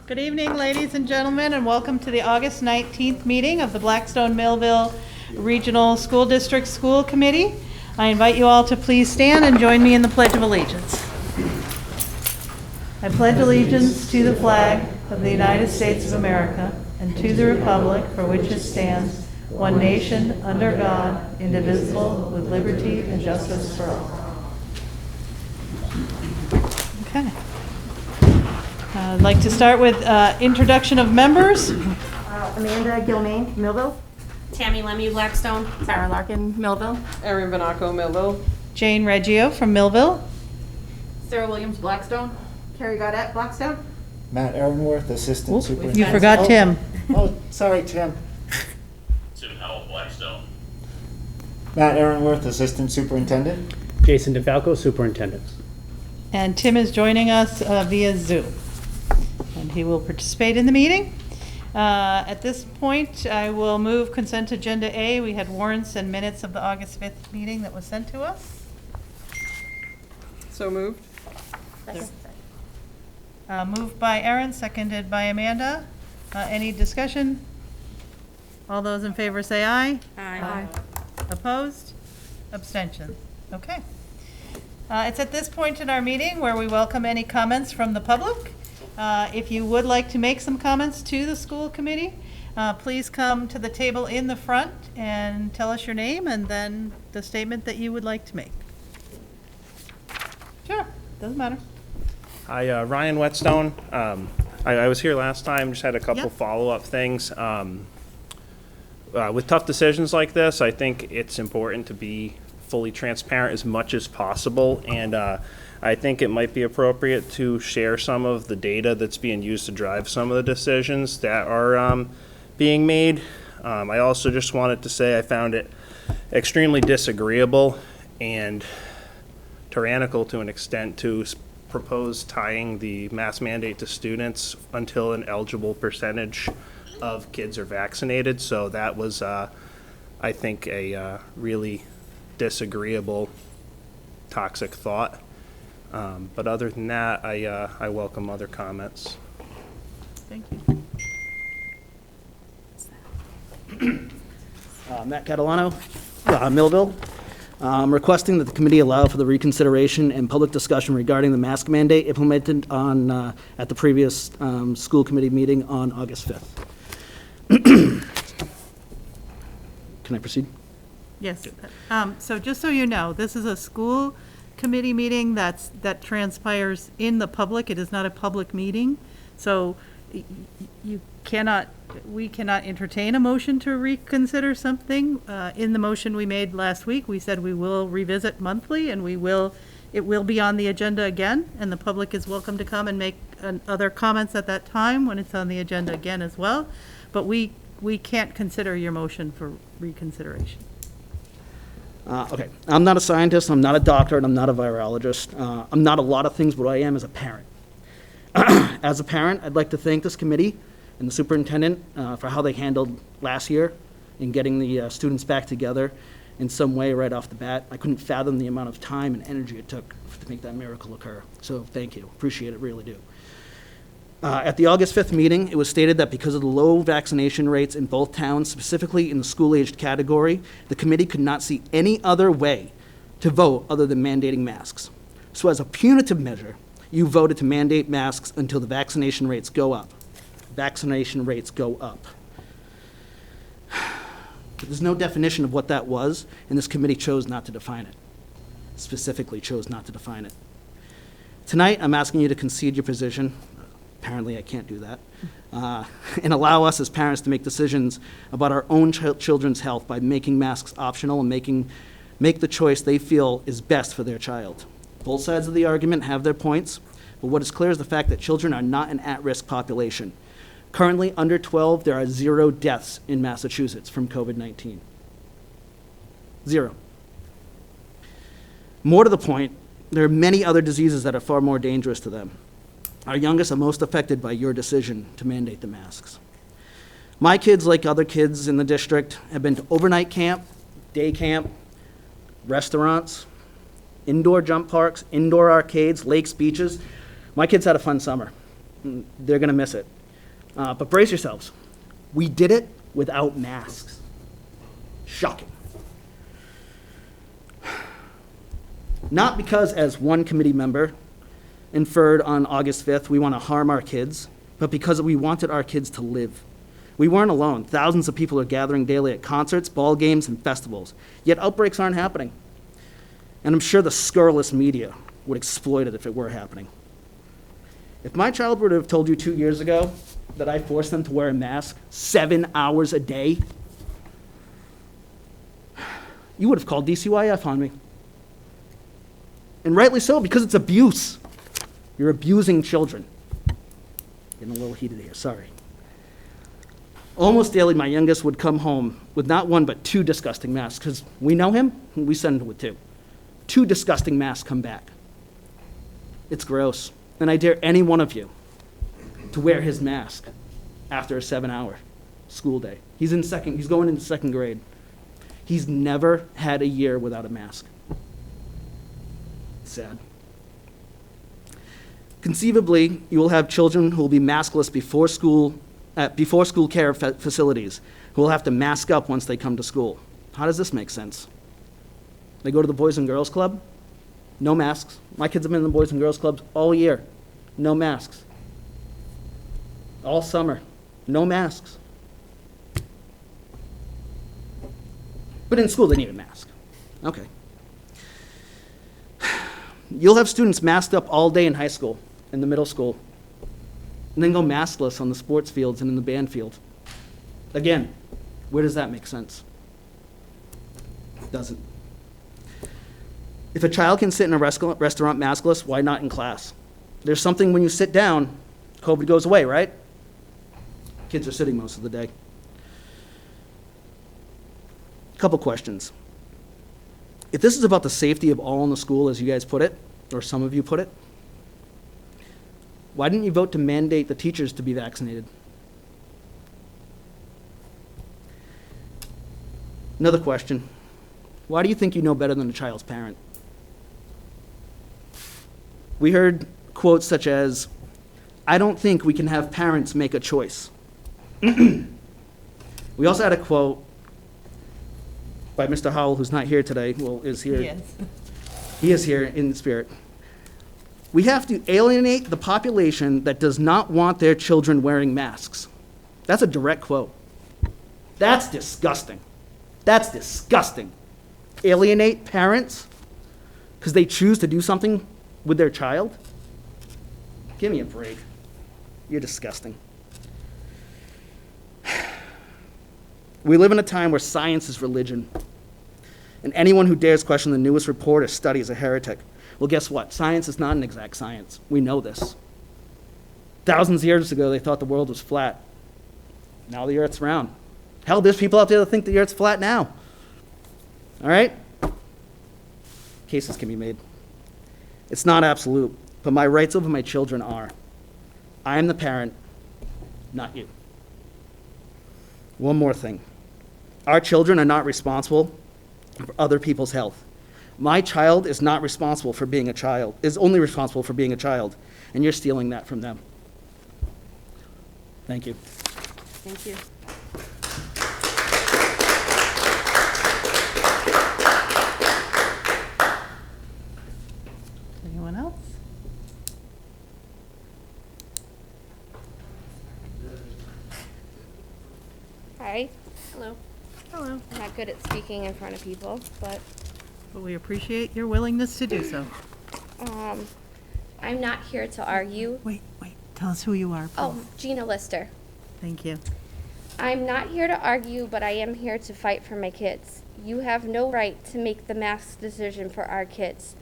Good evening, ladies and gentlemen, and welcome to the August 19th meeting of the Blackstone-Millville Regional School District School Committee. I invite you all to please stand and join me in the Pledge of Allegiance. I pledge allegiance to the flag of the United States of America and to the republic for which it stands, one nation, under God, indivisible, with liberty and justice for all. Okay. I'd like to start with introduction of members. Amanda Gilmain, Millville. Tammy Lemieux, Blackstone. Sarah Larkin, Millville. Erin Banaco, Millville. Jane Reggio from Millville. Sarah Williams, Blackstone. Carrie Gaudette, Blackstone. Matt Aaronworth, Assistant Superintendent. You forgot Tim. Oh, sorry, Tim. Tim Howell, Blackstone. Matt Aaronworth, Assistant Superintendent. Jason DeFalco, Superintendent. And Tim is joining us via Zoom. And he will participate in the meeting. At this point, I will move consent agenda A. We had warrants and minutes of the August 5th meeting that was sent to us. So moved. Moved by Erin, seconded by Amanda. Any discussion? All those in favor say aye. Aye. Opposed? Abstention. Okay. It's at this point in our meeting where we welcome any comments from the public. If you would like to make some comments to the school committee, please come to the table in the front and tell us your name and then the statement that you would like to make. Sure, doesn't matter. Hi, Ryan Whetstone. I was here last time, just had a couple Yep. follow-up things. With tough decisions like this, I think it's important to be fully transparent as much as possible, and I think it might be appropriate to share some of the data that's being used to drive some of the decisions that are being made. I also just wanted to say I found it extremely disagreeable and tyrannical to an extent to propose tying the mask mandate to students until an eligible percentage of kids are vaccinated. So that was, I think, a really disagreeable, toxic thought. But other than that, I welcome other comments. Thank you. Matt Catalano, Millville. Requesting that the committee allow for the reconsideration and public discussion regarding the mask mandate implemented on at the previous school committee meeting on August 5th. Can I proceed? Yes. So just so you know, this is a school committee meeting that transpires in the public. It is not a public meeting. So we cannot entertain a motion to reconsider something. In the motion we made last week, we said we will revisit monthly and it will be on the agenda again, and the public is welcome to come and make other comments at that time when it's on the agenda again as well. But we can't consider your motion for reconsideration. Okay, I'm not a scientist, I'm not a doctor, and I'm not a virologist. I'm not a lot of things, but I am as a parent. As a parent, I'd like to thank this committee and the superintendent for how they handled last year in getting the students back together in some way right off the bat. I couldn't fathom the amount of time and energy it took to make that miracle occur. So thank you, appreciate it, really do. At the August 5th meeting, it was stated that because of the low vaccination rates in both towns, specifically in the school-aged category, the committee could not see any other way to vote other than mandating masks. So as a punitive measure, you voted to mandate masks until the vaccination rates go up. Vaccination rates go up. But there's no definition of what that was, and this committee chose not to define it. Specifically chose not to define it. Tonight, I'm asking you to concede your position. Apparently, I can't do that. And allow us as parents to make decisions about our own children's health by making masks optional and make the choice they feel is best for their child. Both sides of the argument have their points, but what is clear is the fact that children are not an at-risk population. Currently, under 12, there are 0 deaths in Massachusetts from COVID-19. 0. More to the point, there are many other diseases that are far more dangerous to them. Our youngest are most affected by your decision to mandate the masks. My kids, like other kids in the district, have been to overnight camp, day camp, restaurants, indoor jump parks, indoor arcades, lakes, beaches. My kids had a fun summer. They're going to miss it. But brace yourselves. We did it without masks. Shocking. Not because, as one committee member inferred on August 5th, we want to harm our kids, but because we wanted our kids to live. We weren't alone. Thousands of people are gathering daily at concerts, ball games, and festivals, yet outbreaks aren't happening. And I'm sure the scurrilous media would exploit it if it were happening. If my child would have told you 2 years ago that I forced them to wear a mask 7 hours a day, you would have called DCYF on me. And rightly so, because it's abuse. You're abusing children. Getting a little heated here, sorry. Almost daily, my youngest would come home with not one but 2 disgusting masks, because we know him, we send him with 2. 2 disgusting masks come back. It's gross. And I dare any one of you to wear his mask after a 7-hour school day. He's going into 2nd grade. He's never had a year without a mask. Sad. Conceivably, you will have children who will be maskless before school care facilities, who will have to mask up once they come to school. How does this make sense? They go to the Boys and Girls Club, no masks. My kids have been in the Boys and Girls Clubs all year, no masks. All summer, no masks. But in school, they need a mask. Okay. You'll have students masked up all day in high school, in the middle school, and then go maskless on the sports fields and in the band field. Again, where does that make sense? It doesn't. If a child can sit in a restaurant maskless, why not in class? There's something when you sit down, COVID goes away, right? Kids are sitting most of the day. Couple questions. If this is about the safety of all in the school, as you guys put it, or some of you put it, why didn't you vote to mandate the teachers to be vaccinated? Another question. Why do you think you know better than a child's parent? We heard quotes such as, "I don't think we can have parents make a choice." We also had a quote by Mr. Howell, who's not here today, well, is here. Yes. He is here in spirit. We have to alienate the population that does not want their children wearing masks. That's a direct quote. That's disgusting. That's disgusting. Alienate parents because they choose to do something with their child? Give me a break. You're disgusting. We live in a time where science is religion. And anyone who dares question the newest report or study is a heretic. Well, guess what? Science is not an exact science. We know this. Thousands of years ago, they thought the world was flat. Now the earth's round. Hell, there's people out there that think the earth's flat now. All right? Cases can be made. It's not absolute, but my rights over my children are. I am the parent, not you. One more thing. Our children are not responsible for other people's health. My child is not responsible for being a child, is only responsible for being a child, and you're stealing that from them. Thank you. Thank you. Anyone else? Hi. Hello. Hello. I'm not good at speaking in front of people, but But we appreciate your willingness to do so. I'm not here to argue. Wait, tell us who you are, please. Oh, Gina Lister. Thank you. I'm not here to argue, but I am here to fight for my kids. You have no right to make the mask decision for our kids.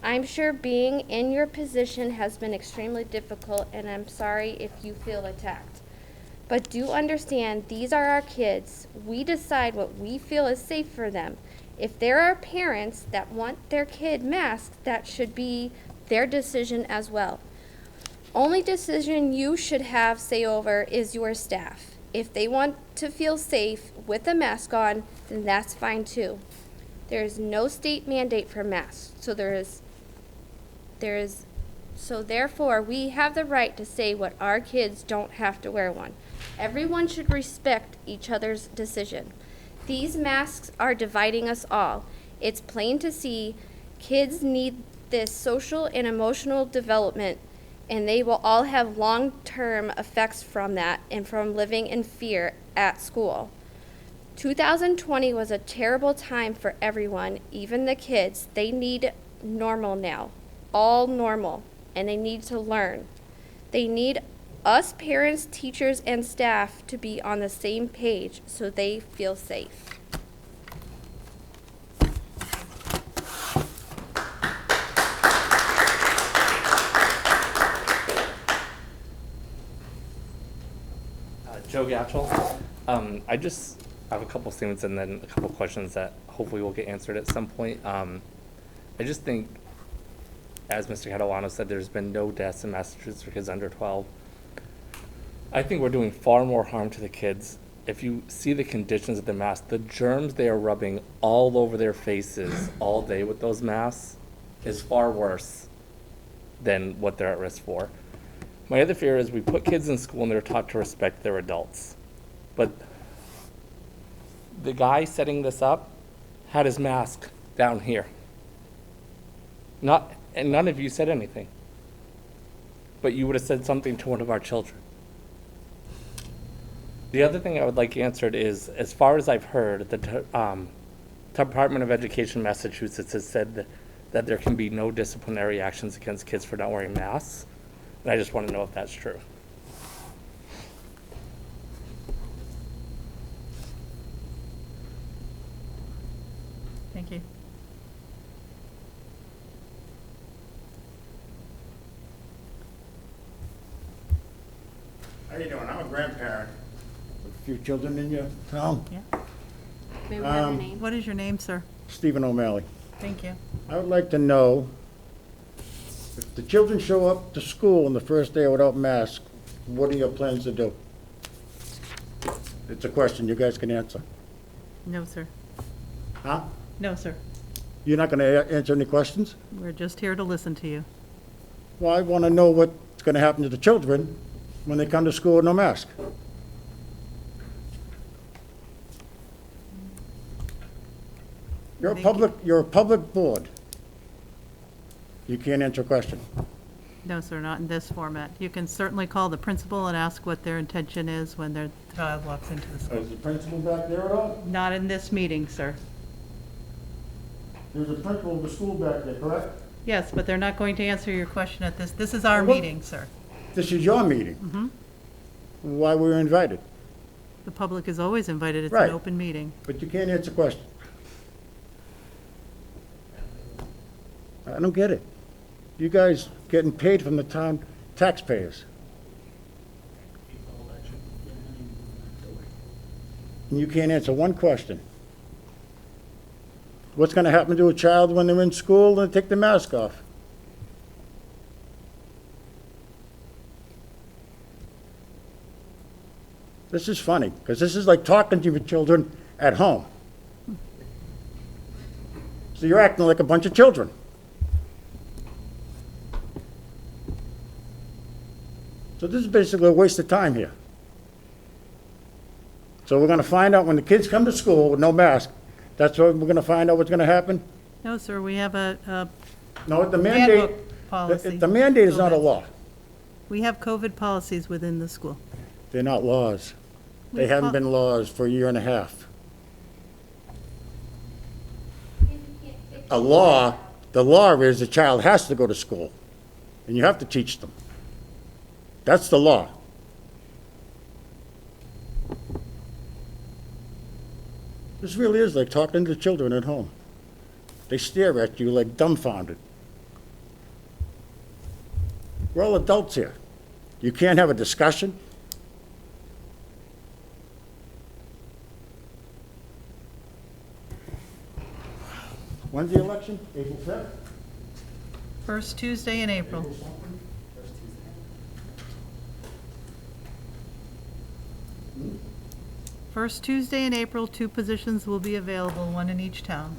I'm sure being in your position has been extremely difficult, and I'm sorry if you feel attacked. But do understand, these are our kids. We decide what we feel is safe for them. If there are parents that want their kid masked, that should be their decision as well. Only decision you should have say over is your staff. If they want to feel safe with a mask on, then that's fine too. There is no state mandate for masks, so there is So therefore, we have the right to say what our kids don't have to wear one. Everyone should respect each other's decision. These masks are dividing us all. It's plain to see kids need this social and emotional development, and they will all have long-term effects from that and from living in fear at school. 2020 was a terrible time for everyone, even the kids. They need normal now, all normal, and they need to learn. They need us parents, teachers, and staff to be on the same page so they feel safe. Joe Gatchell. I have a couple statements and then a couple questions that hopefully will get answered at some point. I just think, as Mr. Catalano said, there's been no deaths in Massachusetts for kids under 12. I think we're doing far more harm to the kids. If you see the conditions of the mask, the germs they are rubbing all over their faces all day with those masks is far worse than what they're at risk for. My other fear is we put kids in school and they're taught to respect their adults. But the guy setting this up had his mask down here. And none of you said anything. But you would have said something to one of our children. The other thing I would like answered is, as far as I've heard, the Department of Education Massachusetts has said that there can be no disciplinary actions against kids for not wearing masks. And I just want to know if that's true. Thank you. How you doing? I'm a grandparent with a few children in your town. Yeah. May we have your name? What is your name, sir? Stephen O'Malley. Thank you. I would like to know, if the children show up to school on the first day without masks, what are your plans to do? It's a question you guys can answer. No, sir. Huh? No, sir. You're not gonna answer any questions? We're just here to listen to you. Well, I wanna know what's gonna happen to the children when they come to school with no mask. You're a public board. You can't answer a question. No, sir, not in this format. You can certainly call the principal and ask what their intention is when their child walks into the school. Is the principal back there at all? Not in this meeting, sir. There's a principal of the school back there, correct? Yes, but they're not going to answer your question at this. This is our Well, meeting, sir. This is your meeting. Mhm. Why were you invited? The public is always invited. It's Right. an open meeting. But you can't answer questions. I don't get it. You guys getting paid from the town taxpayers. And you can't answer one question. What's gonna happen to a child when they're in school and they take the mask off? This is funny, because this is like talking to your children at home. So you're acting like a bunch of children. So this is basically a waste of time here. So we're gonna find out when the kids come to school with no mask, that's what we're gonna find out what's gonna happen? No, sir, we have a No, the mandate, handbook policy. the mandate is not a law. We have COVID policies within the school. They're not laws. They We haven't fo- been laws for a year and a half. The law is the child has to go to school, and you have to teach them. That's the law. This really is like talking to children at home. They stare at you like dumbfounded. We're all adults here. You can't have a discussion? When's the election? April 5th? First Tuesday in April. First Tuesday in April, 2 positions will be available, 1 in each town.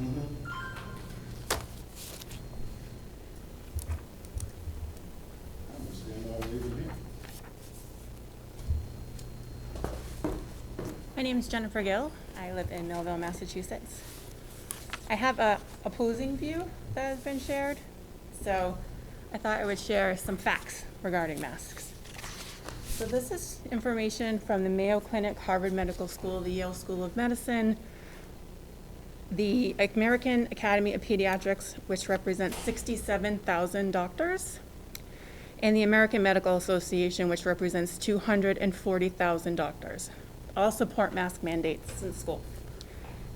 My name is Jennifer Gill. I live in Millville, Massachusetts. I have a opposing view that has been shared, so I thought I would share some facts regarding masks. So this is information from the Mayo Clinic, Harvard Medical School, the Yale School of Medicine, the American Academy of Pediatrics, which represents 67,000 doctors, and the American Medical Association, which represents 240,000 doctors. All support mask mandates in school.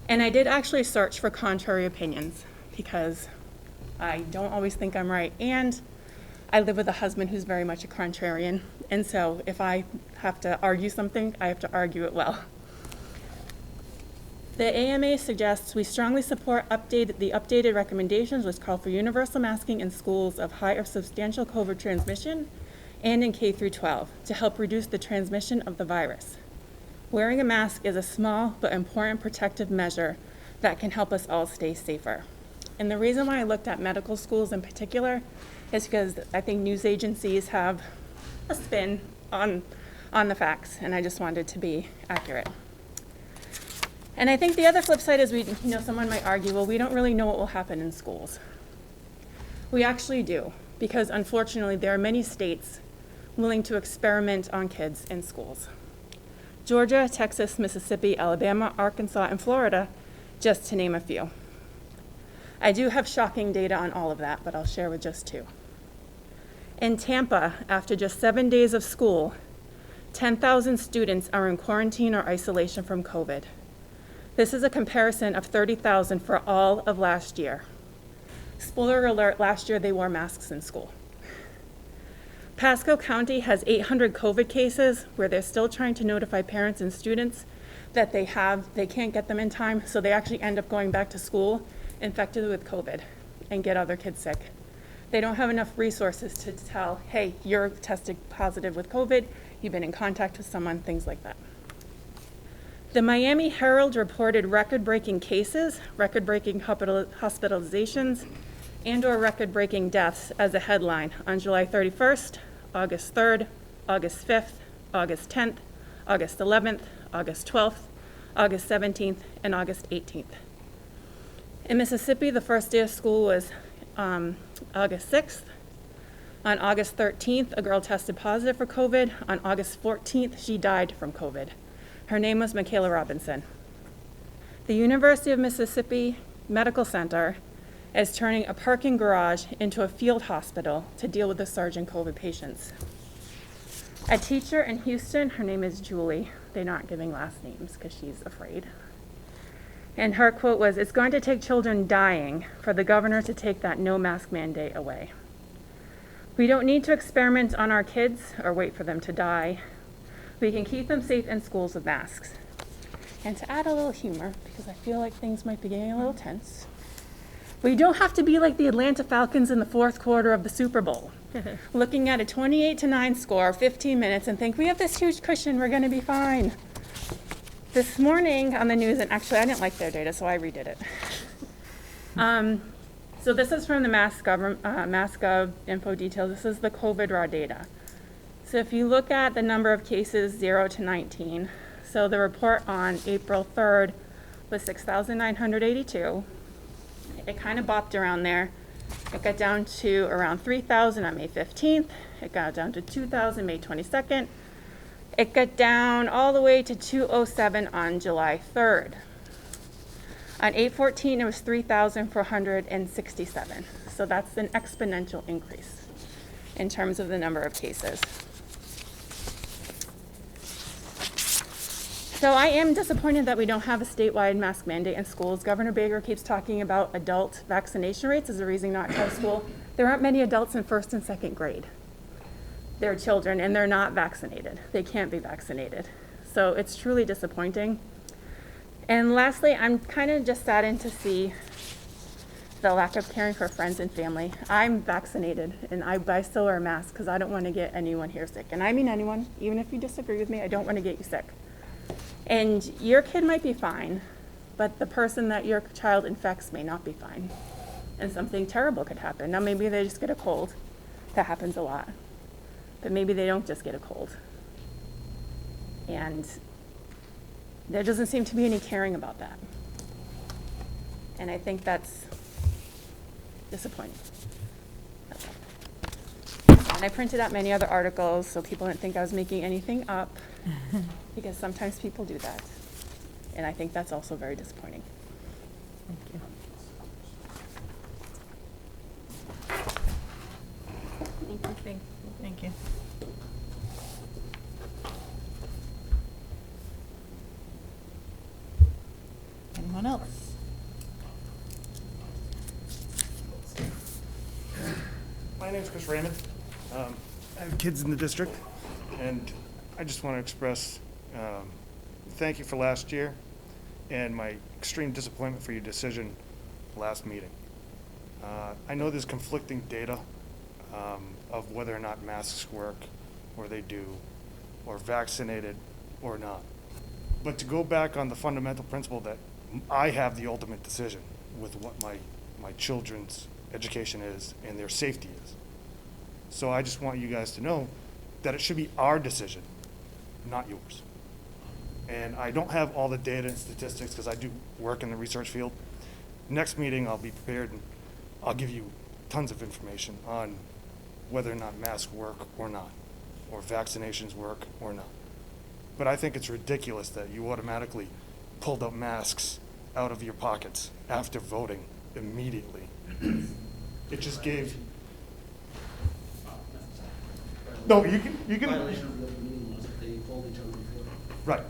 And I did actually search for contrary opinions because I don't always think I'm right. And I live with a husband who's very much a contrarian. And so if I have to argue something, I have to argue it well. The AMA suggests we strongly support the updated recommendations which call for universal masking in schools of high or substantial COVID transmission and in K through 12 to help reduce the transmission of the virus. Wearing a mask is a small but important protective measure that can help us all stay safer. And the reason why I looked at medical schools in particular is because I think news agencies have a spin on the facts, and I just wanted to be accurate. And I think the other flip side is someone might argue, well, we don't really know what will happen in schools. We actually do, because unfortunately there are many states willing to experiment on kids in schools. Georgia, Texas, Mississippi, Alabama, Arkansas, and Florida, just to name a few. I do have shocking data on all of that, but I'll share with just two. In Tampa, after just 7 days of school, 10,000 students are in quarantine or isolation from COVID. This is a comparison of 30,000 for all of last year. Spoiler alert, last year they wore masks in school. Pasco County has 800 COVID cases where they're still trying to notify parents and students that they can't get them in time, so they actually end up going back to school infected with COVID and get other kids sick. They don't have enough resources to tell, hey, you're tested positive with COVID, you've been in contact with someone, things like that. The Miami Herald reported record-breaking cases, record-breaking hospitalizations, and/or record-breaking deaths as a headline on July 31st, August 3rd, August 5th, August 10th, August 11th, August 12th, August 17th, and August 18th. In Mississippi, the first day of school was August 6th. On August 13th, a girl tested positive for COVID. On August 14th, she died from COVID. Her name was Michaela Robinson. The University of Mississippi Medical Center is turning a parking garage into a field hospital to deal with the surge in COVID patients. A teacher in Houston, her name is Julie. They're not giving last names because she's afraid. And her quote was, "It's going to take children dying for the governor to take that no mask mandate away." We don't need to experiment on our kids or wait for them to die. We can keep them safe in schools with masks. And to add a little humor, because I feel like things might be getting a little tense, we don't have to be like the Atlanta Falcons in the fourth quarter of the Super Bowl, looking at a 28-9 score, 15 minutes, and think, we have this huge cushion, we're going to be fine. This morning on the news, and actually I didn't like their data, so I redid it. So this is from the MassGov info details. This is the COVID raw data. So if you look at the number of cases 0 to 19, so the report on April 3rd was 6,982. It kind of bopped around there. It got down to around 3,000 on May 15th. It got down to 2,000 May 22nd. It got down all the way to 207 on July 3rd. On 8/14, it was 3,467. So that's an exponential increase in terms of the number of cases. So I am disappointed that we don't have a statewide mask mandate in schools. Governor Baker keeps talking about adult vaccination rates as a reason not to have school. There aren't many adults in first and second grade. They're children and they're not vaccinated. They can't be vaccinated. So it's truly disappointing. And lastly, I'm kind of just saddened to see the lack of caring for friends and family. I'm vaccinated and I still wear a mask because I don't want to get anyone here sick. And I mean anyone, even if you disagree with me, I don't want to get you sick. And your kid might be fine, but the person that your child infects may not be fine. And something terrible could happen. Now maybe they just get a cold. That happens a lot. But maybe they don't just get a cold. And There doesn't seem to be any caring about that. And I think that's disappointing. That's all. And I printed out many other articles so people didn't think I was making anything up, because sometimes people do that. And I think that's also very disappointing. Thank you. Thank you. Anyone else? My name's Chris Raymond. I have kids in the district, and I just want to express thank you for last year and my extreme disappointment for your decision last meeting. I know there's conflicting data of whether or not masks work, or they do, or vaccinated or not. But to go back on the fundamental principle that I have the ultimate decision with what my children's education is and their safety is. So I just want you guys to know that it should be our decision, not yours. And I don't have all the data and statistics because I do work in the research field. Next meeting, I'll be prepared and I'll give you tons of information on whether or not masks work or not, or vaccinations work or not. But I think it's ridiculous that you automatically pulled up masks out of your pockets after voting immediately. It just gave. No, you can. Right.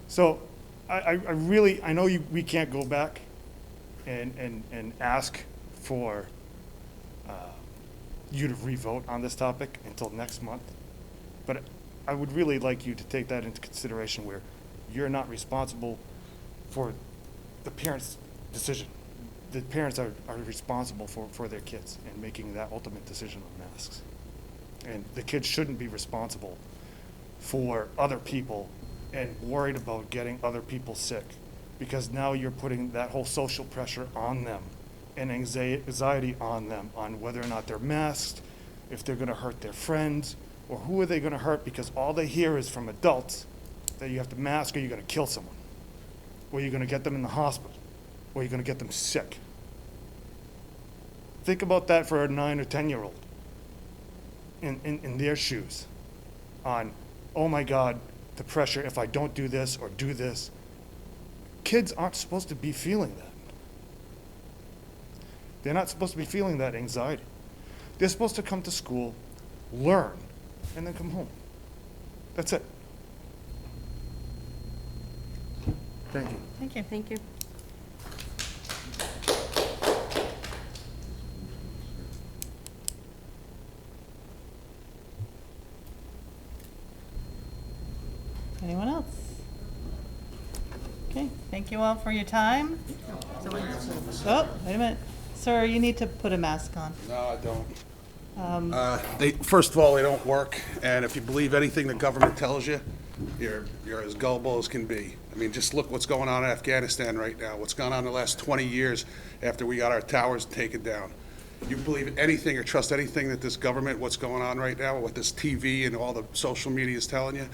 So I really, I know we can't go back and ask for you to re-vote on this topic until next month. But I would really like you to take that into consideration where you're not responsible for the parents' decision. The parents are responsible for their kids and making that ultimate decision on masks. And the kids shouldn't be responsible for other people and worried about getting other people sick, because now you're putting that whole social pressure on them and anxiety on them on whether or not they're masked, if they're gonna hurt their friends, or who are they gonna hurt, because all they hear is from adults that you have to mask or you're gonna kill someone, or you're gonna get them in the hospital, or you're gonna get them sick. Think about that for a 9 or 10-year-old in their shoes on, oh my God, the pressure if I don't do this or do this. Kids aren't supposed to be feeling that. They're not supposed to be feeling that anxiety. They're supposed to come to school, learn, and then come home. That's it. Thank you. Thank you. Thank you. Anyone else? Okay, thank you all for your time. Oh, wait a minute. Sir, you need to put a mask on. No, I don't. First of all, they don't work, and if you believe anything the government tells you, you're as gullible as can be. I mean, just look what's going on in Afghanistan right now, what's gone on the last 20 years after we got our towers taken down. You believe anything or trust anything that this government, what's going on right now, what this TV and all the social media is telling you?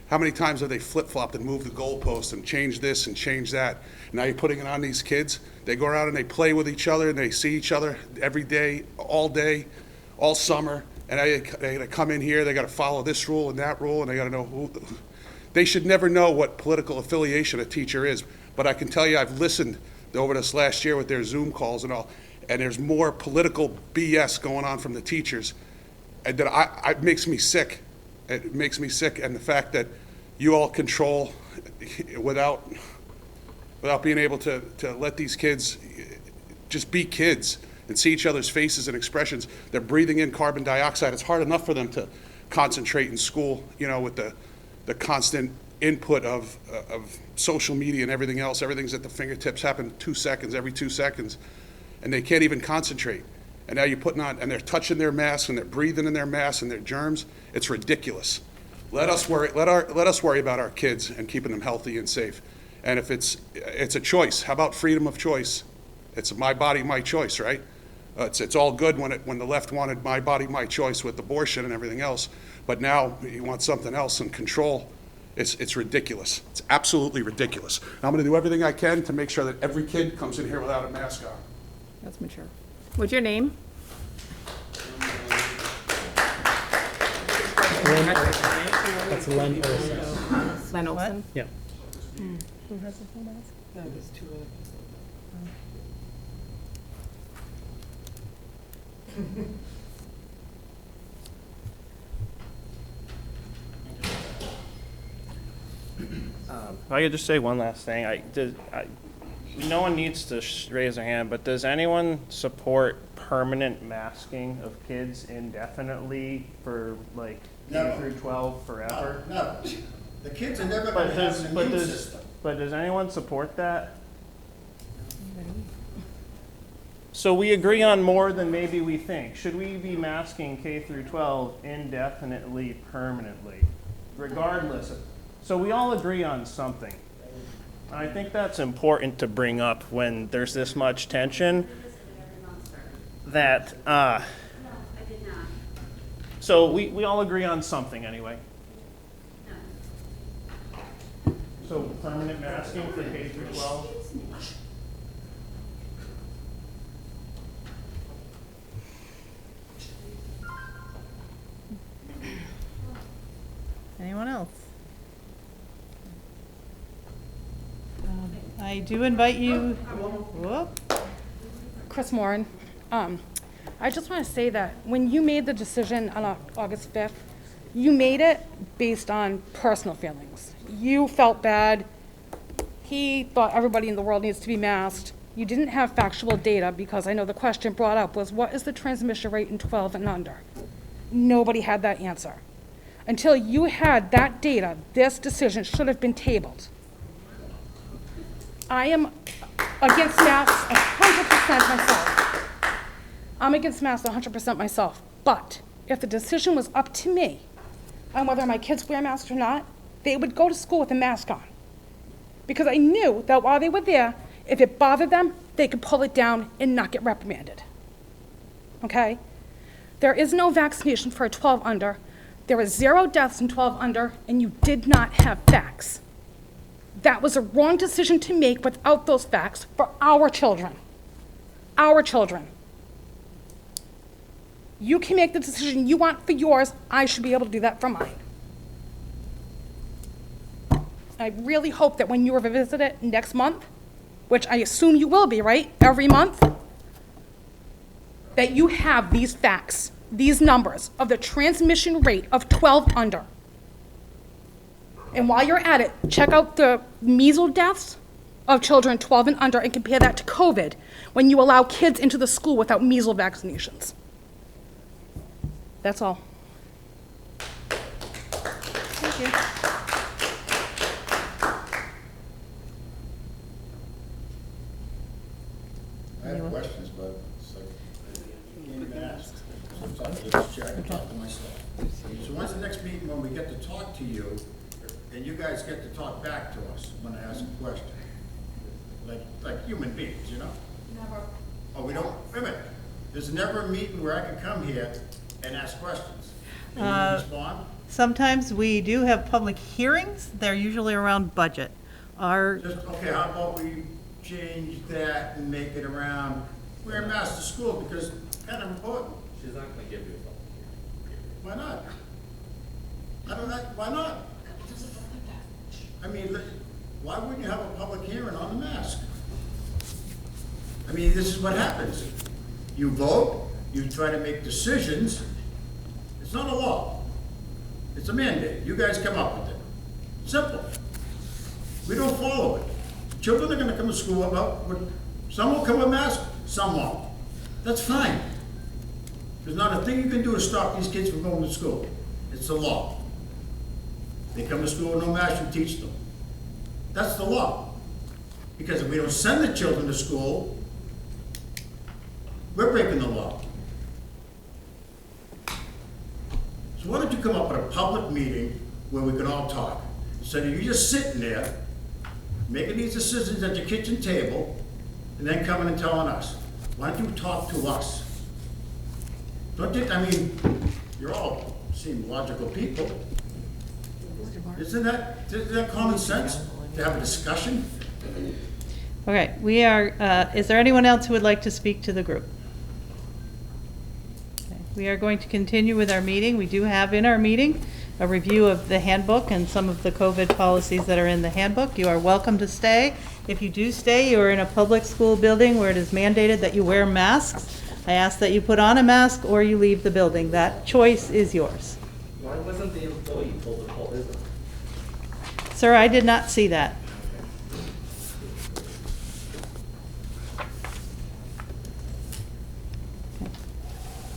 How many times have they flip-flopped and moved the goalposts and changed this and changed that? Now you're putting it on these kids. They go around and they play with each other and they see each other every day, all summer. And they gotta come in here, they gotta follow this rule and that rule, and they gotta know who. They should never know what political affiliation a teacher is. But I can tell you, I've listened over this last year with their Zoom calls and all, and there's more political BS going on from the teachers. And that it makes me sick. It makes me sick, and the fact that you all control without being able to let these kids just be kids and see each other's faces and expressions. They're breathing in carbon dioxide. It's hard enough for them to concentrate in school, you know, with the constant input of social media and everything else. Everything's at the fingertips, happen every 2 seconds, and they can't even concentrate. And now you're putting on, and they're touching their masks, and they're breathing in their masks and their germs. It's ridiculous. Let us worry about our kids and keeping them healthy and safe. And if it's a choice, how about freedom of choice? It's my body, my choice, right? It's all good when the left wanted my body, my choice with abortion and everything else. But now you want something else and control. It's ridiculous. It's absolutely ridiculous. And I'm gonna do everything I can to make sure that every kid comes in here without a mask on. That's mature. What's your name? That's Len Olson. Len Olson. Yeah. Who has the full mask? No, there's two of If I could just say one last thing, no one needs to raise their hand, but does anyone support permanent masking of kids indefinitely for like K through 12 forever? No, the kids are never But gonna have does, an but immune does, system. but does anyone support that? So we agree on more than maybe we think. Should we be masking K through 12 indefinitely, permanently, regardless of? So we all agree on something. I think that's important to bring up when there's this much tension. That, so we all agree on something anyway. So permanent masking for K through 12? Anyone else? I do invite you. Whoop. Chris Moran. I just want to say that when you made the decision on August 5th, you made it based on personal feelings. You felt bad. He thought everybody in the world needs to be masked. You didn't have factual data because I know the question brought up was, what is the transmission rate in 12 and under? Nobody had that answer. Until you had that data, this decision should have been tabled. I am against masks 100% myself. I'm against masks 100% myself. But if the decision was up to me on whether my kids wear masks or not, they would go to school with a mask on. Because I knew that while they were there, if it bothered them, they could pull it down and not get reprimanded. Okay? There is no vaccination for a 12 under. There were 0 deaths in 12 under, and you did not have facts. That was a wrong decision to make without those facts for our children. Our children. You can make the decision you want for yours. I should be able to do that for mine. I really hope that when you revisit it next month, which I assume you will be, right? Every month, that you have these facts, these numbers of the transmission rate of 12 under. And while you're at it, check out the measles deaths of children 12 and under and compare that to COVID when you allow kids into the school without measles vaccinations. That's all. Thank you. I have questions, but it's like, I can't even ask. Sometimes I just check and talk to myself. So when's the next meeting when we get to talk to you, and you guys get to talk back to us when I ask a question? Like human beings, you know? Never. Oh, we don't, wait a minute. There's never a meeting where I can come here and ask questions. And you respond? Sometimes we do have public hearings. They're usually around budget. Okay, how about we change that and make it around, wear masks to school because it's kind of important. She's not gonna give you a public hearing. Why not? I don't know, why not? I mean, why wouldn't you have a public hearing on the mask? I mean, this is what happens. You vote, you try to make decisions. It's not a law. It's a mandate. You guys come up with it. Simple. We don't follow it. Children are gonna come to school, some will come with masks, some won't. That's fine. There's not a thing you can do to stop these kids from going to school. It's the law. They come to school with no mask, you teach them. That's the law. Because if we don't send the children to school, we're breaking the law. So why don't you come up with a public meeting where we can all talk? Instead of you just sitting there, making these decisions at your kitchen table, and then coming and telling us. Why don't you talk to us? Don't you, I mean, you all seem logical people. Isn't that common sense to have a discussion? Okay, we are, is there anyone else who would like to speak to the group? Okay, we are going to continue with our meeting. We do have in our meeting a review of the handbook and some of the COVID policies that are in the handbook. You are welcome to stay. If you do stay, you are in a public school building where it is mandated that you wear masks. I ask that you put on a mask or you leave the building. That choice is yours. Why wasn't the employee told to pull his? Sir, I did not see that.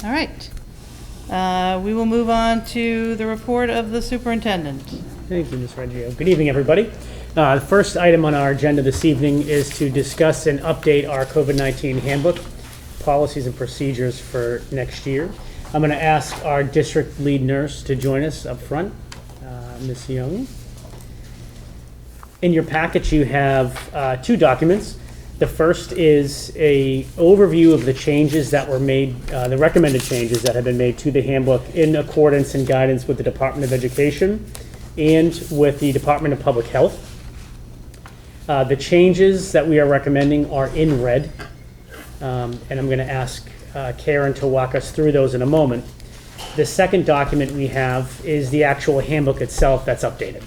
All right. We will move on to the report of the superintendent. Thank you, Ms. Reggio. Good evening, everybody. The first item on our agenda this evening is to discuss and update our COVID-19 handbook, policies and procedures for next year. I'm going to ask our district lead nurse to join us up front, Ms. Young. In your packet, you have two documents. The first is a overview of the changes that were made, the recommended changes that have been made to the handbook in accordance and guidance with the Department of Education and with the Department of Public Health. The changes that we are recommending are in red, and I'm going to ask Karen to walk us through those in a moment. The second document we have is the actual handbook itself that's updated.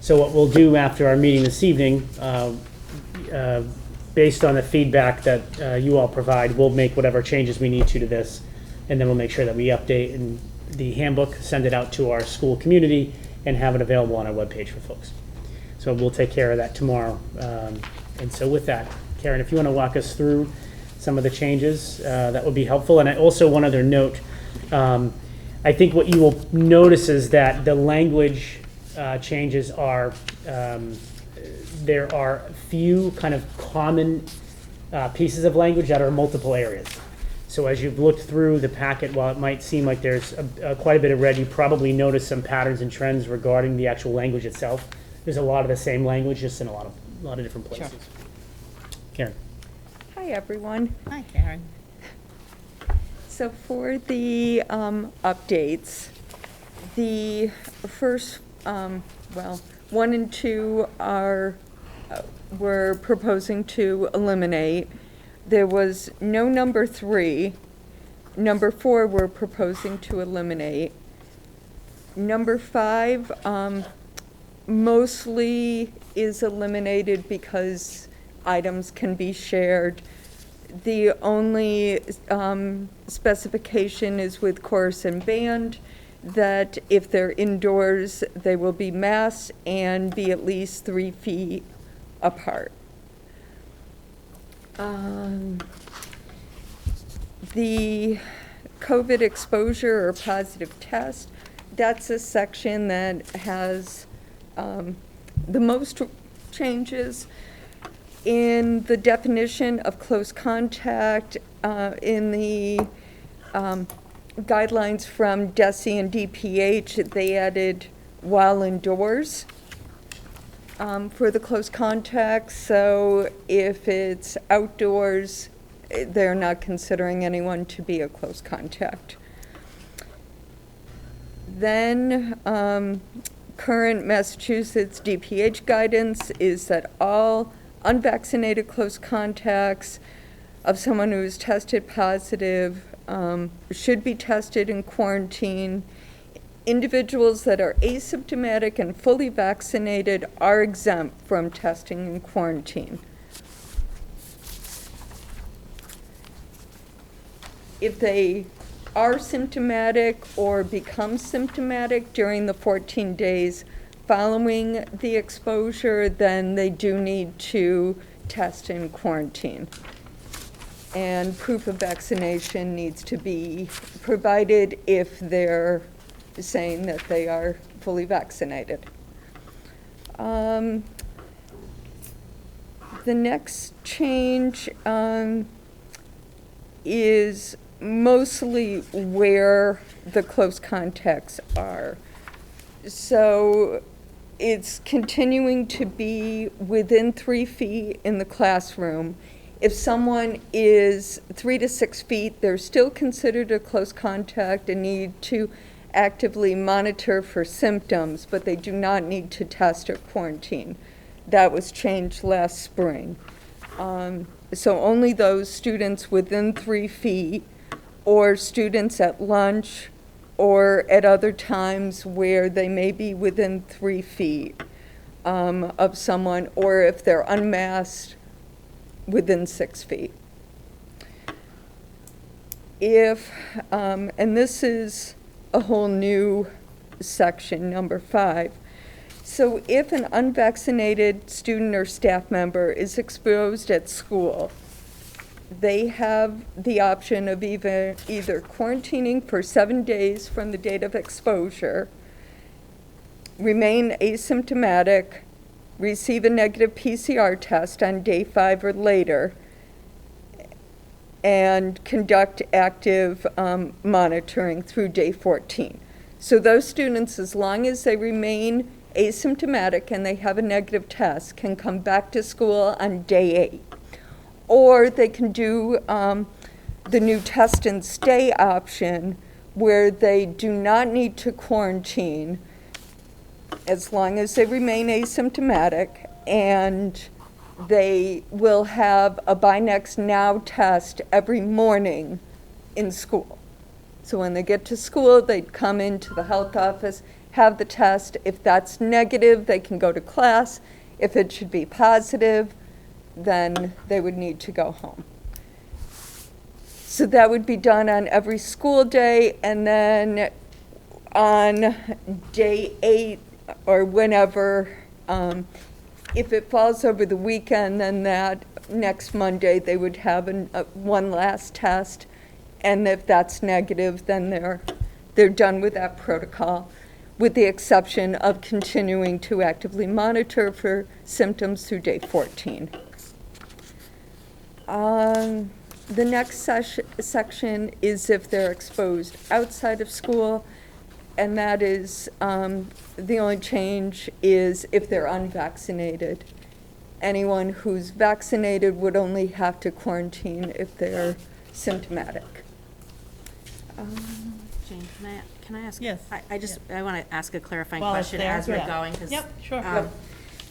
So what we'll do after our meeting this evening, based on the feedback that you all provide, we'll make whatever changes we need to this, and then we'll make sure that we update in the handbook, send it out to our school community, and have it available on our webpage for folks. So we'll take care of that tomorrow. And so with that, Karen, if you want to walk us through some of the changes, that would be helpful. And I also, one other note, I think what you will notice is that the language changes are, there are few kind of common pieces of language that are in multiple areas. So as you've looked through the packet, while it might seem like there's quite a bit of red, you probably notice some patterns and trends regarding the actual language itself. There's a lot of the same language, just in a lot of different places. Sure. Karen. Hi, everyone. Hi, Karen. So for the updates, the first, well, 1 and 2 are we're proposing to eliminate. There was no number 3. Number 4 we're proposing to eliminate. Number 5 mostly is eliminated because items can be shared. The only specification is with chorus and band, that if they're indoors, they will be masked and be at least 3 feet apart. The COVID exposure or positive test, that's a section that has the most changes. In the definition of close contact, in the guidelines from DESE and DPH, they added while indoors for the close contact. So if it's outdoors, they're not considering anyone to be a close contact. Then current Massachusetts DPH guidance is that all unvaccinated close contacts of someone who is tested positive should be tested in quarantine. Individuals that are asymptomatic and fully vaccinated are exempt from testing in quarantine. If they are symptomatic or become symptomatic during the 14 days following the exposure, then they do need to test in quarantine. And proof of vaccination needs to be provided if they're saying that they are fully vaccinated. The next change is mostly where the close contacts are. So it's continuing to be within 3 feet in the classroom. If someone is 3 to 6 feet, they're still considered a close contact and need to actively monitor for symptoms, but they do not need to test or quarantine. That was changed last spring. So only those students within 3 feet, or students at lunch, or at other times where they may be within 3 feet of someone, or if they're unmasked, within 6 feet. If, and this is a whole new section, number 5. So if an unvaccinated student or staff member is exposed at school, they have the option of either quarantining for 7 days from the date of exposure, remain asymptomatic, receive a negative PCR test on day 5 or later, and conduct active monitoring through day 14. So those students, as long as they remain asymptomatic and they have a negative test, can come back to school on day 8. Or they can do the new test and stay option, where they do not need to quarantine as long as they remain asymptomatic, and they will have a Buy Next Now test every morning in school. So when they get to school, they'd come into the health office, have the test. If that's negative, they can go to class. If it should be positive, then they would need to go home. So that would be done on every school day, and then on day 8 or whenever, if it falls over the weekend, then that next Monday they would have one last test, and if that's negative, then they're done with that protocol, with the exception of continuing to actively monitor for symptoms through day 14. The next section is if they're exposed outside of school, and that is, the only change is if they're unvaccinated. Anyone who's vaccinated would only have to quarantine if they're symptomatic. Jane, can I ask? Yes. I want to ask a clarifying While it's question there, as we're yeah. going. 'Cause, Yep, sure.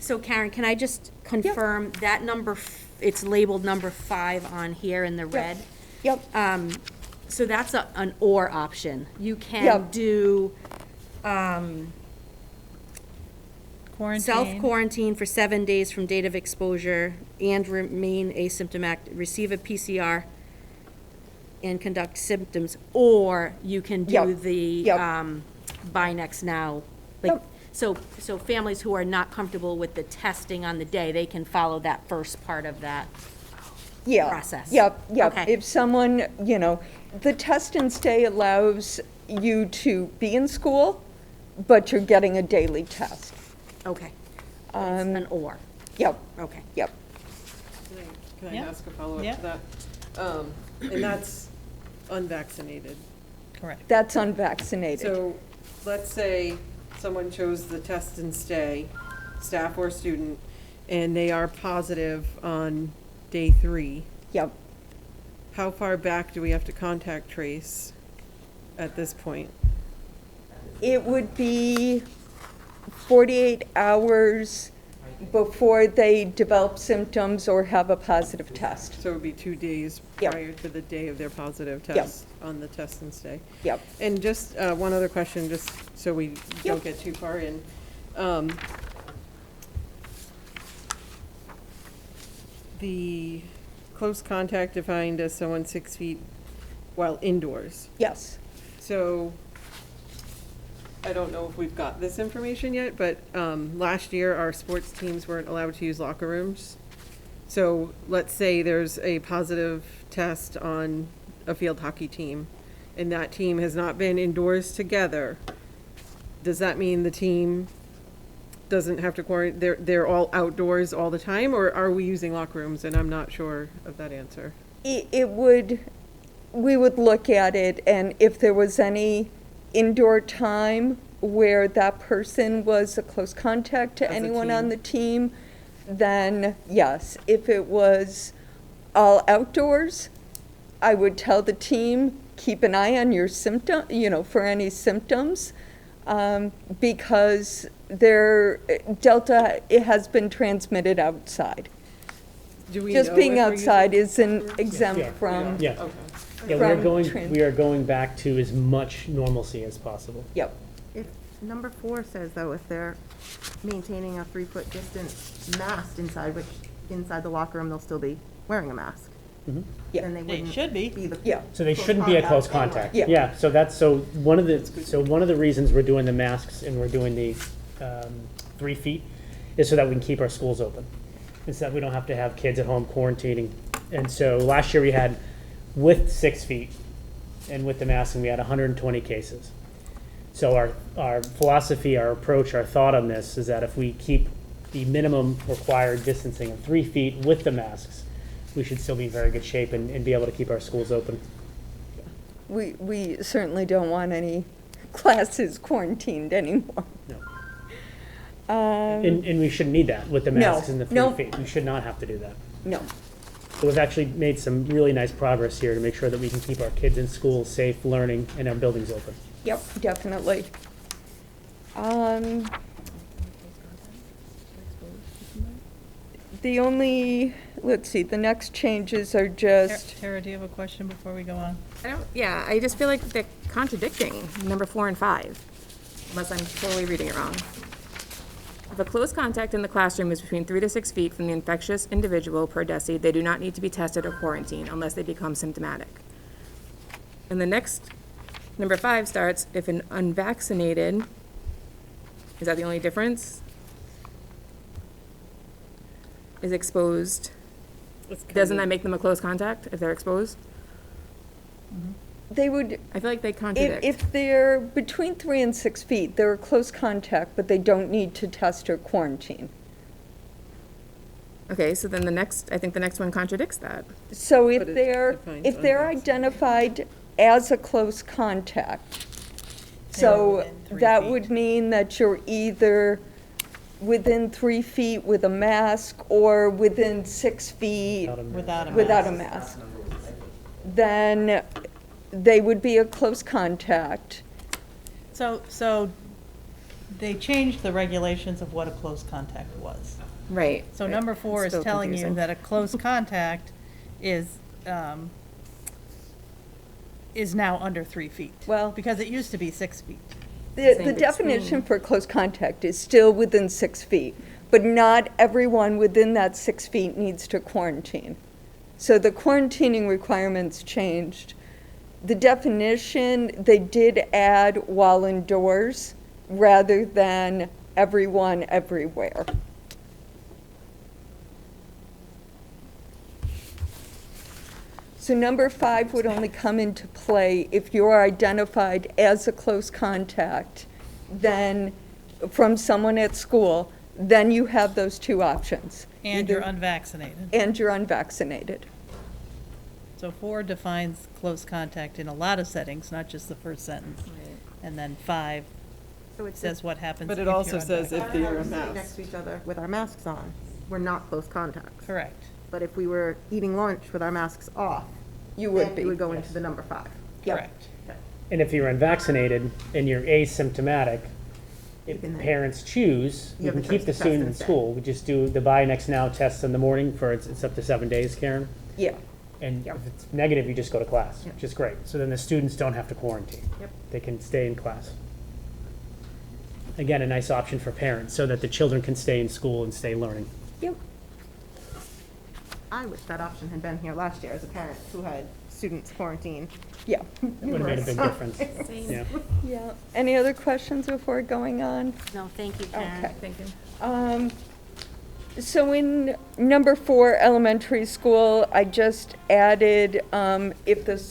So Karen, can I just confirm that number, it's labeled number 5 on here in the red? Yep. So that's an or option. You can Yep. do Quarantine. self-quarantine for 7 days from date of exposure and remain asymptomatic, receive a PCR and conduct symptoms, or you can do Yep. the Yep. Buy Next Now. Like, Yep. so families who are not comfortable with the testing on the day, they can follow that first part of that process. Yep. Okay. If someone, the test and stay allows you to be in school, but you're getting a daily test. Okay. It's an or. Yep, Okay. yep. Can I Yeah. ask a follow-up Yeah. to that? And that's unvaccinated. Correct. That's unvaccinated. So let's say someone chose the test and stay, staff or student, and they are positive on day 3. Yep. How far back do we have to contact trace at this point? It would be 48 hours before they develop symptoms or have a positive test. So it would be 2 days Yep. prior to the day of their positive Yep. test on the test and stay. Yep. And just one other question, just so we don't Yep. get too far in. The close contact defined as someone 6 feet while indoors. Yes. So, I don't know if we've got this information yet, but last year, our sports teams weren't allowed to use locker rooms. So, let's say there's a positive test on a field hockey team, and that team has not been indoors together. Does that mean the team doesn't have to quarantine, they're all outdoors all the time, or are we using locker rooms? And I'm not sure of that answer. We would look at it, and if there was any indoor time where that person was a close contact to As a anyone on team. the team, then yes. If it was all outdoors, I would tell the team keep an eye on your symptom, for any symptoms, because Delta, it has been transmitted outside. Do we Just know being if we're outside using isn't exempt from. Yeah. Okay. Yeah, we are from going, we are going back to as much normalcy as possible. Yep. If number 4 says though, if they're maintaining a 3-foot distance masked inside, which inside the locker room, they'll still be wearing a mask. Mhm. Yeah. Then they They wouldn't should be. the Yeah. So they close shouldn't be a close anyway. contact. Yeah. Yeah, so one of the reasons we're doing the masks and we're doing the 3 feet is so that we can keep our schools open. It's that we don't have to have kids at home quarantining. And so last year we had, with 6 feet and with the masking, we had 120 cases. So our philosophy, our approach, our thought on this is that if we keep the minimum required distancing of 3 feet with the masks, we should still be in very good shape and be able to keep our schools open. We certainly don't want any classes quarantined anymore. No. Um, And we shouldn't need that with the No, masks and the 3 no. feet. We should not have to do that. No. So we've actually made some really nice progress here to make sure that we can keep our kids in school safe, learning, and our buildings open. Yep, definitely. The only, let's see, the next changes are just, Tara, do you have a question before we go on? Yeah, I just feel like they're contradicting number 4 and 5, unless I'm totally reading it wrong. If a close contact in the classroom is between 3 to 6 feet from the infectious individual per deci, they do not need to be tested or quarantined unless they become symptomatic. And the next, number 5 starts, if an unvaccinated, is that the only difference? Is exposed, doesn't that make them a close contact if they're exposed? they would, I feel like they contradict. if they're between 3 and 6 feet, they're a close contact, but they don't need to test or quarantine. Okay, so then I think the next one contradicts that. So But if it they're, defines if they're identified as a close contact, so within 3 that feet. would mean that you're either within 3 feet with a mask or within 6 feet Without a mask. Without a mask. without a mask. Then they would be a close contact. So they changed the regulations of what a close contact was. Right. So number 4 is Still telling you confusing. that a close contact is now under 3 feet. Well- Because it used to be 6 feet. The Saying definition between. for close contact is still within 6 feet, but not everyone within that 6 feet needs to quarantine. So the quarantining requirements changed. The definition, they did add while indoors rather than everyone everywhere. So number 5 would only come into play if you are identified as a close contact, then, from someone at school, then you have those 2 options. And you're Either- unvaccinated. And you're unvaccinated. So 4 defines close contact in a lot of settings, not just the first sentence. And then 5 So it says what happens But if it you're also says if unvaccinated. they are sitting next masked. to each other with our masks on, we're not close contacts. Correct. But if we were eating lunch with our masks off, You would then be. it would go into the number 5. Yep. Correct. And if you're unvaccinated and you're asymptomatic, if can then- parents choose, You we have can the keep choice the to test student in instead. school. We just do the buy next now test in the morning for, it's up to 7 days, Karen. Yeah. And Yep. if it's negative, you just go to class, Yep. which is great. So then the students don't have to quarantine. Yep. They can stay in class. Again, a nice option for parents so that the children can stay in school and stay learning. Yep. I wish that option had been here last year as a parent who had students quarantined. Yeah. That would have made a big difference. Same. Yeah. Yeah. Any other questions before going on? No, thank you, Karen. Okay. Thank you. So in number 4, elementary school, I just added, if the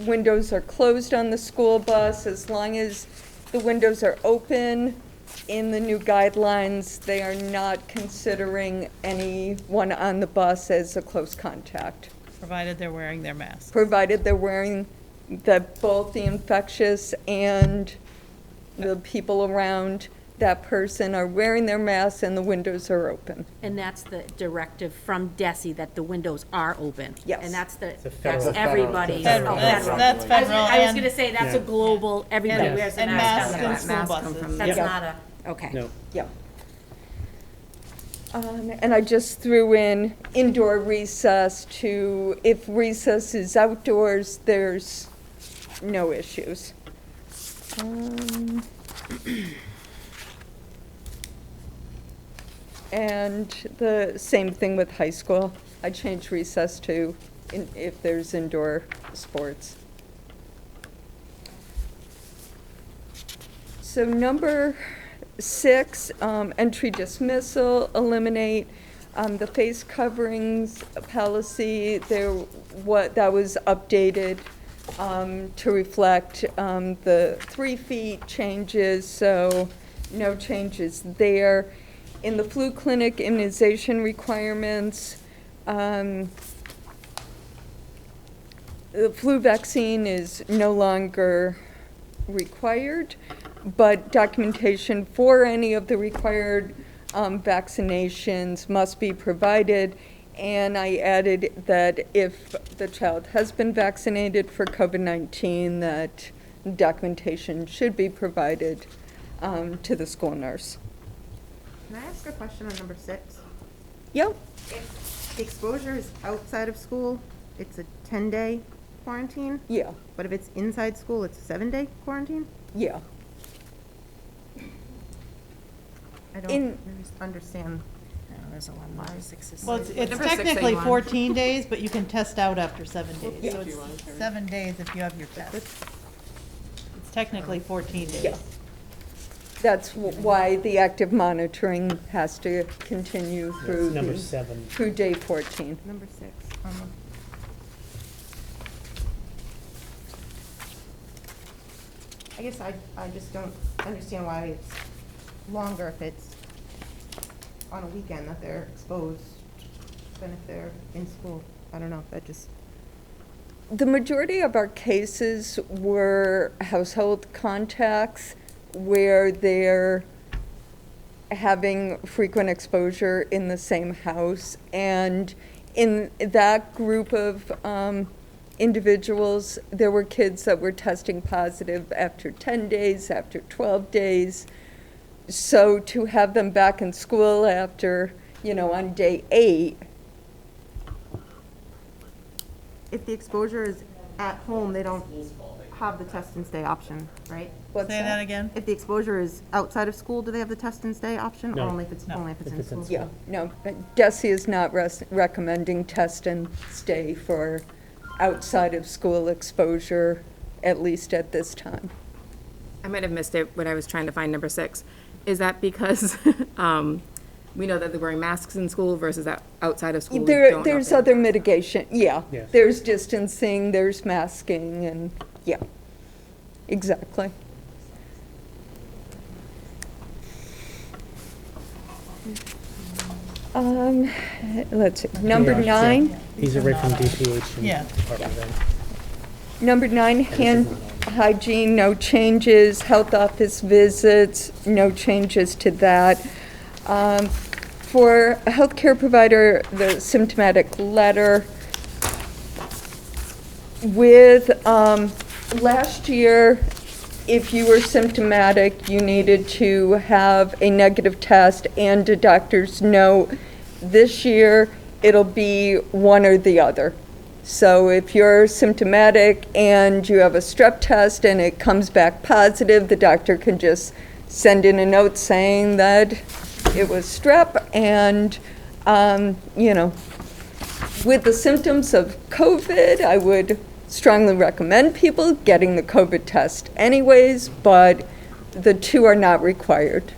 windows are closed on the school bus, as long as the windows are open, in the new guidelines, they are not considering anyone on the bus as a close contact, Provided they're wearing their mask. provided they're wearing both the infectious and the people around that person are wearing their masks and the windows are open. And that's the directive from DESI, that the windows are open. Yes. And that's a that's federal- everybody. Federal. That's federal. I was and- gonna say, that's a global, everybody and- wears a and mask. masks on in the school mask come buses. from- That's Yeah. not a, okay. No. Yeah. And I just threw in indoor recess to, if recess is outdoors, there's no issues. And the same thing with high school. I changed recess to if there's indoor sports. So number 6, entry dismissal, eliminate the face coverings policy. That was updated to reflect the 3 feet changes, so no changes there. In the flu clinic immunization requirements, the flu vaccine is no longer required, but documentation for any of the required vaccinations must be provided. And I added that if the child has been vaccinated for COVID-19, that documentation should be provided to the school nurse. Can I ask a question on number 6? Yep. If the exposure is outside of school, it's a 10-day quarantine? Yeah. But if it's inside school, it's a 7-day quarantine? Yeah. I don't understand. Well, it's technically 14 days, but you can test out after 7 days. So it's 7 days if you have your test. It's technically 14 days. Yeah. That's why the active monitoring has to continue through Number 7. through day 14. Number 6. I guess I just don't understand why it's longer if it's on a weekend that they're exposed than if they're in school. I don't know, that just. The majority of our cases were household contacts where they're having frequent exposure in the same house. And in that group of individuals, there were kids that were testing positive after 10 days, after 12 days. So to have them back in school after, on day 8. If the exposure is at home, they don't have the test and stay option, right? What's Say that again? If the exposure is outside of school, do they have the test and stay option? No. Or only if it's in school? Yeah, no, but DESI is not recommending test and stay for outside of school exposure, at least at this time. I might have missed it when I was trying to find number 6. Is that because we know that they're wearing masks in school versus outside of school? we don't know There's if they- other mitigation, yeah. Yes. There's distancing, there's masking, and, yeah, exactly. Let's see, number 9. These are right from DPH and Yeah. Department of Ed. Number 9, hand hygiene, no changes. Health office visits, no changes to that. For a healthcare provider, the symptomatic letter. With last year, if you were symptomatic, you needed to have a negative test and a doctor's note. This year, it'll be one or the other. So if you're symptomatic and you have a strep test and it comes back positive, the doctor can just send in a note saying that it was strep. And, with the symptoms of COVID, I would strongly recommend people getting the COVID test anyways, but the 2 are not required.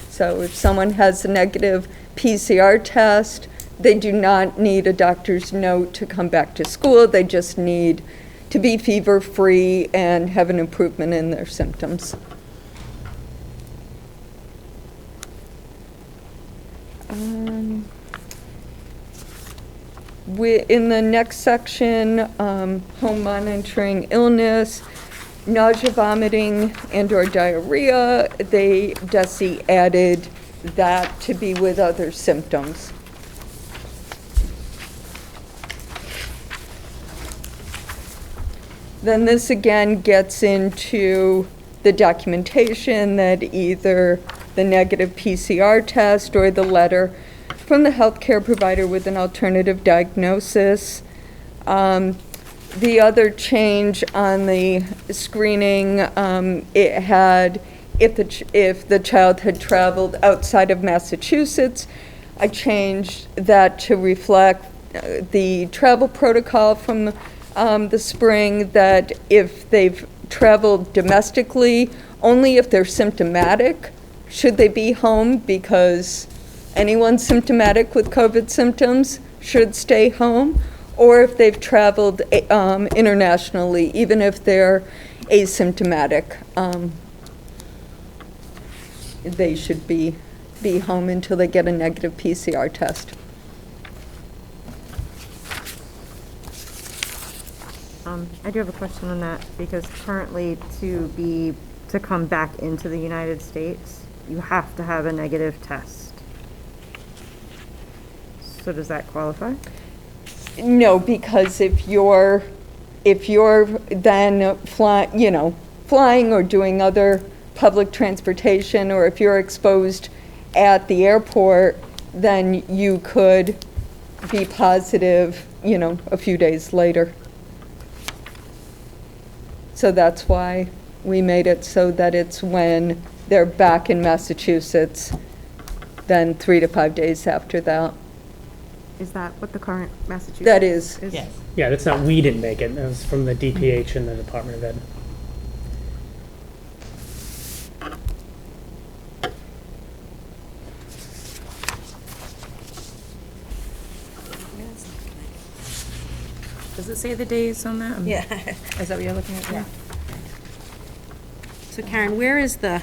So if someone has a negative PCR test, they do not need a doctor's note to come back to school. They just need to be fever-free and have an improvement in their symptoms. In the next section, home monitoring illness, nausea, vomiting, and/or diarrhea, DESI added that to be with other symptoms. Then this again gets into the documentation that either the negative PCR test or the letter from the healthcare provider with an alternative diagnosis. The other change on the screening, it had, if the child had traveled outside of Massachusetts, I changed that to reflect the travel protocol from the spring, that if they've traveled domestically, only if they're symptomatic should they be home, because anyone symptomatic with COVID symptoms should stay home, or if they've traveled internationally, even if they're asymptomatic, they should be home until they get a negative PCR test. I do have a question on that, because currently to come back into the United States, you have to have a negative test. So does that qualify? No, because if you're then flying or doing other public transportation, or if you're exposed at the airport, then you could be positive, a few days later. So that's why we made it so that it's when they're back in Massachusetts, then 3 to 5 days after that. Is that what the current Massachusetts? That is. Yes. Yeah, that's not, we didn't make it. That was from the DPH and the Department of Ed. Does it say the days on that? Yeah. Is that what you're looking at? Yeah. So Karen, where's the,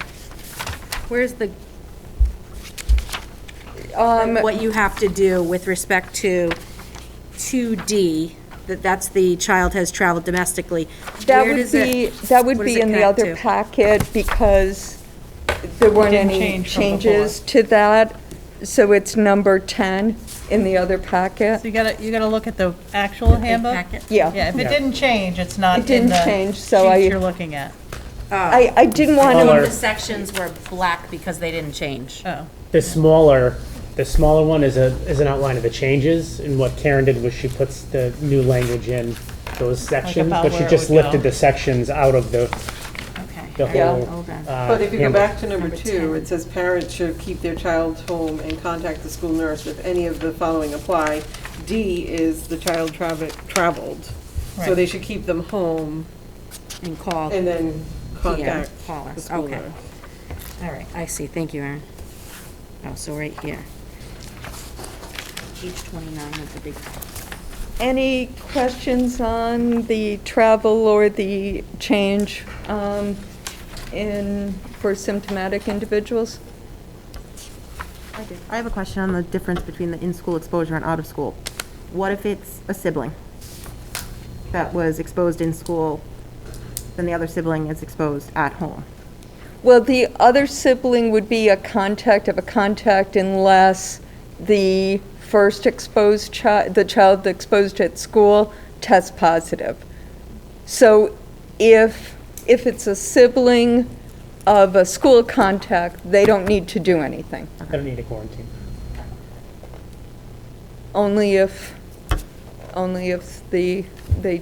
what you have to do with respect to 2D, that's the child has traveled domestically? That Where would does it- be what does in it the connect other to? packet, because there weren't Didn't any change from changes to that. So it's number 10 in the other packet. So you gotta look at the actual handbook? packet? Yeah. Yeah, if it Yeah. didn't change, it's not It didn't in the change, so sheets I- you're looking at. I didn't want Color. The sections were black because they didn't change. Oh, The smaller one is an outline of the changes, and what Karen did was she puts the new language in those sections, about but she where it just would lifted go. the sections out of the Okay. Yeah. whole. Hold on. But if you go handbook. back to number 2, it says parents should keep their child home and contact the school nurse if any of the following apply. D is the child traveled, so Right. they should keep them home And call. and then contact Call the us, school okay. nurse. All right, I see, thank you, Erin. Oh, so right here. Page 29 with the big, Any questions on the travel or the change for symptomatic individuals? I do. I have a question on the difference between the in-school exposure and out-of-school. What if it's a sibling that was exposed in school, then the other sibling is exposed at home? Well, the other sibling would be a contact of a contact unless the first exposed child, the child exposed at school, tests positive. So if it's a sibling of a school contact, they don't need to do anything. I don't need a quarantine. Only if they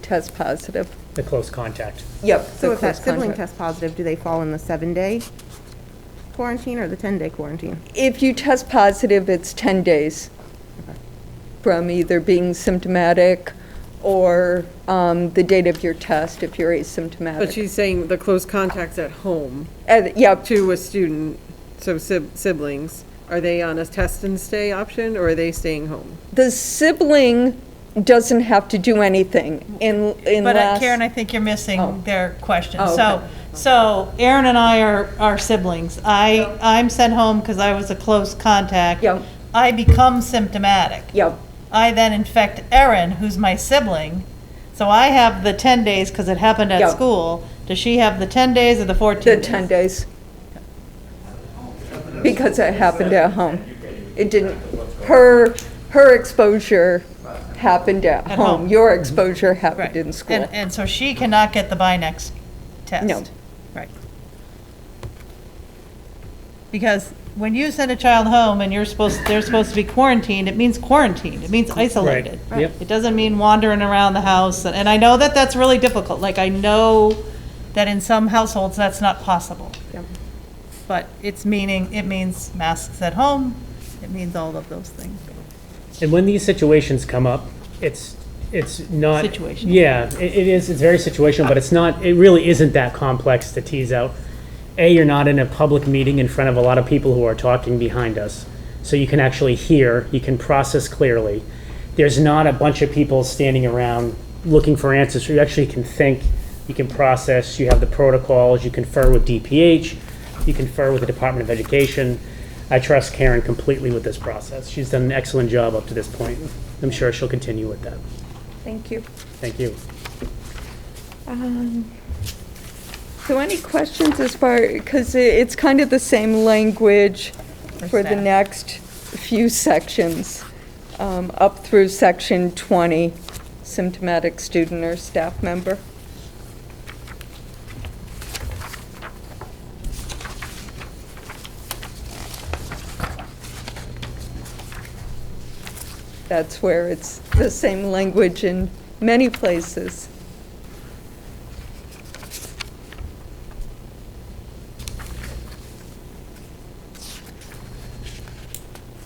test positive. The close contact. Yep. So the if that close sibling contact. tests positive, do they fall in the 7-day quarantine or the 10-day quarantine? If you test positive, it's 10 days from either being symptomatic or the date of your test if you're asymptomatic. But she's saying the close contacts at home Yep. to a student, so siblings, are they on a test and stay option, or are they staying home? The sibling doesn't have to do anything but unless. Karen, I think you're missing their question. Oh, So, okay. so Aaron and I are siblings. I'm sent home because I was a close contact. Yep. I become symptomatic. Yep. I then infect Erin, who's my sibling. So I have the 10 days because it happened at Yep. school. Does she have the 10 days or the 14 The days? 10 days. Because it happened at home. It didn't, her exposure happened at home. home. Your exposure happened Right. in school. And so she cannot get the by next test? No. Right. Because when you send a child home and they're supposed to be quarantined, it means quarantined, it means isolated. Right. Yep. It doesn't mean wandering around the house, and I know that that's really difficult, like, I know that in some households, that's not possible. But it means masks at home, it means all of those things. And when these situations come up, it's not. Situational. Yeah, it is, it's very situational, but it really isn't that complex to tease out. You're not in a public meeting in front of a lot of people who are talking behind us, so you can actually hear, you can process clearly. There's not a bunch of people standing around looking for answers, so you actually can think, you can process, you have the protocols, you confer with DPH, you confer with the Department of Education. I trust Karen completely with this process. She's done an excellent job up to this point. I'm sure she'll continue with that. Thank you. Thank you. So any questions as far, because it's kind of the same language for the staff. next few sections, up through section 20, symptomatic student or staff member. That's where it's the same language in many places.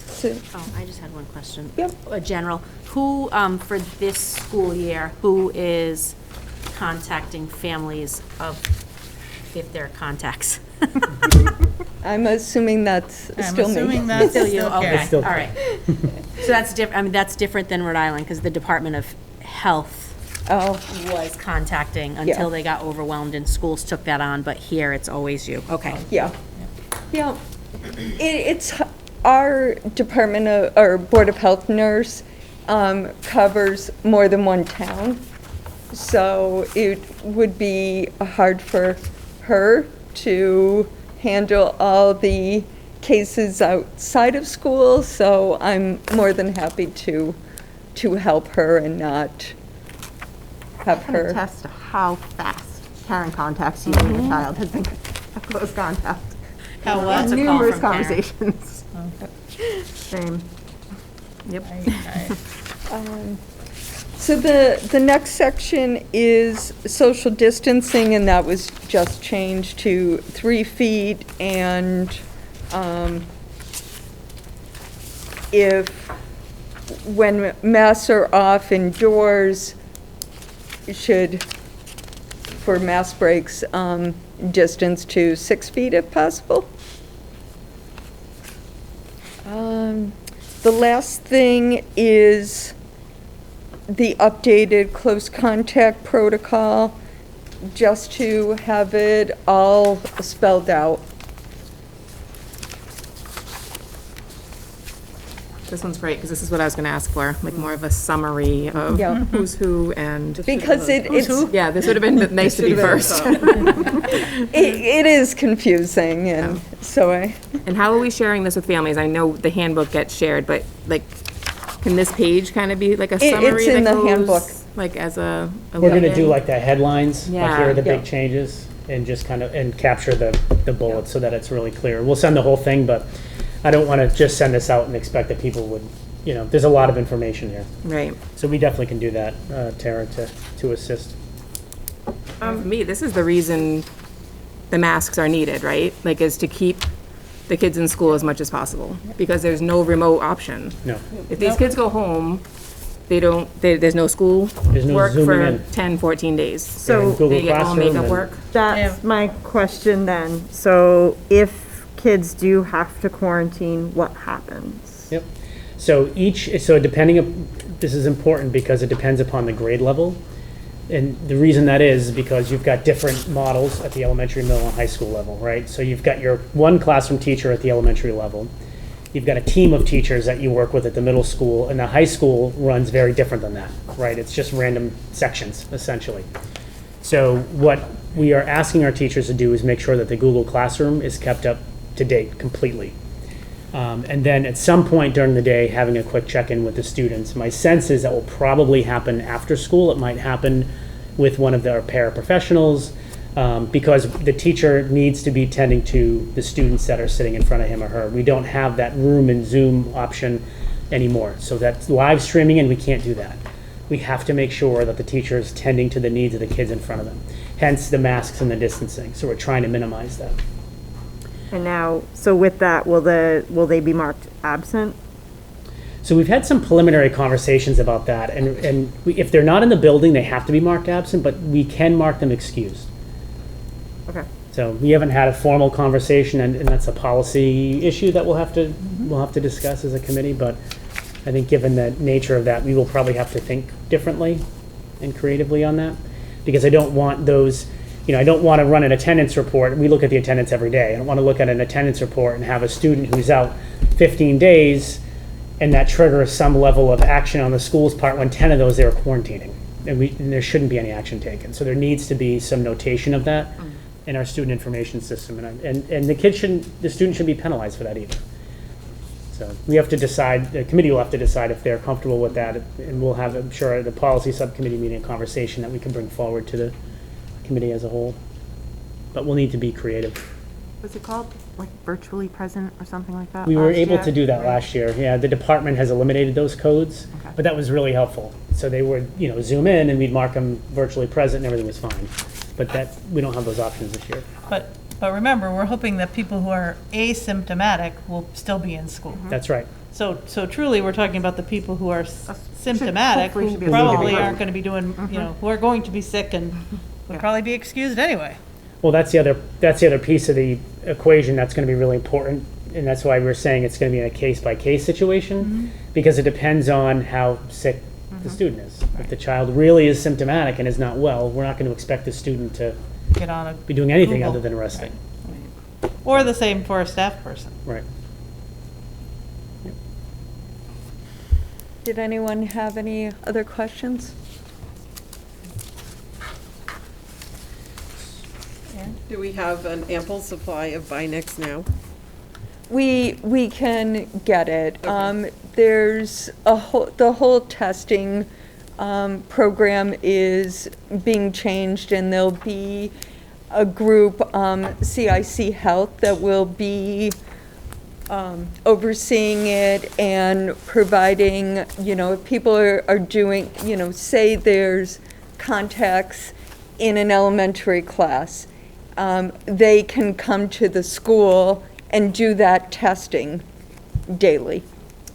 So, Oh, I just had one question. Yep. A general, who, for this school year, who is contacting families of, if they're contacts? I'm assuming that's still me. assuming that's Still you, still okay, Karen. Still all right. So that's that's different than Rhode Island, because the Department of Health Oh, was contacting until they got overwhelmed and schools took that on, but here it's always you. Okay. yeah. Yeah. It's our Department of, or Board of Health nurse covers more than one town. So it would be hard for her to handle all the cases outside of school. So I'm more than happy to help her and not have I can her. attest to how fast Karen contacts you when your child has been a close contact. How what? Lots of call Numerous from Karen. conversations. Same. Yep. So the next section is social distancing, and that was just changed to 3 feet, and when masks are off indoors, should, for mask breaks, distance to 6 feet if possible. The last thing is the updated close contact protocol, just to have it all spelled out. This one's great, because this is what I was gonna ask for, like more of a summary of Yeah. who's who and. Because it's, Yeah, this would have been nice to be first. it is confusing, and so And how are we sharing this with families? I know the handbook gets shared, but like, can this page kind of be like a It's summary in that the goes, handbook. like as a We're gonna do lead-in? like the headlines, like here are the Yeah. big changes, and just kind of, and capture the bullets so that it's really clear. We'll send the whole thing, but I don't want to just send this out and expect that people would, there's a lot of information here. Right. So we definitely can do that, Tara, to assist. For me, this is the reason the masks are needed, right? Like, is to keep the kids in school as much as possible, because there's no remote option. No. If these kids go home, there's no school There's no work zooming for in. 10, 14 days. So- Google They get all Classroom makeup and- work. That's my question then. So if kids do have to quarantine, what happens? Yep. So this is important because it depends upon the grade level. And the reason that is because you've got different models at the elementary, middle, and high school level, right? So you've got your one classroom teacher at the elementary level. You've got a team of teachers that you work with at the middle school, and the high school runs very different than that, right? It's just random sections, essentially. So what we are asking our teachers to do is make sure that the Google Classroom is kept up to date completely. And then at some point during the day, having a quick check-in with the students. My sense is that will probably happen after school. It might happen with one of our paraprofessionals, because the teacher needs to be tending to the students that are sitting in front of him or her. We don't have that room and Zoom option anymore. So that's live streaming, and we can't do that. We have to make sure that the teacher is tending to the needs of the kids in front of them. Hence the masks and the distancing. So we're trying to minimize that. And now, so with that, will they be marked absent? So we've had some preliminary conversations about that, and if they're not in the building, they have to be marked absent, but we can mark them excused. Okay. So we haven't had a formal conversation, and that's a policy issue that we'll have to discuss as a committee, but I think given the nature of that, we will probably have to think differently and creatively on that, because I don't want those, I don't want to run an attendance report. We look at the attendance every day. I don't want to look at an attendance report and have a student who's out 15 days and that triggers some level of action on the school's part when 10 of those they were quarantining. And there shouldn't be any action taken. So there needs to be some notation of that in our student information system. And the student shouldn't be penalized for that either. So we have to decide, the committee will have to decide if they're comfortable with that. And we'll have, I'm sure, at the policy subcommittee meeting, a conversation that we can bring forward to the committee as a whole. But we'll need to be creative. What's it called? Like virtually present or something like that? We were last able year? to do that Right. last year. Yeah, the department has eliminated those codes, Okay. but that was really helpful. So they would, Zoom in and we'd mark them virtually present and everything was fine. But we don't have those options this year. But remember, we're hoping that people who are asymptomatic will still be in school. That's right. So truly, we're talking about the people who are symptomatic, hopefully who should be able to probably do it. aren't going to be doing, who are going to be sick and would probably be excused anyway. Well, that's the other piece of the equation that's going to be really important, and that's why we're saying it's going to be in a case-by-case situation, because it depends on how sick the student is. If the child really is symptomatic and is not well, we're not going to expect the student to Get on a be doing anything Google. other than resting. Or the same for a staff person. Right. Did anyone have any other questions? Do we have an ample supply of Binax now? We can get it. There's the whole testing program is being changed, and there'll be a group, CIC Health, that will be overseeing it and providing, if people are doing, say there's contacts in an elementary class, they can come to the school and do that testing daily.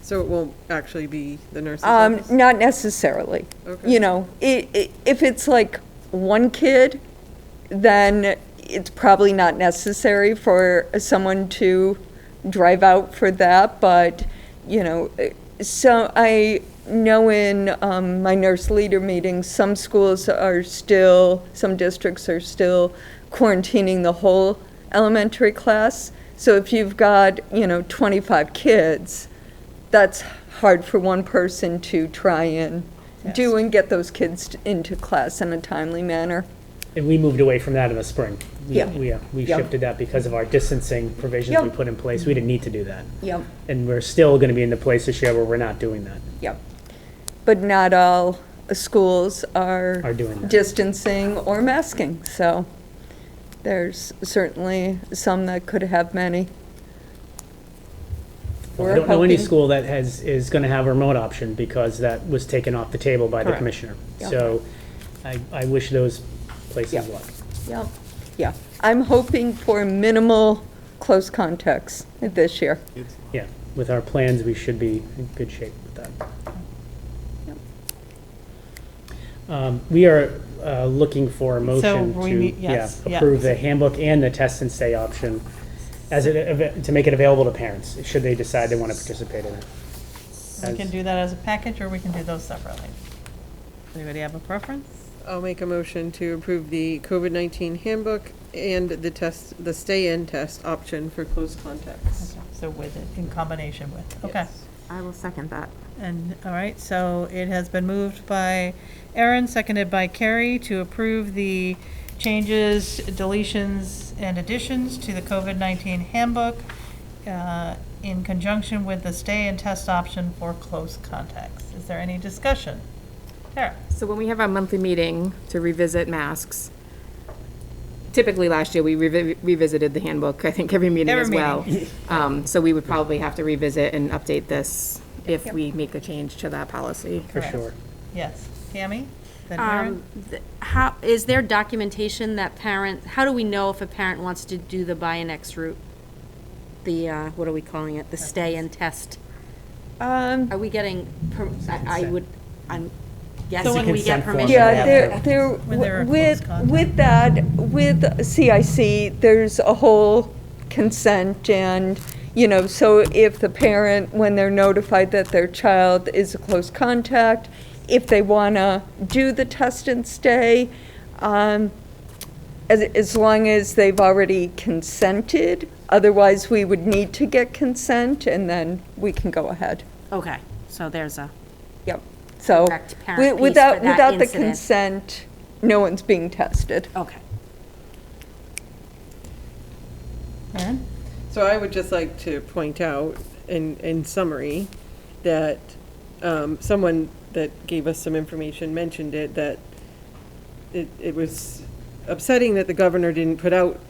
So it won't actually be the nurse's office? Not necessarily. Okay. If it's like one kid, then it's probably not necessary for someone to drive out for that, but, so I know in my nurse leader meetings, some districts are still quarantining the whole elementary class. So if you've got, 25 kids, that's hard for one person to try and do and get those kids into class in a timely manner. And we moved away from that in the spring. Yeah. We Yeah. shifted that because of our distancing provisions we put in place. We didn't need to do that. Yep. And we're still going to be in the place this year where we're not doing that. Yep. But not all schools are doing that. distancing or masking, so there's certainly some that could have many. Well, I don't know any hoping- school that is going to have a remote option because that was taken off the table by the Correct. commissioner. Yeah. So I wish those places luck. Yep, yeah. I'm hoping for minimal close contacts this year. Yeah, with our plans, we should be in good shape with that. We are looking for a motion to approve the handbook and the test and stay option to make it available to parents, should they decide they want to participate in it. We can do that as a package, or we can do those separately. Anybody have a preference? I'll make a motion to approve the COVID-19 handbook and the stay-in test option for close contacts. So with it, in combination with, okay. I will second that. And, all right, so it has been moved by Erin, seconded by Carrie, to approve the changes, deletions, and additions to the COVID-19 handbook in conjunction with the stay and test option for close contacts. Is there any discussion? Tara? So when we have our monthly meeting to revisit masks, typically last year we revisited the handbook, I think every meeting as well. So we would probably have to revisit and update this if we make a change to that policy. For sure. Yes. Tammy? Then Erin? How, is there documentation that how do we know if a parent wants to do the buy an X route? The, what are we calling it? The stay and test? Are we getting, I'm guessing we get permission. Yeah, When they're a close with contact. that, with CIC, there's a whole consent and, so if the parent, when they're notified that their child is a close contact, if they want to do the test and stay, as long as they've already consented, otherwise we would need to get consent and then we can go ahead. Okay, so there's a. Yep. So Direct parent piece without for that the incident. consent, no one's being tested. Okay. Erin? So I would just like to point out, in summary, that someone that gave us some information mentioned it, that it was upsetting that the governor didn't put out,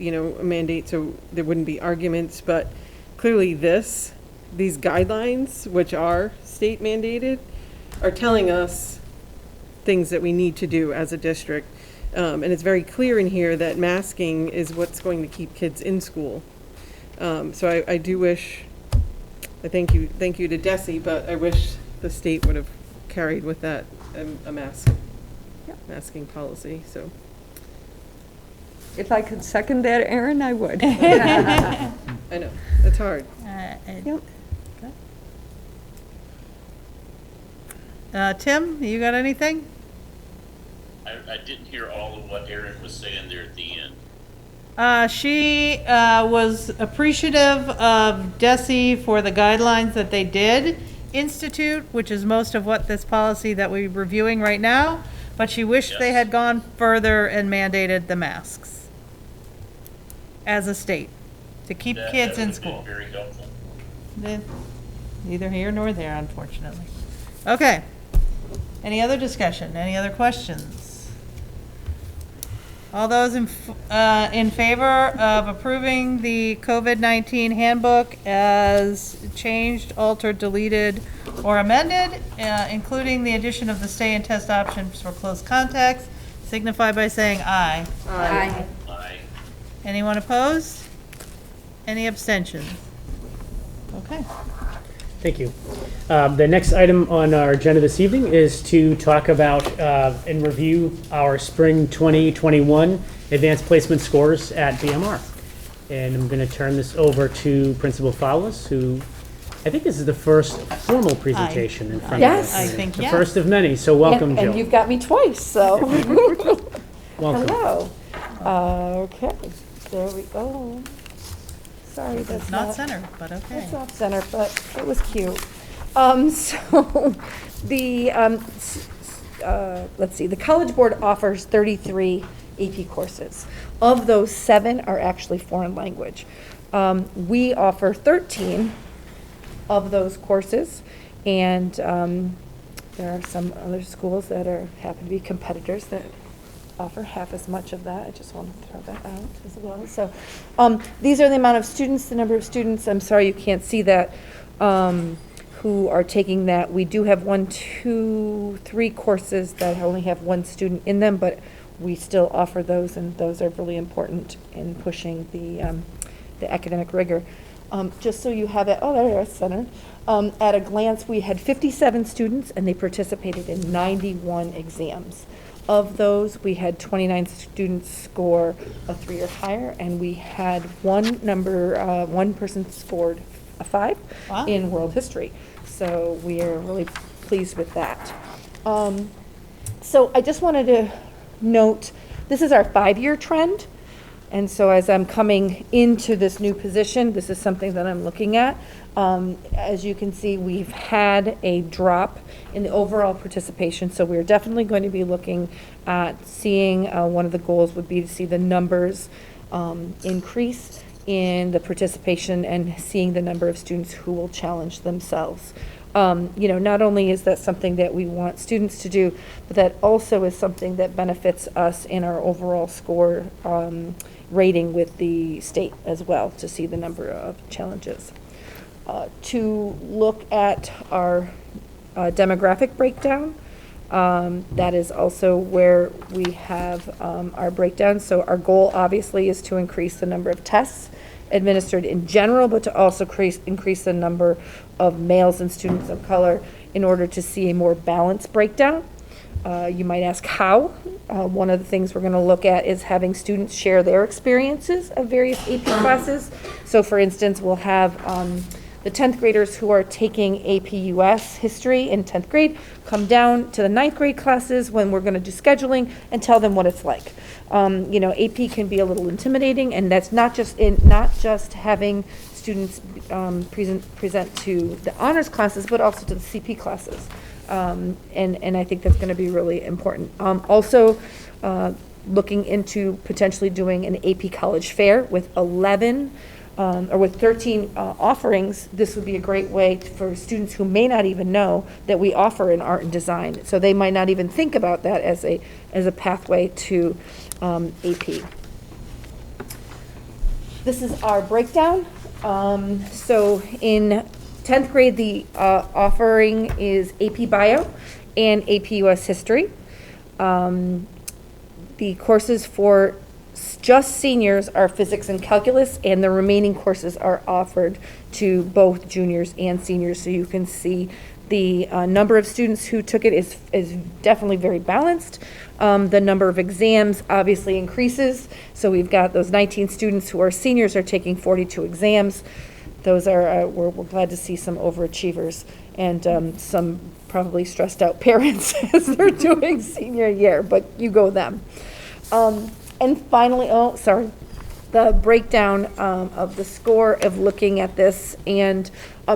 a mandate so there wouldn't be arguments, but clearly these guidelines, which are state mandated, are telling us things that we need to do as a district. And it's very clear in here that masking is what's going to keep kids in school. So I do wish, I thank you to Desi, but I wish the state would have carried with that a masking policy, so. If I could second that, Erin, I would. I know, it's hard. Yep. Tim, you got anything? I didn't hear all of what Erin was saying there at the end. She was appreciative of DESE for the guidelines that they did institute, which is most of what this policy that we're reviewing right now, but she wished they had gone further and mandated the masks as a state to keep kids in school. Very helpful. Neither here nor there, unfortunately. Okay. Any other discussion? Any other questions? All those in favor of approving the COVID-19 handbook as changed, altered, deleted, or amended, including the addition of the stay and test options for close contacts, signify by saying aye. Aye. Aye. Anyone opposed? Any abstentions? Okay. Thank you. The next item on our agenda this evening is to talk about and review our spring 2021 advanced placement scores at BMR. And I'm going to turn this over to Principal Fowles, who I think this is the first formal presentation in front of us. Yes. I think, The yes. first of many, so welcome, Jill. And you've got me twice, so. Welcome. Hello. Okay, there we go. Sorry, that's It's not center, but okay. It's not center, but it was cute. So the, let's see, the College Board offers 33 AP courses. Of those, 7 are actually foreign language. We offer 13 of those courses, and there are some other schools that happen to be competitors that offer half as much of that. I just want to throw that out as well. So these are the amount of students, the number of students, I'm sorry you can't see that, who are taking that. We do have 1, 2, 3 courses that only have 1 student in them, but we still offer those, and those are really important in pushing the academic rigor. Just so you have it, oh, there it is, centered. At a glance, we had 57 students, and they participated in 91 exams. Of those, we had 29 students score a 3 or higher, and we had one person scored a 5 in world history. So we are really pleased with that. So I just wanted to note, this is our 5-year trend, And so as I'm coming into this new position, this is something that I'm looking at. As you can see, we've had a drop in the overall participation, so we're definitely going to be looking at seeing, one of the goals would be to see the numbers increase in the participation and seeing the number of students who will challenge themselves. Not only is that something that we want students to do, but that also is something that benefits us in our overall score rating with the state as well, to see the number of challenges. To look at our demographic breakdown, that is also where we have our breakdown. So our goal obviously is to increase the number of tests administered in general, but to also increase the number of males and students of color in order to see a more balanced breakdown. You might ask how. One of the things we're going to look at is having students share their experiences of various AP classes. So for instance, we'll have the 10th graders who are taking AP US history in 10th grade come down to the 9th grade classes when we're going to do scheduling and tell them what it's like. AP can be a little intimidating, and that's not just having students present to the honors classes, but also to the CP classes. And I think that's going to be really important. Also, looking into potentially doing an AP college fair with 11 or with 13 offerings. This would be a great way for students who may not even know that we offer in art and design. So they might not even think about that as a pathway to AP. This is our breakdown. So in 10th grade, the offering is AP Bio and AP US History. The courses for just seniors are physics and calculus, and the remaining courses are offered to both juniors and seniors. So you can see the number of students who took it is definitely very balanced. The number of exams obviously increases. So we've got those 19 students who are seniors are taking 42 exams. Those are, we're glad to see some overachievers and some probably stressed out parents as they're doing senior year, but you go them. And finally, the breakdown of the score of looking at this, and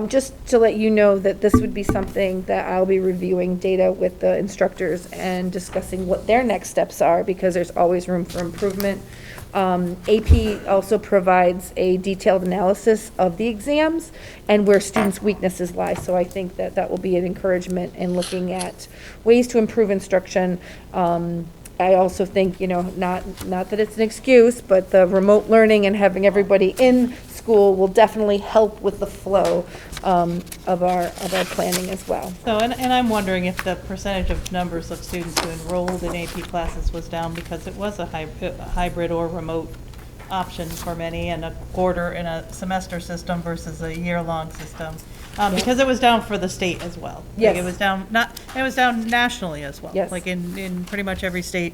just to let you know that this would be something that I'll be reviewing data with the instructors and discussing what their next steps are, because there's always room for improvement. AP also provides a detailed analysis of the exams and where students' weaknesses lie. So I think that that will be an encouragement in looking at ways to improve instruction. I also think, not that it's an excuse, but the remote learning and having everybody in school will definitely help with the flow of our planning as well. So, and I'm wondering if the percentage of numbers of students who enrolled in AP classes was down because it was a hybrid or remote option for many, and a quarter in a semester system versus a year-long system. Because it was down for the state as well. Yes. Like it was down nationally as well. Yes. Like in pretty much every state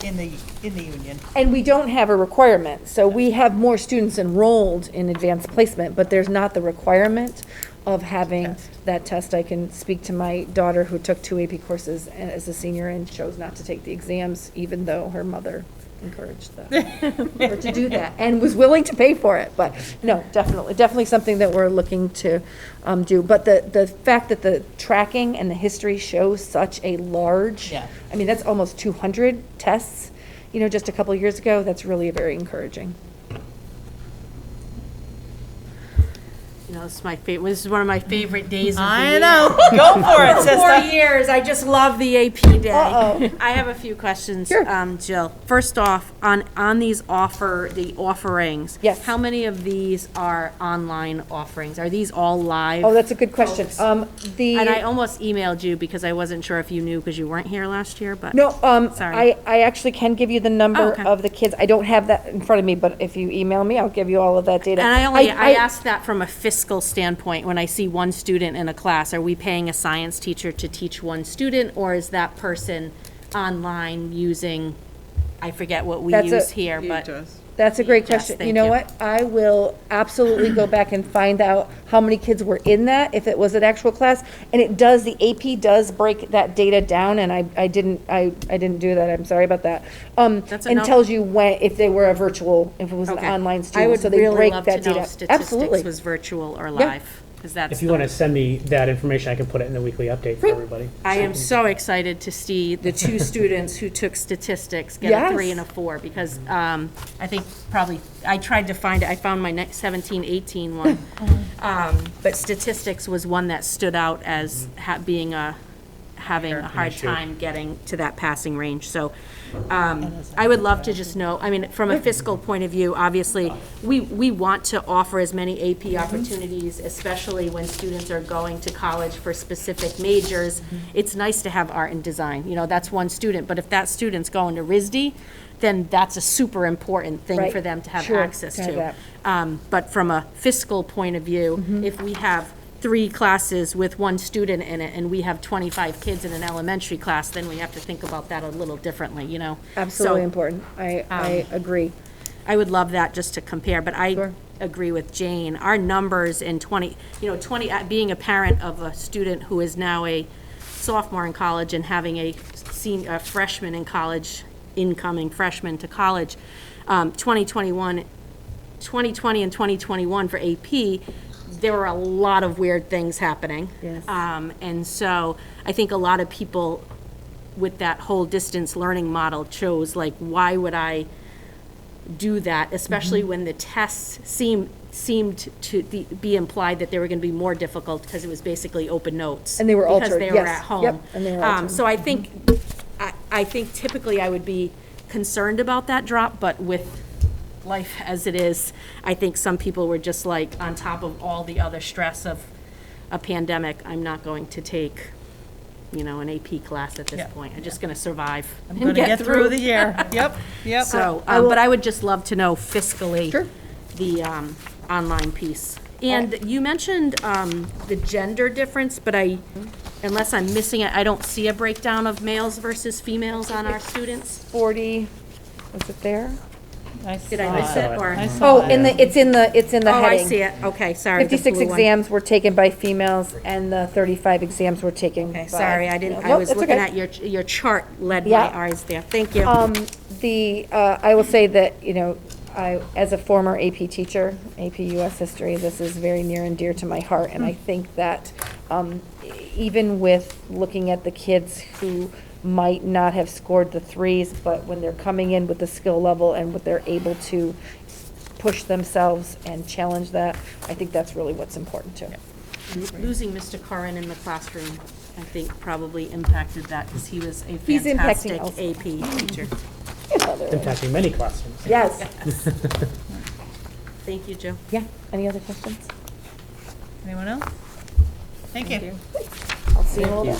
in the union. And we don't have a requirement, so we have more students enrolled in advanced placement, but there's not the requirement of having that test. I can speak to my daughter who took 2 AP courses as a senior and chose not to take the exams, even though her mother encouraged her to do that and was willing to pay for it. But no, definitely something that we're looking to do. But the fact that the tracking and the history shows such a large, I mean, that's almost 200 tests, just a couple of years ago, that's really very encouraging. This is my favorite. This is one of my favorite days of the I year. know. Go for it, sister. 4 years. I just love the AP day. I have a few questions, Jill. First off, on these offerings. Yes. How many of these are online offerings? Are these all live? Oh, that's a good question. And I almost emailed you because I wasn't sure if you knew because you weren't here last year. But No, sorry. I actually can give you the number of the kids. I don't have that in front of me, but if you email me, I'll give you all of that data. And I asked that from a fiscal standpoint. When I see one student in a class, are we paying a science teacher to teach one student, or is that person online using, I forget what we use here, but That's a great Yes, question. You thank know you. what? I will absolutely go back and find out how many kids were in that, if it was an actual class. And it does, the AP does break that data down, and I didn't do that. I'm sorry about that. That's a And no- tells you when, if they were a virtual, if it was an Okay. online I student, would so they really break love that to know data. if statistics Absolutely. was virtual or Yeah. live, because that's. If you the- want to send me that information, I can put it in the weekly update for everybody. I am so excited to see the two students who took statistics get a 3 and a 4, because I think probably, I tried to find it, I found my next 17-18 one. But statistics was one that stood out as being having a hard issue. time getting to that passing range. So I would love to just know, I mean, from a fiscal point of view, obviously, we want to offer as many AP opportunities, especially when students are going to college for specific majors. It's nice to have art and design, you know, that's one student, but if that student's going to RISD, then that's a super important thing Right. for them to have Sure, access to have to. that. But from a fiscal point of view, if we have 3 classes with 1 student in it, and we have 25 kids in an elementary class, then we have to think about that a little differently, you know? Absolutely So, important. I agree. I would love that just to compare, but I agree with Jane. Our numbers in 20, being a parent of a student who is now a sophomore in college and having a freshman in college, incoming freshman to college, 2020 and 2021 for AP, there were a lot of weird things happening. Yes. And so I think a lot of people with that whole distance learning model chose, like, why would I do that, especially when the tests seemed to be implied that they were going to be more difficult because it was basically open notes. And they were because altered, they were yes. at home. Yep, and they were altered. So I think, I think typically I would be concerned about that drop, but with life as it is, I think some people were just like, on top of all the other stress of a pandemic, I'm not going to take, an AP class at this Yeah. point. I'm just going to survive I'm and going to get through the year. Yep, yep. So, but I would just love to know fiscally the online piece. And you mentioned the gender difference, but unless I'm missing it, I don't see a breakdown of males versus females on our students. 40, was it there? Did I miss it, or? Oh, it's in the heading. Oh, I see it, okay, sorry. the 56 blue one. exams were taken by females, and the 35 exams were taken by. Okay, sorry, I didn't, I Nope, was it's looking okay. at your chart, led my Yeah. eyes there, thank you. I will say that, as a former AP teacher, AP US history, this is very near and dear to my heart, and I think that even with looking at the kids who might not have scored the 3s, but when they're coming in with the skill level and what they're able to push themselves and challenge that, I think that's really what's important too. Losing Mr. Curran in the classroom, I think probably impacted that, because he was a He's impacting fantastic AP teacher. Impacting many classrooms. Yes. Thank you, Joe. Yeah, any other questions? Anyone else? Thank you. I'll see you all then.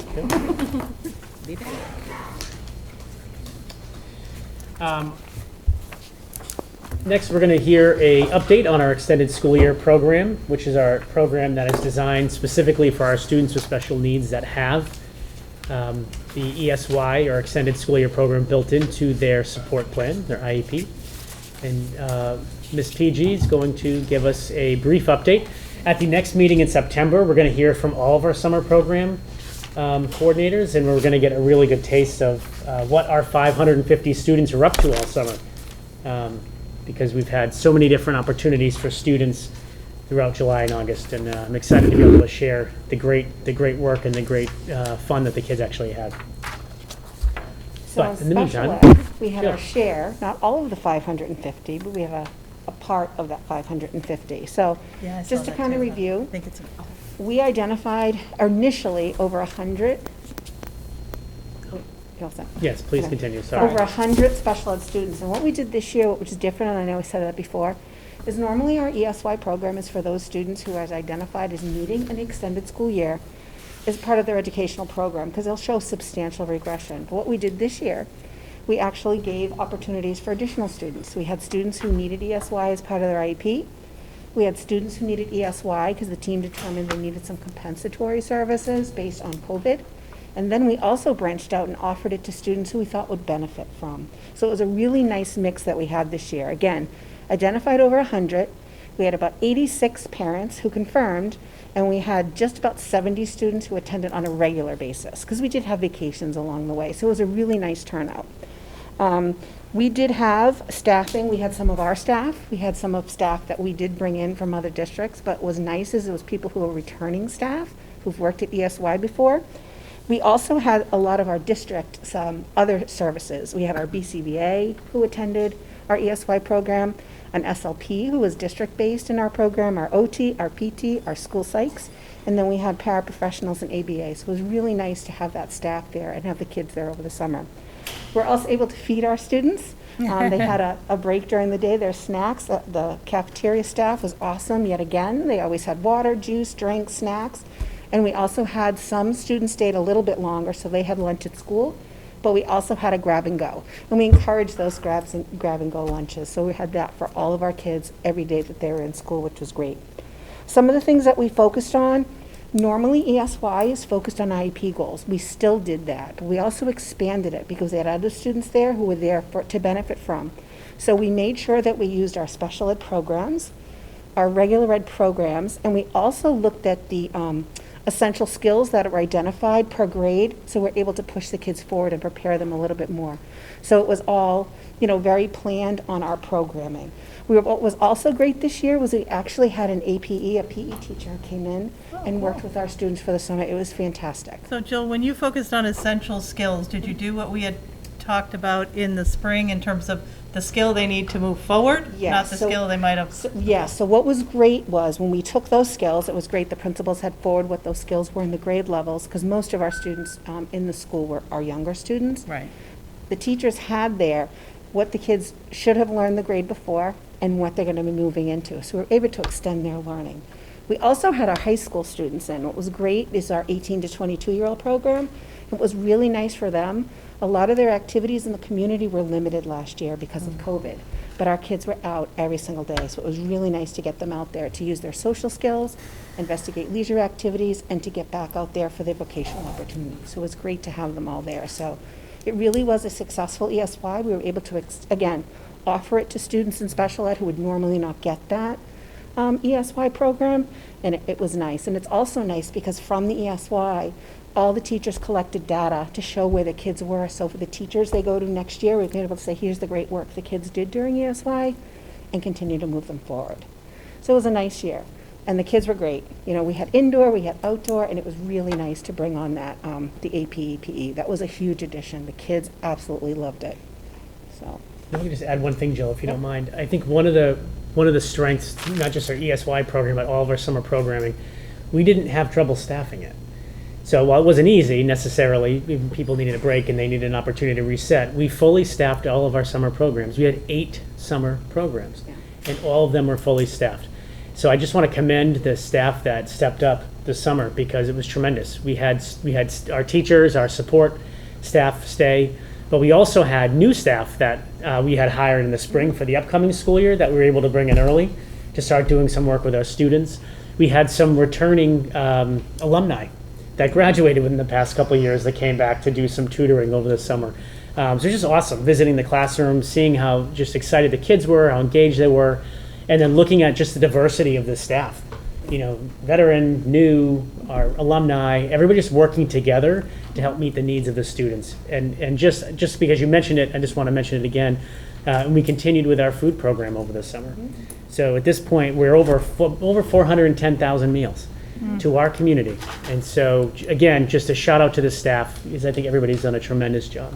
Next, we're going to hear a update on our extended school year program, which is our program that is designed specifically for our students with special needs that have the ESY, or extended school year program, built into their support plan, their IEP. And Ms. PG is going to give us a brief update. At the next meeting in September, we're going to hear from all of our summer program coordinators, and we're going to get a really good taste of what our 550 students are up to all summer. Because we've had so many different opportunities for students throughout July and August, and I'm excited to be able to share the great work and the great fun that the kids actually had. So But in in the special meantime, ed, we had yeah. our share, not all of the 550, but we have a part of that 550. So Yeah, I saw just to that kind of too. review, I think it's, we identified initially over 100. You all set? Yes, please Okay. continue, sorry. Over 100 special ed students. And what we did this year, which is different, and I know we said that before, is normally our ESY program is for those students who are identified as needing an extended school year as part of their educational program, because they'll show substantial regression. But what we did this year, we actually gave opportunities for additional students. We had students who needed ESY as part of their IEP. We had students who needed ESY because the team determined they needed some compensatory services based on COVID. And then we also branched out and offered it to students who we thought would benefit from. So it was a really nice mix that we had this year. Again, identified over 100. We had about 86 parents who confirmed, and we had just about 70 students who attended on a regular basis, because we did have vacations along the way. So it was a really nice turnout. We did have staffing. We had some of our staff. We had some of staff that we did bring in from other districts, but what was nice is it was people who were returning staff who've worked at ESY before. We also had a lot of our district, some other services. We had our BCBA who attended our ESY program, an SLP who was district-based in our program, our OT, our PT, our school psychs, and then we had paraprofessionals and ABA. So it was really nice to have that staff there and have the kids there over the summer. We're also able to feed our students. They had a break during the day, their snacks. The cafeteria staff was awesome yet again. They always had water, juice, drinks, snacks. And we also had some students stayed a little bit longer, so they had lunch at school. But we also had a grab and go. And we encouraged those grab and go lunches. So we had that for all of our kids every day that they were in school, which was great. Some of the things that we focused on, normally ESY is focused on IEP goals. We still did that, but we also expanded it because they had other students there who were there to benefit from. So we made sure that we used our special ed programs, our regular ed programs, and we also looked at the essential skills that were identified per grade, so we're able to push the kids forward and prepare them a little bit more. So it was all, very planned on our programming. What was also great this year was we actually had an APE, a PE teacher came in and worked with our students for the summer. It was fantastic. So Jill, when you focused on essential skills, did you do what we had talked about in the spring in terms of the skill they need to move forward, Yes, not the skill they might have? So what was great was when we took those skills, it was great the principals had forward what those skills were in the grade levels, because most of our students in the school were our younger students. Right. The teachers had there what the kids should have learned the grade before and what they're going to be moving into. So we're able to extend their learning. We also had our high school students in. What was great is our 18 to 22-year-old program. It was really nice for them. A lot of their activities in the community were limited last year because of COVID, but our kids were out every single day, so it was really nice to get them out there to use their social skills, investigate leisure activities, and to get back out there for their vocational opportunities. So it was great to have them all there. So it really was a successful ESY. We were able to, again, offer it to students in special ed who would normally not get that ESY program, and it was nice. And it's also nice because from the ESY, all the teachers collected data to show where the kids were. So for the teachers they go to next year, we've been able to say, here's the great work the kids did during ESY, and continue to move them forward. So it was a nice year. And the kids were great. We had indoor, we had outdoor, and it was really nice to bring on that, the APE, PE. That was a huge addition. The kids absolutely loved it. So. Let me just add one thing, Jill, if you don't mind. I think one of the strengths, not just our ESY program, but all of our summer programming, we didn't have trouble staffing it. So while it wasn't easy necessarily, even people needed a break and they needed an opportunity to reset, we fully staffed all of our summer programs. We had 8 summer programs, and all of them were fully staffed. So I just want to commend the staff that stepped up this summer because it was tremendous. We had our teachers, our support staff stay, but we also had new staff that we had hired in the spring for the upcoming school year that we were able to bring in early to start doing some work with our students. We had some returning alumni that graduated within the past couple of years that came back to do some tutoring over the summer. So it's just awesome visiting the classroom, seeing how just excited the kids were, how engaged they were, and then looking at just the diversity of the staff. Veteran, new, our alumni, everybody just working together to help meet the needs of the students. And just because you mentioned it, I just want to mention it again. We continued with our food program over the summer. So at this point, we're over 410,000 meals to our community. And so, again, just a shout out to the staff, because I think everybody's done a tremendous job.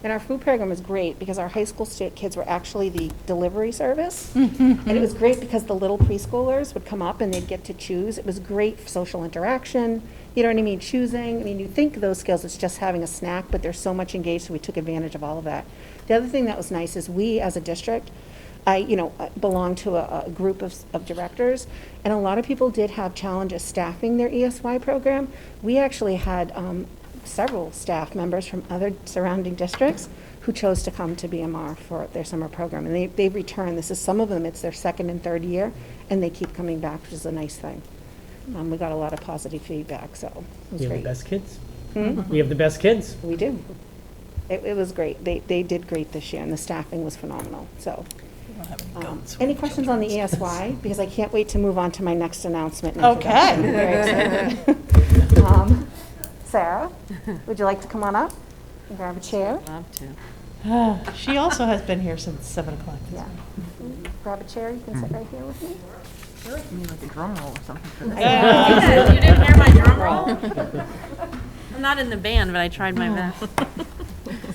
And our food program was great because our high school kids were actually the delivery service. And it was great because the little preschoolers would come up and they'd get to choose. It was great social interaction, you know what I mean, choosing. I mean, you think those skills, it's just having a snack, but they're so much engaged, so we took advantage of all of that. The other thing that was nice is we, as a district, I belong to a group of directors, and a lot of people did have challenges staffing their ESY program. We actually had several staff members from other surrounding districts who chose to come to BMR for their summer program, and they've returned. Some of them, it's their 2nd and 3rd year, and they keep coming back, which is a nice thing. We got a lot of positive feedback, so it was You have great. the best kids. Hmm? We have the best kids. We do. It was great. They did great this year, and the staffing was phenomenal, so. Any questions on the ESY? Because I can't wait to move on to my next announcement. and Okay. introduction. Very excited. Sarah, would you like to come on up and grab a chair? Love to. She also has been here since 7 o'clock. Yeah. Grab a chair, you can sit right here with me. You need like a drum roll or something for Yeah, you didn't hear my drum roll? I'm not in the band, but I tried my best.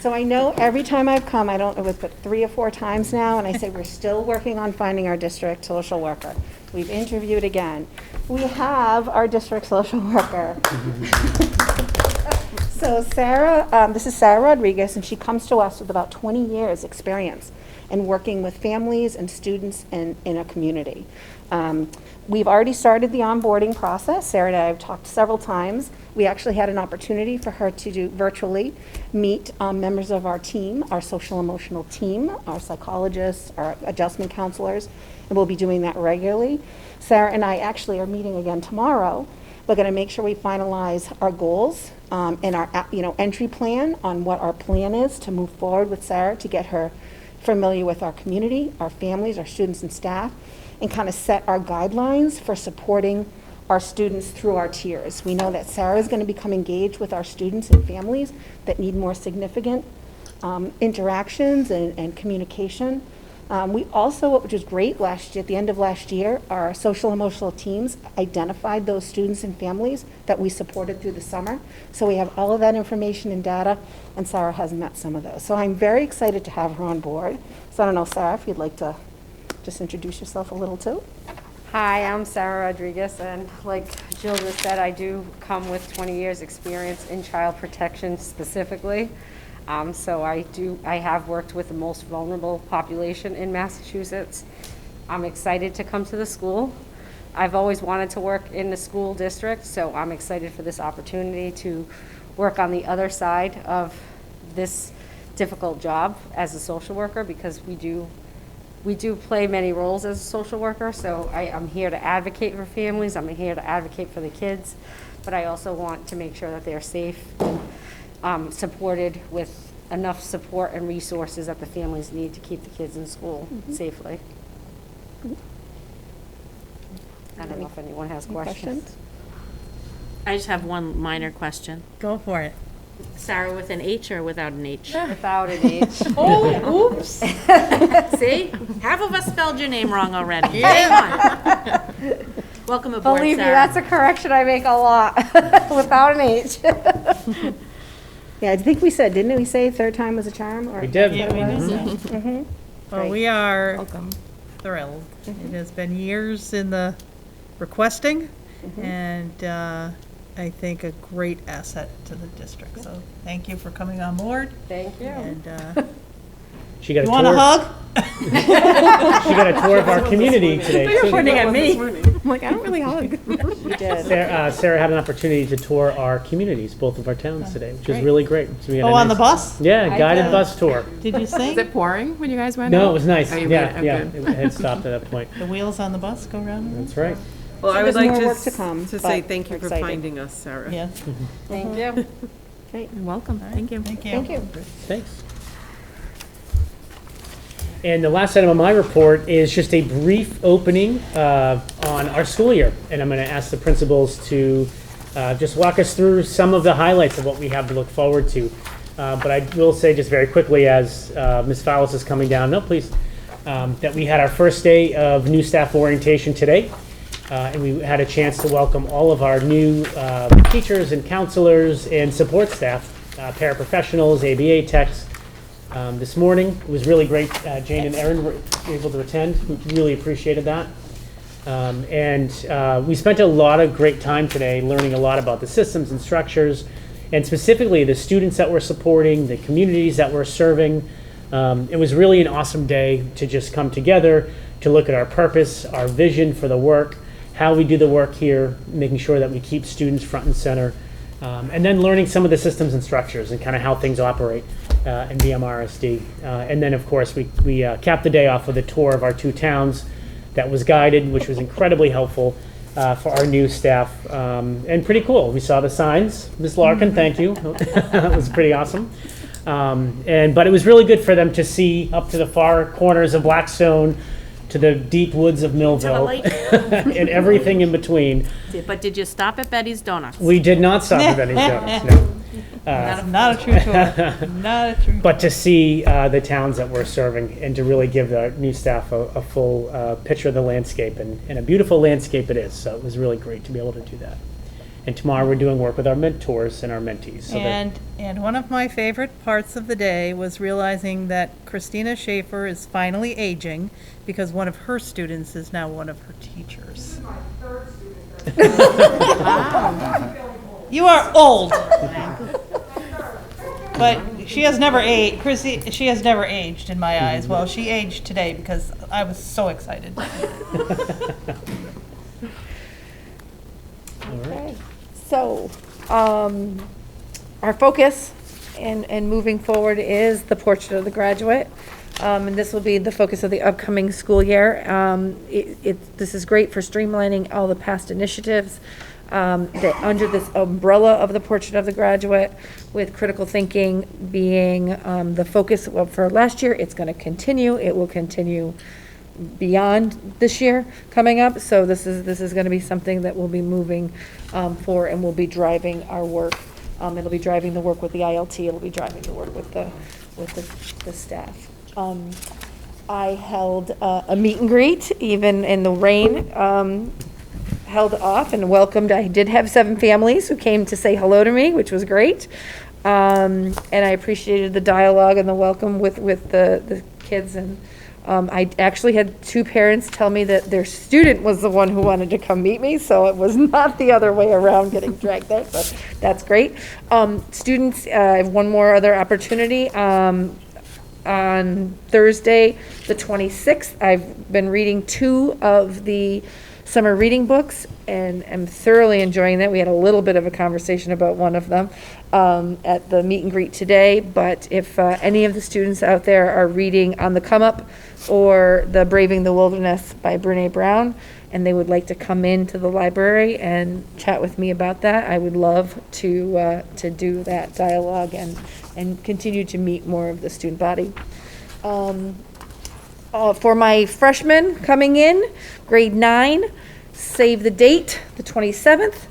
So I know every time I've come, I don't know, it's but 3 or 4 times now, and I say we're still working on finding our district social worker. We've interviewed again. We have our district social worker. So Sarah, this is Sarah Rodriguez, and she comes to us with about 20 years' experience in working with families and students in a community. We've already started the onboarding process. Sarah and I have talked several times. We actually had an opportunity for her to do virtually meet members of our team, our social emotional team, our psychologists, our adjustment counselors, and we'll be doing that regularly. Sarah and I actually are meeting again tomorrow. We're going to make sure we finalize our goals and our entry plan on what our plan is to move forward with Sarah to get her familiar with our community, our families, our students and staff, and kind of set our guidelines for supporting our students through our tiers. We know that Sarah is going to become engaged with our students and families that need more significant interactions and communication. We also, which was great last year, at the end of last year, our social emotional teams identified those students and families that we supported through the summer. So we have all of that information and data, and Sarah has met some of those. So I'm very excited to have her on board. So I don't know, Sarah, if you'd like to just introduce yourself a little too. Hi, I'm Sarah Rodriguez, and like Jill just said, I do come with 20 years experience in child protection specifically. So I have worked with the most vulnerable population in Massachusetts. I'm excited to come to the school. I've always wanted to work in the school district, so I'm excited for this opportunity to work on the other side of this difficult job as a social worker, because we do play many roles as a social worker. So I'm here to advocate for families, I'm here to advocate for the kids, but I also want to make sure that they're safe and supported with enough support and resources that the families need to keep the kids in school safely. I don't know if anyone has questions. I just have one minor question. Go for it. Sarah with an H or without an H? Without an H. Oh, oops. See? Half of us spelled your name wrong already. Yeah. Welcome aboard, Believe me, Sarah. that's a correction I make a lot, without an H. Yeah, I think we said, didn't we say third time was a charm? Or We did. Yeah, we did. Mm-hmm. Well, we are thrilled. It has been years in the requesting, and I think a great asset to the district. So thank you for coming on board. Thank you. And She got a you tour. want a hug? She got a tour of our community today. You're too. pointing at me. I'm like, I don't really hug. You did. Sarah had an opportunity to tour our communities, both of our towns today, which is Great. really great. So we had a Oh, on nice- the bus? Yeah, I guided did. bus tour. Did you sing? Was it pouring when you guys went? No, out? it was nice. Oh, you Yeah, went? Oh, yeah. good. It had stopped at that point. The wheels on the bus go round and round? That's right. Well, So I would there's like more to, work to come, to say but thank you we're for excited. finding us, Sarah. Yeah. Thank you. Great. You're welcome. Thank you. Thank you. Thank you. Thanks. And the last item on my report is just a brief opening on our school year. And I'm going to ask the principals to just walk us through some of the highlights of what we have to look forward to. But I will say just very quickly, as Ms. Fowles is coming down, no, please, that we had our first day of new staff orientation today. And we had a chance to welcome all of our new teachers and counselors and support staff, paraprofessionals, ABA techs, this morning. It was really great. Jane and Erin were able to attend. We really appreciated that. And we spent a lot of great time today learning a lot about the systems and structures, and specifically the students that we're supporting, the communities that we're serving. It was really an awesome day to just come together, to look at our purpose, our vision for the work, how we do the work here, making sure that we keep students front and center, and then learning some of the systems and structures and kind of how things operate in BMRSD. And then, of course, we capped the day off with a tour of our two towns that was guided, which was incredibly helpful. for our new staff, and pretty cool. We saw the signs. Ms. Larkin, thank you. That was pretty awesome. But it was really good for them to see up to the far corners of Blackstone, to the deep woods of Millville, and everything in between. But did you stop at Betty's Donuts? We did not stop at Benny's Donuts, no. Not a true tour. Not a true. But to see the towns that we're serving and to really give our new staff a full picture of the landscape, and a beautiful landscape it is. So it was really great to be able to do that. And tomorrow we're doing work with our mentors and our mentees. So and one of my favorite parts of the day was realizing that Christina Schaefer is finally aging because one of her students is now one of her teachers. Wow. You are old. But she has never aged. Chrissy, she has never aged in my eyes. Well, she aged today because I was so excited. Okay. So, our focus and moving forward is the portrait of the graduate. And this will be the focus of the upcoming school year. This is great for streamlining all the past initiatives that under this umbrella of the portrait of the graduate, with critical thinking being the focus for last year. It's going to continue. It will continue beyond this year coming up. So this is going to be something that we'll be moving for, and will be driving our work. It'll be driving the work with the ILT. It'll be driving the work with the staff. I held a meet and greet, even in the rain, held off and welcomed. I did have 7 families who came to say hello to me, which was great. And I appreciated the dialogue and the welcome with the kids. And I actually had 2 parents tell me that their student was the one who wanted to come meet me, so it was not the other way around getting dragged there, so that's great. Students, I have one more other opportunity. On Thursday, the 26th, I've been reading 2 of the summer reading books, and I'm thoroughly enjoying that. We had a little bit of a conversation about one of them at the meet and greet today, but if any of the students out there are reading On the Come Up or The Braving the Wilderness by Brene Brown, and they would like to come into the library and chat with me about that, I would love to do that dialogue and continue to meet more of the student body. For my freshmen coming in, grade 9, save the date, the 27th.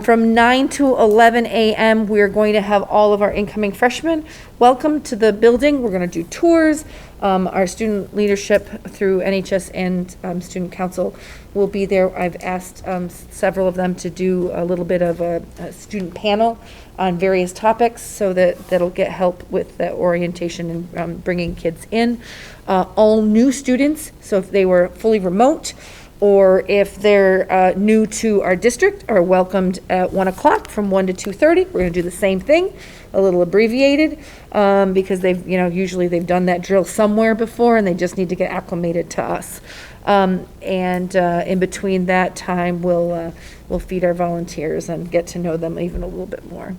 From 9 to 11 a.m., we're going to have all of our incoming freshmen welcome to the building. We're going to do tours. Our student leadership through NHS and Student Council will be there. I've asked several of them to do a little bit of a student panel on various topics, so that'll get help with the orientation and bringing kids in. All new students, so if they were fully remote, or if they're new to our district, are welcomed at 1 o'clock from 1 to 2:30. We're going to do the same thing, a little abbreviated, because they've, usually they've done that drill somewhere before, and they just need to get acclimated to us. And in between that time, we'll feed our volunteers and get to know them even a little bit more.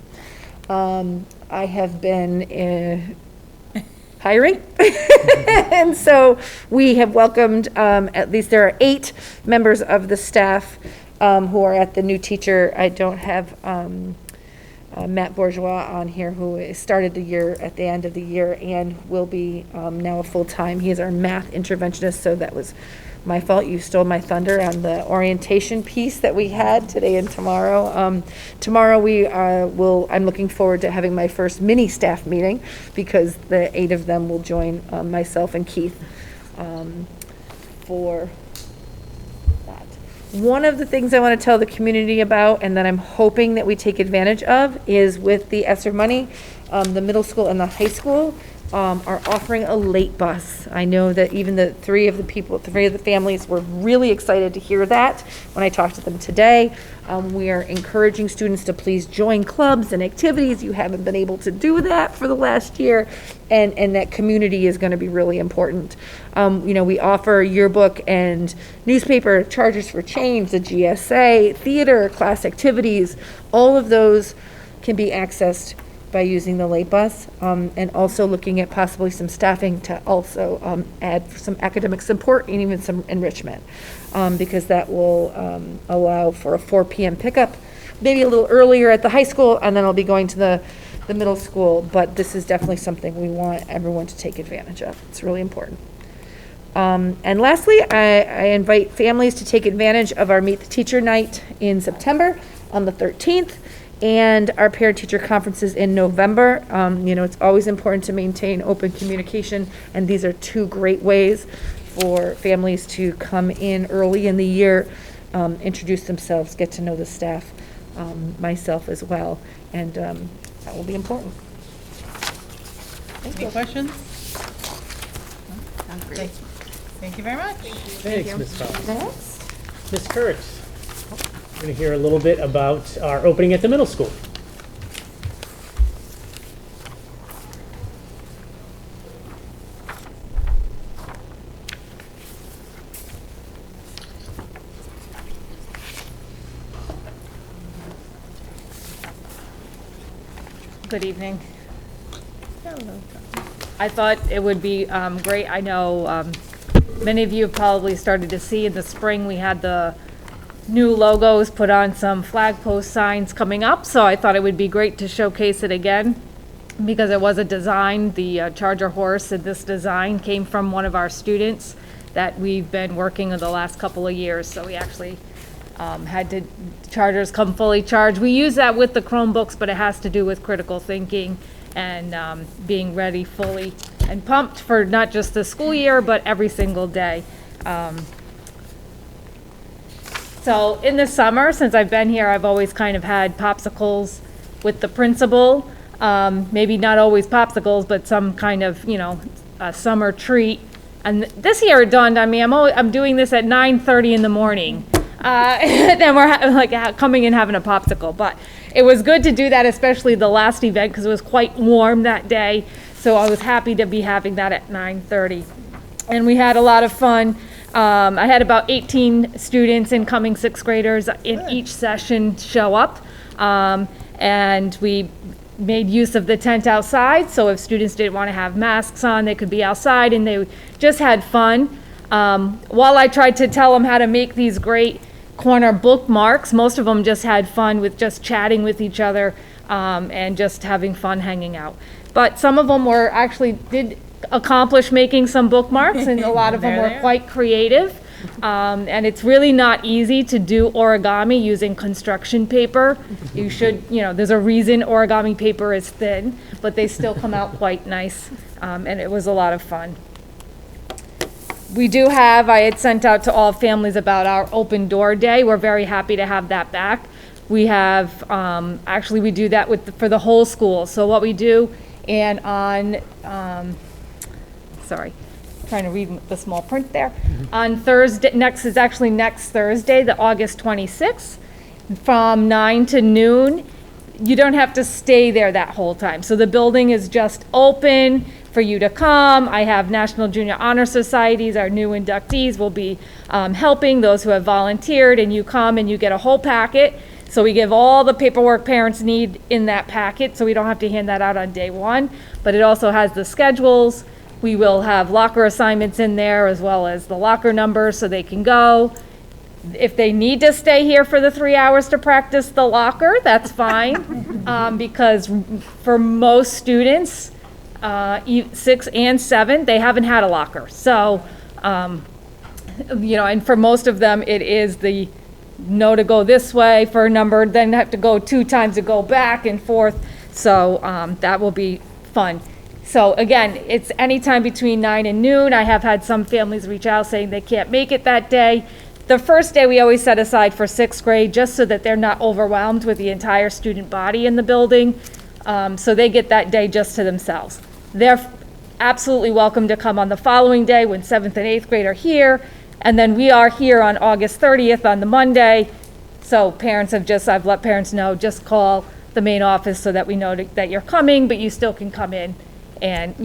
I have been hiring. And so we have welcomed, at least there are 8 members of the staff who are at the new teacher. I don't have Matt Bourgeois on here, who started the year at the end of the year and will be now a full-time. He is our math interventionist, so that was my fault. You stole my thunder on the orientation piece that we had today and tomorrow. Tomorrow I'm looking forward to having my first mini staff meeting, because the 8 of them will join myself and Keith for that. One of the things I want to tell the community about, and that I'm hoping that we take advantage of, is with the ESSER money, the middle school and the high school are offering a late bus. I know that even the 3 of the families were really excited to hear that when I talked to them today. We are encouraging students to please join clubs and activities. You haven't been able to do that for the last year, and that community is going to be really important. We offer yearbook and newspaper, Chargers for Change, the GSA, theater, class activities. All of those can be accessed by using the late bus, and also looking at possibly some staffing to also add some academic support and even some enrichment, because that will allow for a 4 p.m. pickup, maybe a little earlier at the high school, and then I'll be going to the middle school. But this is definitely something we want everyone to take advantage of. It's really important. And lastly, I invite families to take advantage of our Meet the Teacher Night in September on the 13th, and our parent-teacher conferences in November. It's always important to maintain open communication, and these are 2 great ways for families to come in early in the year, introduce themselves, get to know the staff, myself as well, and that will be important. Any questions? Sounds great. Thank you very much. Thanks, Ms. Fox. Ms. Kurtz, we're going to hear a little bit about our opening at the middle school. Good evening. I thought it would be great. I know many of you have probably started to see in the spring we had the new logos put on some flag post signs coming up, so I thought it would be great to showcase it again because it was a design. The Charger horse in this design came from one of our students that we've been working on the last couple of years, so we actually had Chargers come fully charged. We use that with the Chromebooks, but it has to do with critical thinking and being ready fully and pumped for not just the school year, but every single day. So in the summer, since I've been here, I've always kind of had popsicles with the principal. Maybe not always popsicles, but some kind of, a summer treat. And this year it dawned on me, I'm doing this at 9:30 in the morning. Then we're coming and having a popsicle. But it was good to do that, especially the last event, because it was quite warm that day. So I was happy to be having that at 9:30. And we had a lot of fun. I had about 18 students, incoming 6th graders, in each session show up. And we made use of the tent outside, so if students didn't want to have masks on, they could be outside, and they just had fun. While I tried to tell them how to make these great corner bookmarks, most of them just had fun with just chatting with each other and just having fun hanging out. But some of them did accomplish making some bookmarks, and a lot of them were quite creative. And it's really not easy to do origami using construction paper. You should, there's a reason origami paper is thin, but they still come out quite nice, and it was a lot of fun. I had sent out to all families about our open door day. We're very happy to have that back. We have, we do that for the whole school. So what we do, and on, trying to read the small print there. On Thursday, next Thursday, the August 26th, from 9 to noon. You don't have to stay there that whole time. So the building is just open for you to come. I have National Junior Honor Societies, our new inductees will be helping those who have volunteered, and you come and you get a whole packet. So we give all the paperwork parents need in that packet, so we don't have to hand that out on day one, but it also has the schedules. We will have locker assignments in there as well as the locker numbers so they can go. If they need to stay here for the 3 hours to practice the locker, that's fine. Because for most students, 6 and 7, they haven't had a locker. So, and for most of them, it is the no to go this way for a number, then have to go 2 times to go back and forth. So that will be fun. So again, it's anytime between 9 and noon. I have had some families reach out saying they can't make it that day. The first day we always set aside for 6th grade just so that they're not overwhelmed with the entire student body in the building. So they get that day just to themselves. They're absolutely welcome to come on the following day when 7th and 8th grade are here. And then we are here on August 30th on the Monday. So I've let parents know, just call the main office so that we know that you're coming, but you still can come in and,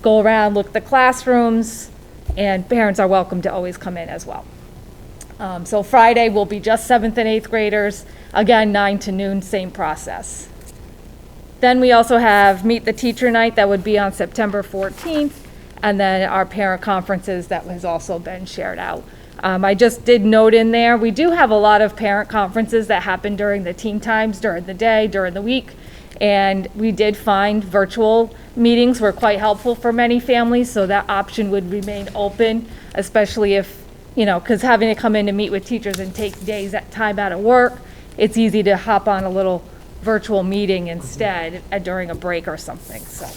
go around, look at the classrooms, and parents are welcome to always come in as well. So Friday will be just 7th and 8th graders, again, 9 to noon, same process. Then we also have Meet the Teacher Night, that would be on September 14th, and then our parent conferences that has also been shared out. I just did note in there, we do have a lot of parent conferences that happen during the teen times, during the day, during the week, and we did find virtual meetings were quite helpful for many families, so that option would remain open, especially if, because having to come in to meet with teachers and take days at time out of work, it's easy to hop on a little virtual meeting instead during a break or something, so.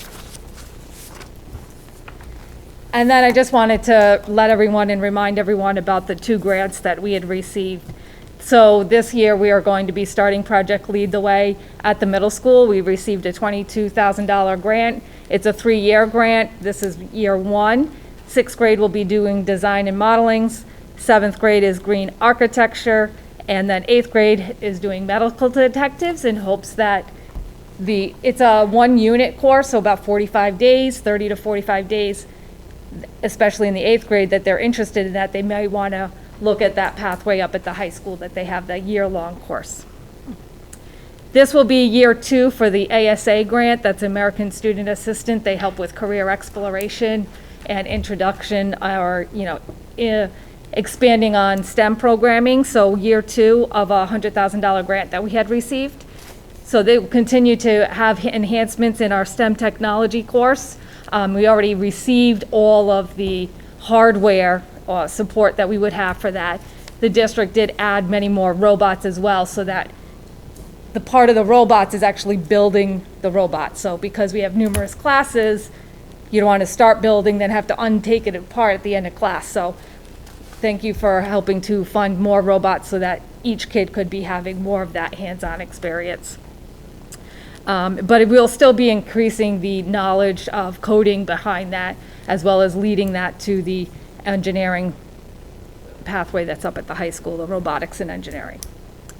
And then I just wanted to let everyone and remind everyone about the 2 grants that we had received. So this year, we are going to be starting Project Lead the Way at the middle school. We received a $22,000 grant. It's a 3-year grant. This is year 1. 6th grade will be doing design and modelings. 7th grade is green architecture. And then 8th grade is doing medical detectives in hopes that it's a 1-unit course, so about 45 days, 30 to 45 days, especially in the 8th grade, that they're interested in that. They may want to look at that pathway up at the high school, that they have the year-long course. This will be year 2 for the ASA grant. That's American Student Assistant. They help with career exploration and introduction, or, expanding on STEM programming. So year 2 of a $100,000 grant that we had received. So they will continue to have enhancements in our STEM technology course. We already received all of the hardware support that we would have for that. The district did add many more robots as well, so that the part of the robots is actually building the robots. So because we have numerous classes, you don't want to start building, then have to untake it apart at the end of class. So thank you for helping to fund more robots so that each kid could be having more of that hands-on experience. But it will still be increasing the knowledge of coding behind that, as well as leading that to the engineering pathway that's up at the high school, the robotics and engineering.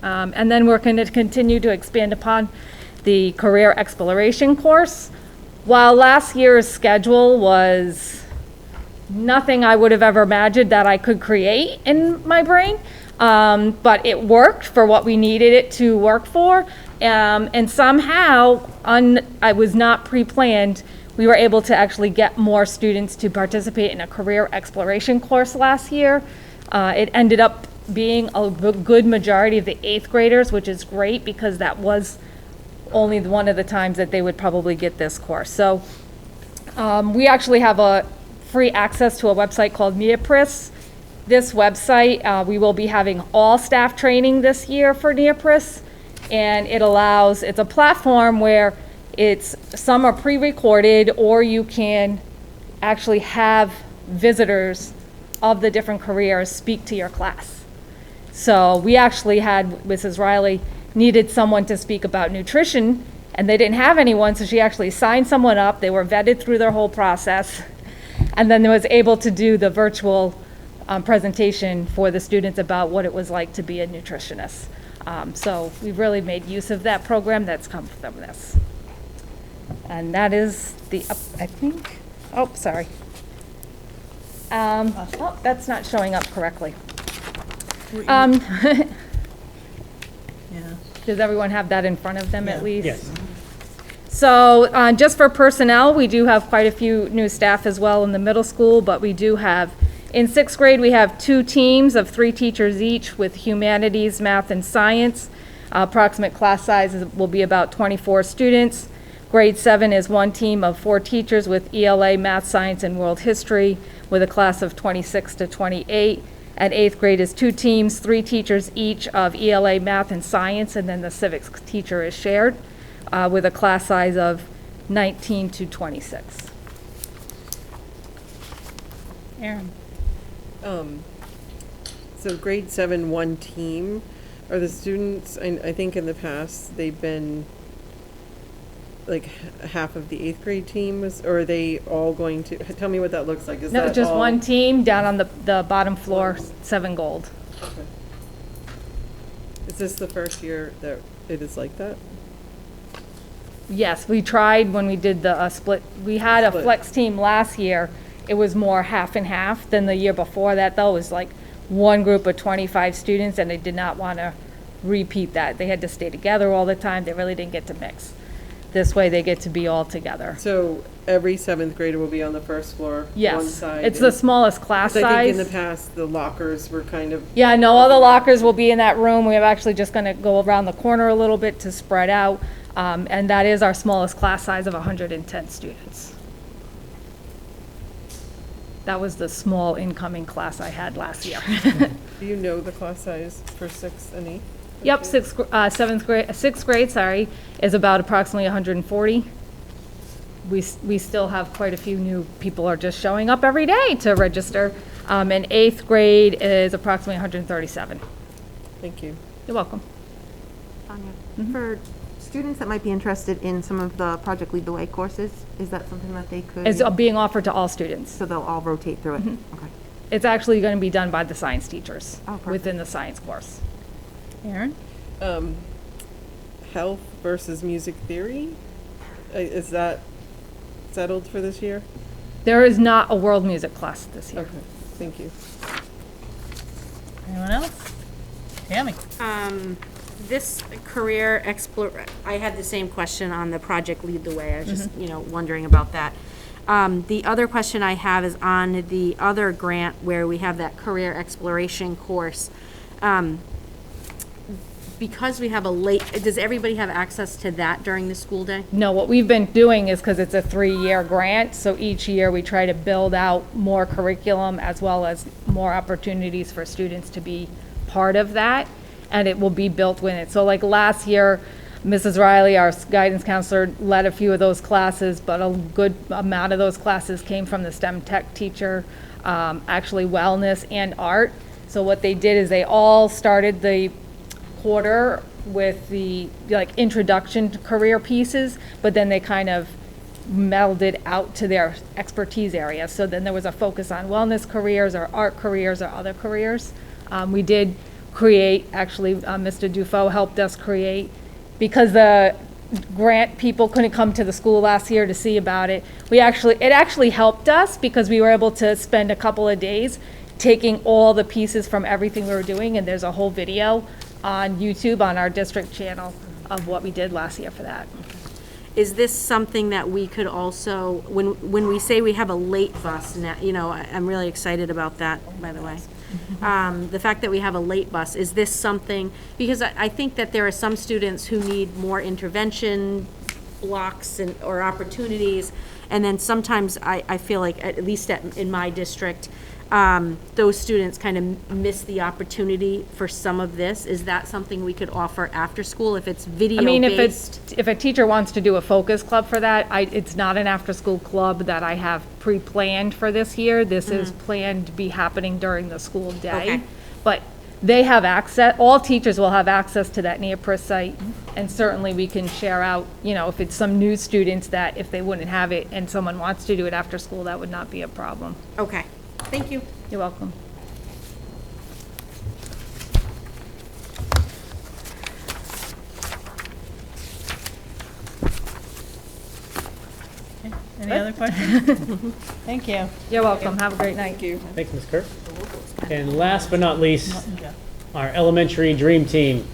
And then we're going to continue to expand upon the career exploration course. While last year's schedule was nothing I would have ever imagined that I could create in my brain, but it worked for what we needed it to work for. And somehow, I was not pre-planned, we were able to actually get more students to participate in a career exploration course last year. It ended up being a good majority of the 8th graders, which is great because that was only one of the times that they would probably get this course. So we actually have a free access to a website called Neopris. This website, we will be having all staff training this year for Neopris. And it's a platform where some are pre-recorded, or you can actually have visitors of the different careers speak to your class. So we actually had, Mrs. Riley needed someone to speak about nutrition, and they didn't have anyone, so she actually signed someone up. They were vetted through their whole process, and then was able to do the virtual presentation for the students about what it was like to be a nutritionist. So we've really made use of that program that's come from this. And that is I think, oh, sorry. Oh, that's not showing up correctly. Yeah. Does everyone have that in front of them at least? Yes. So just for personnel, we do have quite a few new staff as well in the middle school, but we do have, in 6th grade, we have 2 teams of 3 teachers each with humanities, math, and science. Approximate class size will be about 24 students. Grade 7 is 1 team of 4 teachers with ELA, math, science, and world history, with a class of 26 to 28. At 8th grade is 2 teams, 3 teachers each of ELA, math, and science, and then the civics teacher is shared, with a class size of 19 to 26. Aaron. So grade 7, 1 team, are the students, I think in the past, they've been like half of the 8th grade team was, or are they all going to, tell me what that looks like. Is No, that just all? 1 team down on the bottom floor, 7 gold. Okay. Is this the first year that it is like that? Yes, we tried when we did the split. We had a flex team last year. It was more half and half than the year before that, though. It was like 1 group of 25 students, and they did not want to repeat that. They had to stay together all the time. They really didn't get to mix. This way they get to be all together. So every seventh grader will be on the first floor, one Yes, side. it's the smallest class 'cause I think in size. the past, the lockers were kind of. Yeah, no, all the lockers will be in that room. We're actually just gonna go around the corner a little bit to spread out. And that is our smallest class size of 110 students. That was the small incoming class I had last year. Do you know the class size for 6th and 8th? Yep, sixth grade, sorry, is about approximately 140. We still have quite a few new people are just showing up every day to register. And 8th grade is approximately 137. Thank you. You're welcome. Tanya, for students that might be interested in some of the Project Lead the Way courses, is that something that they could? It's being offered to all students. So they'll all rotate through it? Okay. It's actually going to be done by the science teachers perfect. within the science course. Aaron? Health versus music theory? Is that settled for this year? There is not a world music class this year. Okay, thank you. Anyone else? Tammy? This career I had the same question on the Project Lead the Way. I was just, wondering about that. The other question I have is on the other grant where we have that career exploration course. Because we have does everybody have access to that during the school day? No, what we've been doing is, because it's a 3-year grant, so each year we try to build out more curriculum as well as more opportunities for students to be part of that, and it will be built with it. So like last year, Mrs. Riley, our guidance counselor, led a few of those classes, but a good amount of those classes came from the STEM tech teacher, actually wellness and art. So what they did is they all started the quarter with the introduction to career pieces, but then they kind of melded out to their expertise area. So then there was a focus on wellness careers or art careers or other careers. We did create, actually, Mr. Dufo helped us create, because the grant people couldn't come to the school last year to see about it. It actually helped us because we were able to spend a couple of days taking all the pieces from everything we were doing, and there's a whole video on YouTube on our district channel of what we did last year for that. Is this something that we could also, when we say we have a late bus now, I'm really excited about that, by the way. The fact that we have a late bus, is this something, because I think that there are some students who need more intervention blocks or opportunities, and then sometimes I feel like, at least in my district, those students kind of miss the opportunity for some of this. Is that something we could offer after school if it's video-based? I mean, if a teacher wants to do a focus club for that, it's not an after-school club that I have pre-planned for this year. This is planned to be happening during the school day. Okay. But they have access, all teachers will have access to that NEAPRIS site, and certainly we can share out, if it's some new students that if they wouldn't have it and someone wants to do it after school, that would not be a problem. Okay. Thank you. You're welcome. Any other questions? Thank you. You're welcome. Have a great night. Thank you. Thanks, Ms. Kirk. And last but not least, our elementary dream team,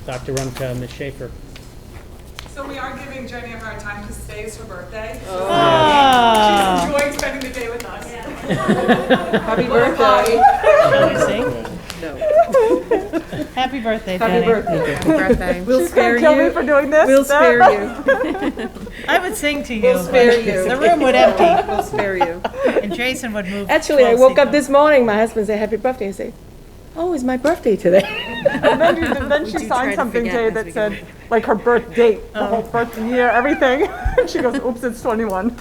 Dr. Rumka, Ms. Schaefer. So we are giving Jenny a hard time because today is her birthday. So Oh. she's enjoying spending the day with us. Happy birthday. Shall we sing? No. Happy birthday, Happy Jenny. birthday. Happy birthday. We'll spare Kill you. me for doing this. We'll spare you. I would sing to you. We'll spare but you. The room would empty, We'll spare you. and Jason would move. Actually, I 12 woke up seats. this morning, my husband said, happy birthday. I say, oh, it's my birthday today. And then she do try signed to something forget today as that we said, go. like her birth date, the whole birth year, everything. She goes, oops, it's 21.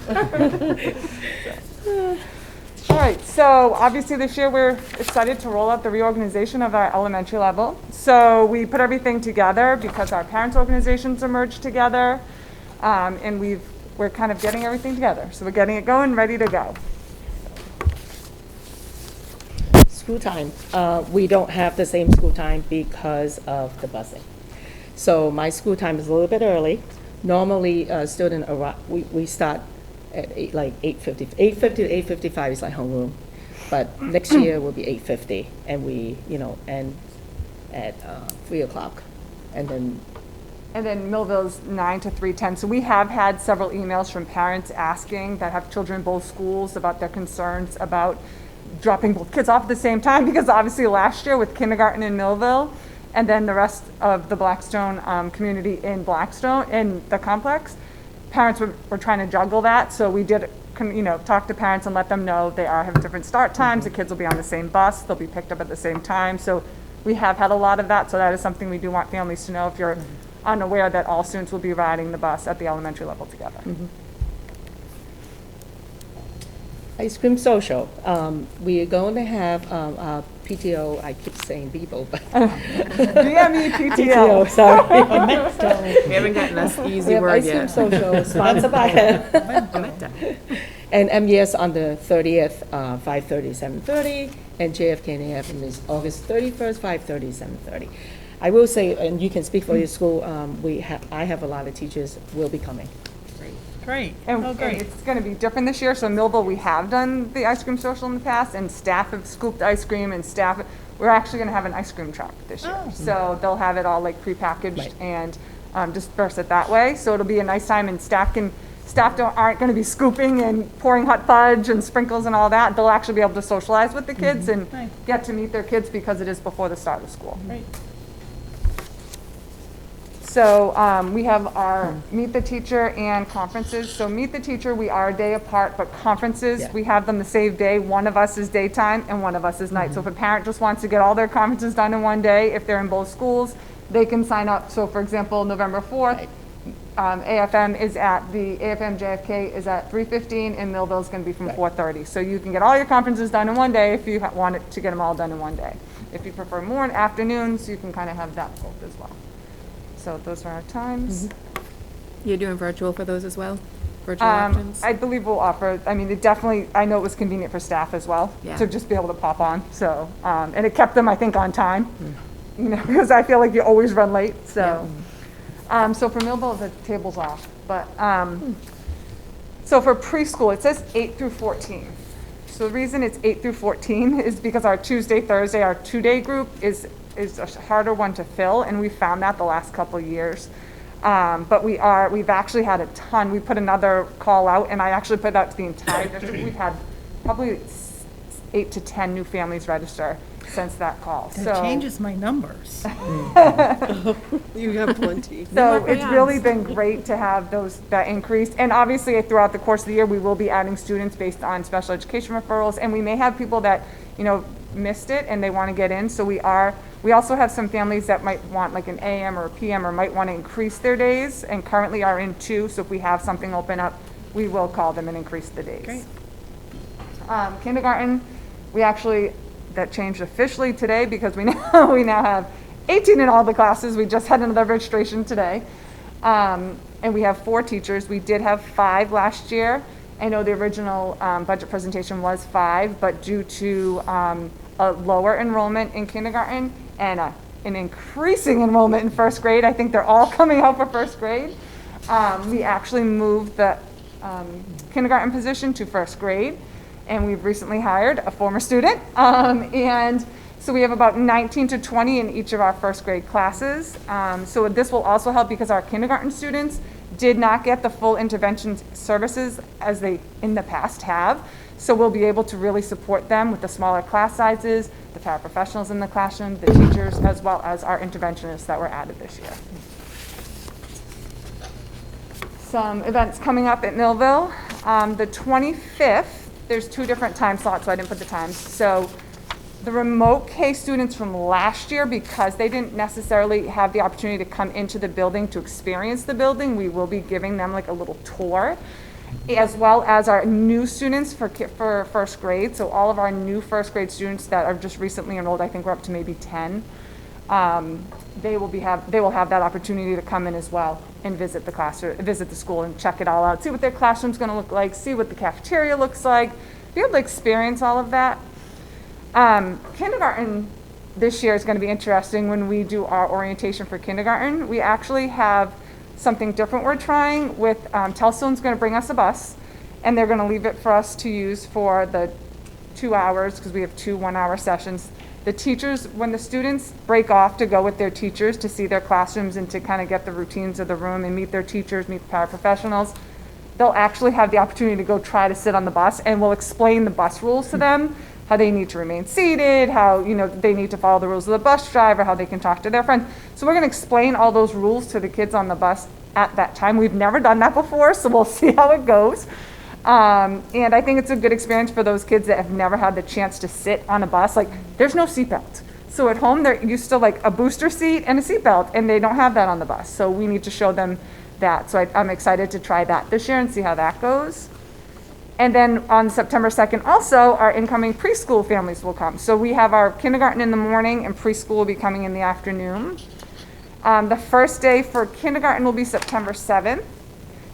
All right, so obviously this year we're excited to roll out the reorganization of our elementary level. So we put everything together because our parents' organizations are merged together, and we're kind of getting everything together. So we're getting it going, ready to go. School time. We don't have the same school time because of the busing. So my school time is a little bit early. Normally, student arrive, we start at 8:50 to 8:55 is like homeroom. But next year will be 8:50, and we, end at 3 o'clock. And then And then Millville's 9 to 3:10. So we have had several emails from parents asking that have children in both schools about their concerns about dropping both kids off at the same time, because obviously last year with kindergarten in Millville and then the rest of the Blackstone community in Blackstone, in the complex, parents were trying to juggle that. So we did, talk to parents and let them know they are having different start times. The kids will be on the same bus. They'll be picked up at the same time. So we have had a lot of that. So that is something we do want families to know if you're unaware that all students will be riding the bus at the elementary level together. Ice cream social. We are going to have our PTO, I keep saying people, but. DME PTO. PTO, sorry. We haven't gotten this easy word Ice cream yet. social, sponsored by and MES on the 30th, 5:30, 7:30, and JFK and AFM is August 31st, 5:30, 7:30. I will say, and you can speak for your school, I have a lot of teachers will be coming. Great. And, Oh, and great. it's going to be different this year. So in Millville, we have done the ice cream social in the past, and staff have scooped ice cream, and staff, we're actually going to have an ice cream truck this year. Oh. So they'll have it all like prepackaged Right. and disperse it that way. So it'll be a nice time, and staff aren't going to be scooping and pouring hot fudge and sprinkles and all that. They'll actually be able to socialize with the kids and Nice. get to meet their kids because it is before the start of school. Great. So we have our Meet the Teacher and conferences. So Meet the Teacher, we are a day apart, but conferences, Yeah. we have them the same day. One of us is daytime and one of us is night. So if a parent just wants to get all their conferences done in one day, if they're in both schools, they can sign up. So for example, November 4th, AFM JFK is at 3:15 and Millville's going to be from Right. 4:30. So you can get all your conferences done in one day if you want it to get them all done in one day. If you prefer more in afternoons, you can kind of have that both as well. So those are our times. You're doing virtual for those as well? Virtual options? I believe we'll offer, I mean, it definitely, I know it was convenient for staff as well, Yeah. to just be able to pop on, so, and it kept them, I think, on time, because I feel like you always run late, so. So for Millville, the table's off, but, so for preschool, it says 8 through 14. So the reason it's 8 through 14 is because our Tuesday, Thursday, our 2-day group is a harder one to fill, and we found that the last couple of years. But we've actually had a ton. We put another call out, and I actually put it out to the entire district. We've had probably 8 to 10 new families register since that call. That changes my numbers. You have plenty. So it's really been great to have that increase. And obviously throughout the course of the year, we will be adding students based on special education referrals. And we may have people that, missed it and they want to get in. So we also have some families that might want like an AM or a PM or might want to increase their days and currently are in 2. So if we have something open up, we will call them and increase the days. Great. Kindergarten, that changed officially today because we now have 18 in all the classes. We just had another registration today. And we have 4 teachers. We did have 5 last year. I know the original budget presentation was 5, but due to a lower enrollment in kindergarten and an increasing enrollment in first grade, I think they're all coming out for first grade. We actually moved the kindergarten position to first grade, and we've recently hired a former student. And so we have about 19 to 20 in each of our first grade classes. So this will also help because our kindergarten students did not get the full intervention services as they in the past have. So we'll be able to really support them with the smaller class sizes, the paraprofessionals in the classroom, the teachers, as well as our interventionists that were added this year. Some events coming up at Millville. The 25th, there's 2 different time slots, so I didn't put the times. So the remote K students from last year, because they didn't necessarily have the opportunity to come into the building to experience the building, we will be giving them like a little tour, as well as our new students for first grade. So all of our new first grade students that are just recently enrolled, I think we're up to maybe 10, they will have that opportunity to come in as well and visit the classroom, visit the school and check it all out, see what their classroom's going to look like, see what the cafeteria looks like, be able to experience all of that. Kindergarten this year is going to be interesting when we do our orientation for kindergarten. We actually have something different we're trying with, Telstone's going to bring us a bus, and they're going to leave it for us to use for the 2 hours, because we have 2 one-hour sessions. The teachers, when the students break off to go with their teachers to see their classrooms and to kind of get the routines of the room and meet their teachers, meet the paraprofessionals, they'll actually have the opportunity to go try to sit on the bus, and we'll explain the bus rules to them, how they need to remain seated, how, they need to follow the rules of the bus driver, how they can talk to their friends. So we're going to explain all those rules to the kids on the bus at that time. We've never done that before, so we'll see how it goes. And I think it's a good experience for those kids that have never had the chance to sit on a bus. Like, there's no seatbelt. So at home, they're used to like a booster seat and a seatbelt, and they don't have that on the bus. So we need to show them that. So I'm excited to try that this year and see how that goes. And then on September 2nd, also, our incoming preschool families will come. So we have our kindergarten in the morning, and preschool will be coming in the afternoon. The first day for kindergarten will be September 7th.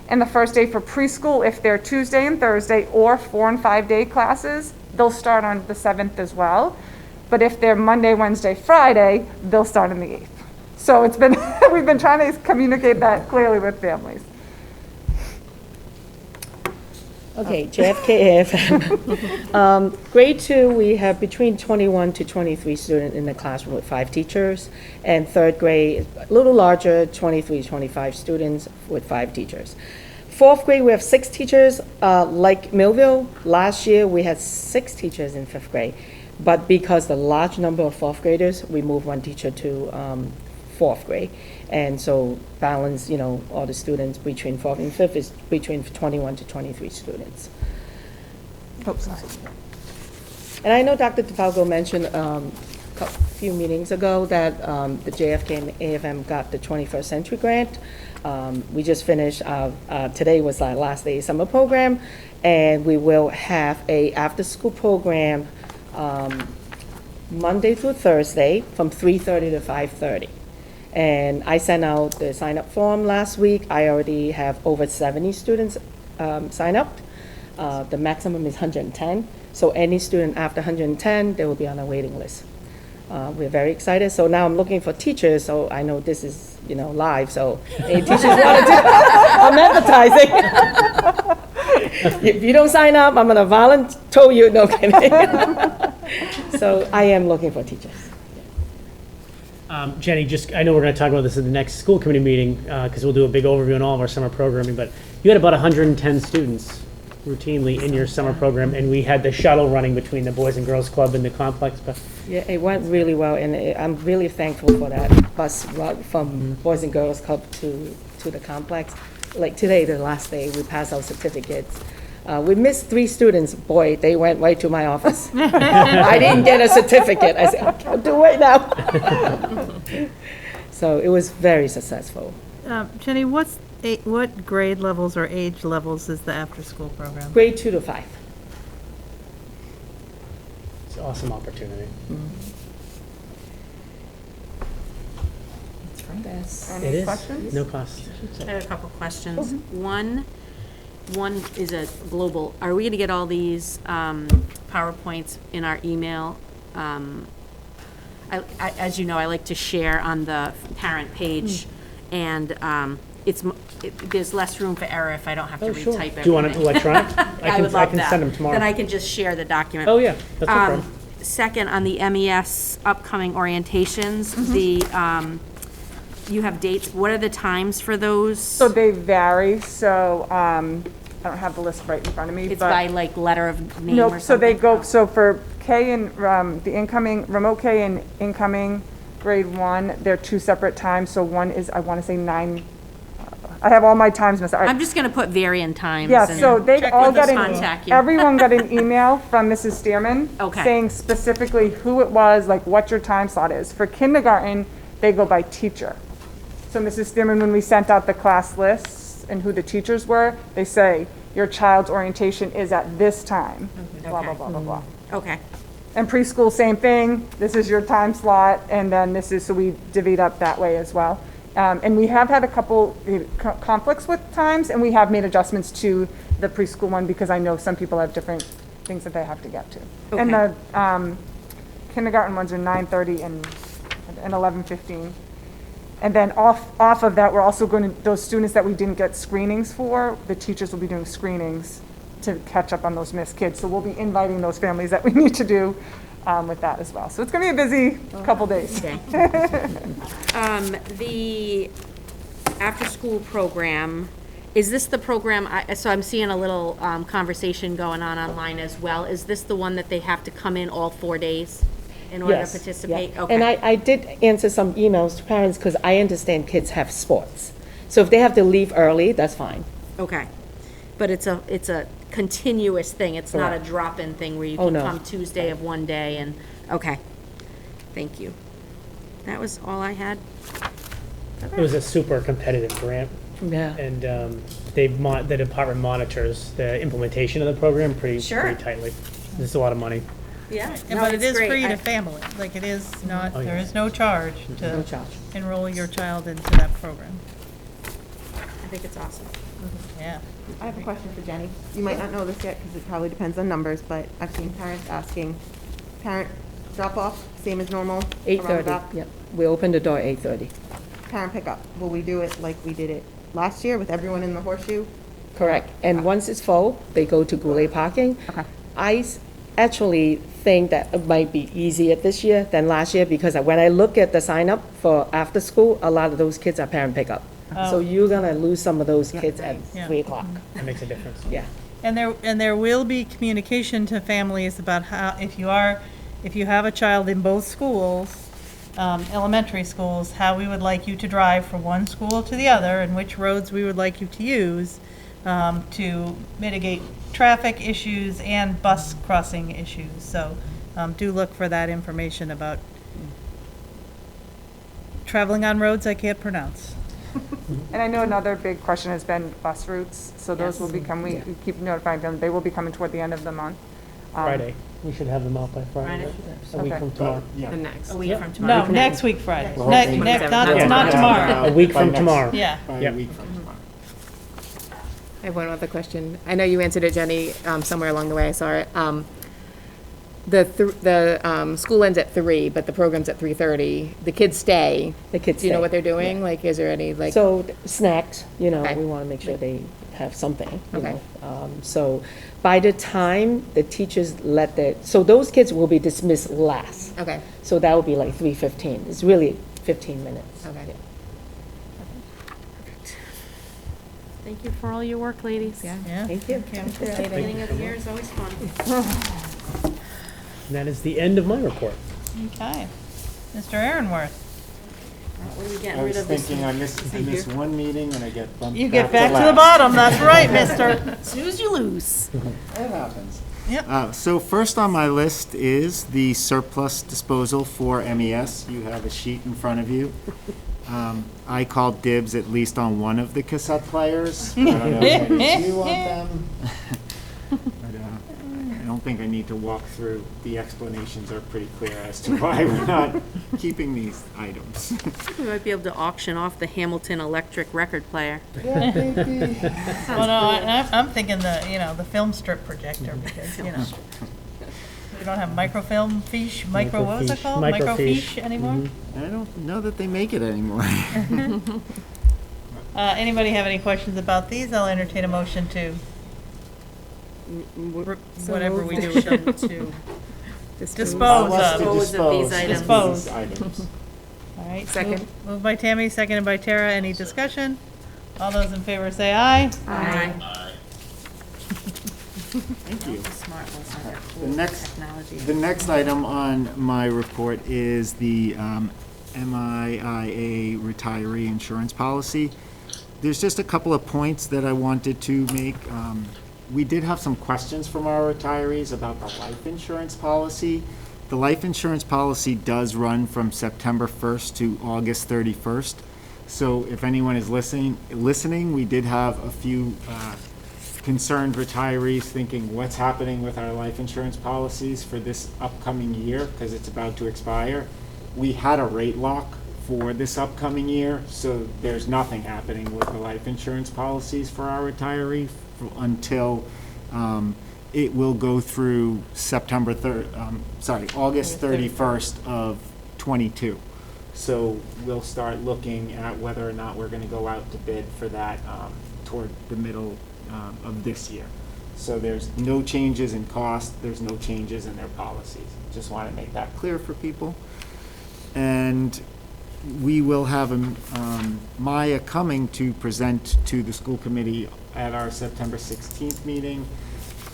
And the first day for preschool, if they're Tuesday and Thursday or 4 and 5 day classes, they'll start on the 7th as well. But if they're Monday, Wednesday, Friday, they'll start on the 8th. So it's been, we've been trying to communicate that clearly with families. Okay, JFK AFM. Grade 2, we have between 21 to 23 students in the classroom with 5 teachers. And third grade, a little larger, 23 to 25 students with 5 teachers. Fourth grade, we have 6 teachers. Like Millville, last year we had 6 teachers in 5th grade. But because the large number of 4th graders, we moved 1 teacher to 4th grade. And so balance, all the students between 4th and 5th is between 21 to 23 students. Oh, sorry. And I know Dr. DeFalco mentioned a few meetings ago that the JFK and AFM got the 21st Century Grant. We just finished, today was our last day summer program, and we will have a after-school program Monday through Thursday from 3:30 to 5:30. And I sent out the sign-up form last week. I already have over 70 students sign up. The maximum is 110. So any student after 110, they will be on a waiting list. We're very excited. So now I'm looking for teachers. So I know this is, live. So any teachers want to do, I'm advertising. If you don't sign up, I'm going to volunteer you. No kidding. So I am looking for teachers. Jenny, I know we're going to talk about this at the next school committee meeting because we'll do a big overview on all of our summer programming, but you had about 110 students routinely in your summer program, and we had the shuttle running between the Boys and Girls Club and the complex. But yeah, it went really well, and I'm really thankful for that bus run from Boys and Girls Club to the complex. Like today, the last day, we passed out certificates. We missed 3 students. Boy, they went right to my office. I didn't get a certificate. I said, okay, I'll do it now. So it was very successful. Jenny, what grade levels or age levels is the after-school program? Grade 2 to 5. It's an awesome opportunity. Any questions? No cost. I have a couple questions. One is a global. Are we going to get all these PowerPoints in our email? As you know, I like to share on the parent page, and there's less room for error if I don't have to retype everything. Do you want it electronic? I would love that. I can send them tomorrow. Then I can just share the document. Oh, yeah, that's no problem. Second, on the MES upcoming orientations, you have dates. What are the times for those? So they vary. So I don't have the list right in front of me. It's but by like letter of name no, or something? so they go, so for K and the incoming, remote K and incoming grade 1, they're 2 separate times. So one is, I want to say 9, I have all my times missed. I'm just going to put variant times. Yeah, and so they all got contact you. everyone got an email from Mrs. Stearman Okay. saying specifically who it was, like what your time slot is. For kindergarten, they go by teacher. So Mrs. Stearman, when we sent out the class lists and who the teachers were, they say, your child's orientation is at this time, blah, blah, blah, blah, blah. Okay. And preschool, same thing. This is your time slot, and then this is, so we divvied up that way as well. And we have had a couple conflicts with times, and we have made adjustments to the preschool one because I know some people have different things that they have to get to. Okay. And the kindergarten ones are 9:30 and 11:15. And then off of that, we're also going to, those students that we didn't get screenings for, the teachers will be doing screenings to catch up on those missed kids. So we'll be inviting those families that we need to do with that as well. So it's going to be a busy couple days. Okay. The after-school program, is this the program, so I'm seeing a little conversation going on online as well. Is this the one that they have to come in all 4 days in order to Yes, participate? yeah. Okay. And I did answer some emails to parents because I understand kids have sports. So if they have to leave early, that's fine. Okay. But it's a continuous thing. It's not a Correct. drop-in thing where you Oh, can no. come Tuesday of one day and, okay. Thank you. That was all I had. It was a super competitive grant. Yeah. And the department monitors the implementation of the program pretty tightly. It's a lot of money. Yeah. But it is free to family, like it is not, Oh, there yeah. is no charge No to charge. enroll your child into that program. I think it's awesome. Yeah. I have a question for Jenny. You might not know this yet because it probably depends on numbers, but I've seen parents asking, parent drop-off, same as normal? around the 8:30, dock? yep. We open the door 8:30. Parent pickup, will we do it like we did it last year with everyone in the horseshoe? Correct. And once it's full, they go to Goulet parking. Actually think that it might be easier this year than last year because when I look at the sign up for after school, a lot of those kids are parent pickup. So Oh. you're gonna lose some of those kids at Yeah. 3 o'clock. That makes a difference. Yeah. And there will be communication to families about how, if you have a child in both schools, elementary schools, how we would like you to drive from one school to the other and which roads we would like you to use to mitigate traffic issues and bus crossing issues. So do look for that information about traveling on roads I can't pronounce. And I know another big question has been bus routes, so those will become, we keep notifying them, they will be coming toward the end of the month. Friday. We should have them out by Friday. A week Okay. from tomorrow. The next. A week Yep. from tomorrow. No, next week Friday. Well, Not tomorrow. A week from tomorrow. Yeah. Yep. I have one other question. I know you answered it, Jenny, somewhere along the way, I saw it. The school ends at 3, but the program's at 3:30. The kids stay. The kids Do you know stay, what they're doing? Like, is there any, like? So snacks, we Okay. want to make sure they have something, you Okay. know. So by the time the teachers so those kids will be dismissed last. Okay. So that would be like 3:15. It's really 15 minutes. Okay. Thank you for all your work, ladies. Yeah. Thank you. Beginning of the year is always fun. And that is the end of my report. Okay. Mr. Aaronworth. What are we getting I rid was of this? thinking I miss one meeting and I get bumped You get back to last. the bottom, that's right, mister. Snooze, you lose. It happens. Yep. So first on my list is the surplus disposal for MES. You have a sheet in front of you. I called dibs at least on one of the cassette players. I don't know if any of you want them. But, I don't think I need to walk through. The explanations are pretty clear as to why we're not keeping these items. We might be able to auction off the Hamilton electric record player. Yeah, maybe. Well, no, I'm thinking the film strip projector because, we don't have microfilm fiche, what was it called? Microfiche anymore? I don't know that they make it anymore. Anybody have any questions about these? I'll entertain a motion to, whatever we do with them, to dispose of. Dispose of these items. Dispose. items. All right. Second. Moved by Tammy, seconded by Tara. Any discussion? All those in favor say aye. Aye. Thank you. Smart ones on their The cool next, technology. the next item on my report is the MIIA retiree insurance policy. There's just a couple of points that I wanted to make. We did have some questions from our retirees about the life insurance policy. The life insurance policy does run from September 1st to August 31st. So if anyone is listening, we did have a few concerned retirees thinking, what's happening with our life insurance policies for this upcoming year, because it's about to expire. We had a rate lock for this upcoming year, so there's nothing happening with the life insurance policies for our retirees until it will go through August 31st of 22. So we'll start looking at whether or not we're going to go out to bid for that toward the middle of this year. So there's no changes in cost, there's no changes in their policies. Just want to make that clear for people. And we will have Maya coming to present to the school committee at our September 16th meeting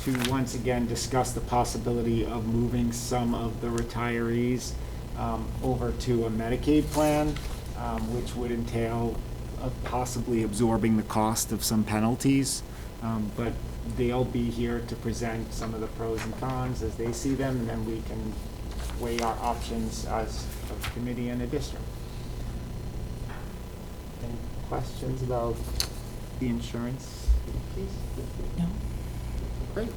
to once again discuss the possibility of moving some of the retirees over to a Medicaid plan, which would entail possibly absorbing the cost of some penalties. But they'll be here to present some of the pros and cons as they see them, and then we can weigh our options as a committee and a district. Any questions about the insurance piece? No. Great.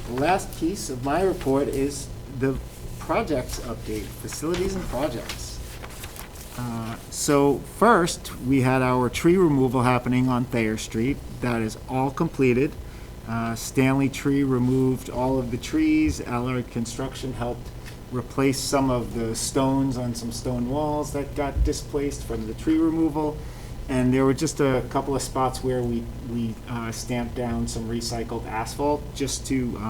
The last piece of my report is the projects update, facilities and projects. So first, we had our tree removal happening on Thayer Street. That is all completed. Stanley Tree removed all of the trees. Allard Construction helped replace some of the stones on some stone walls that got displaced from the tree removal. And there were just a couple of spots where we stamped down some recycled asphalt just to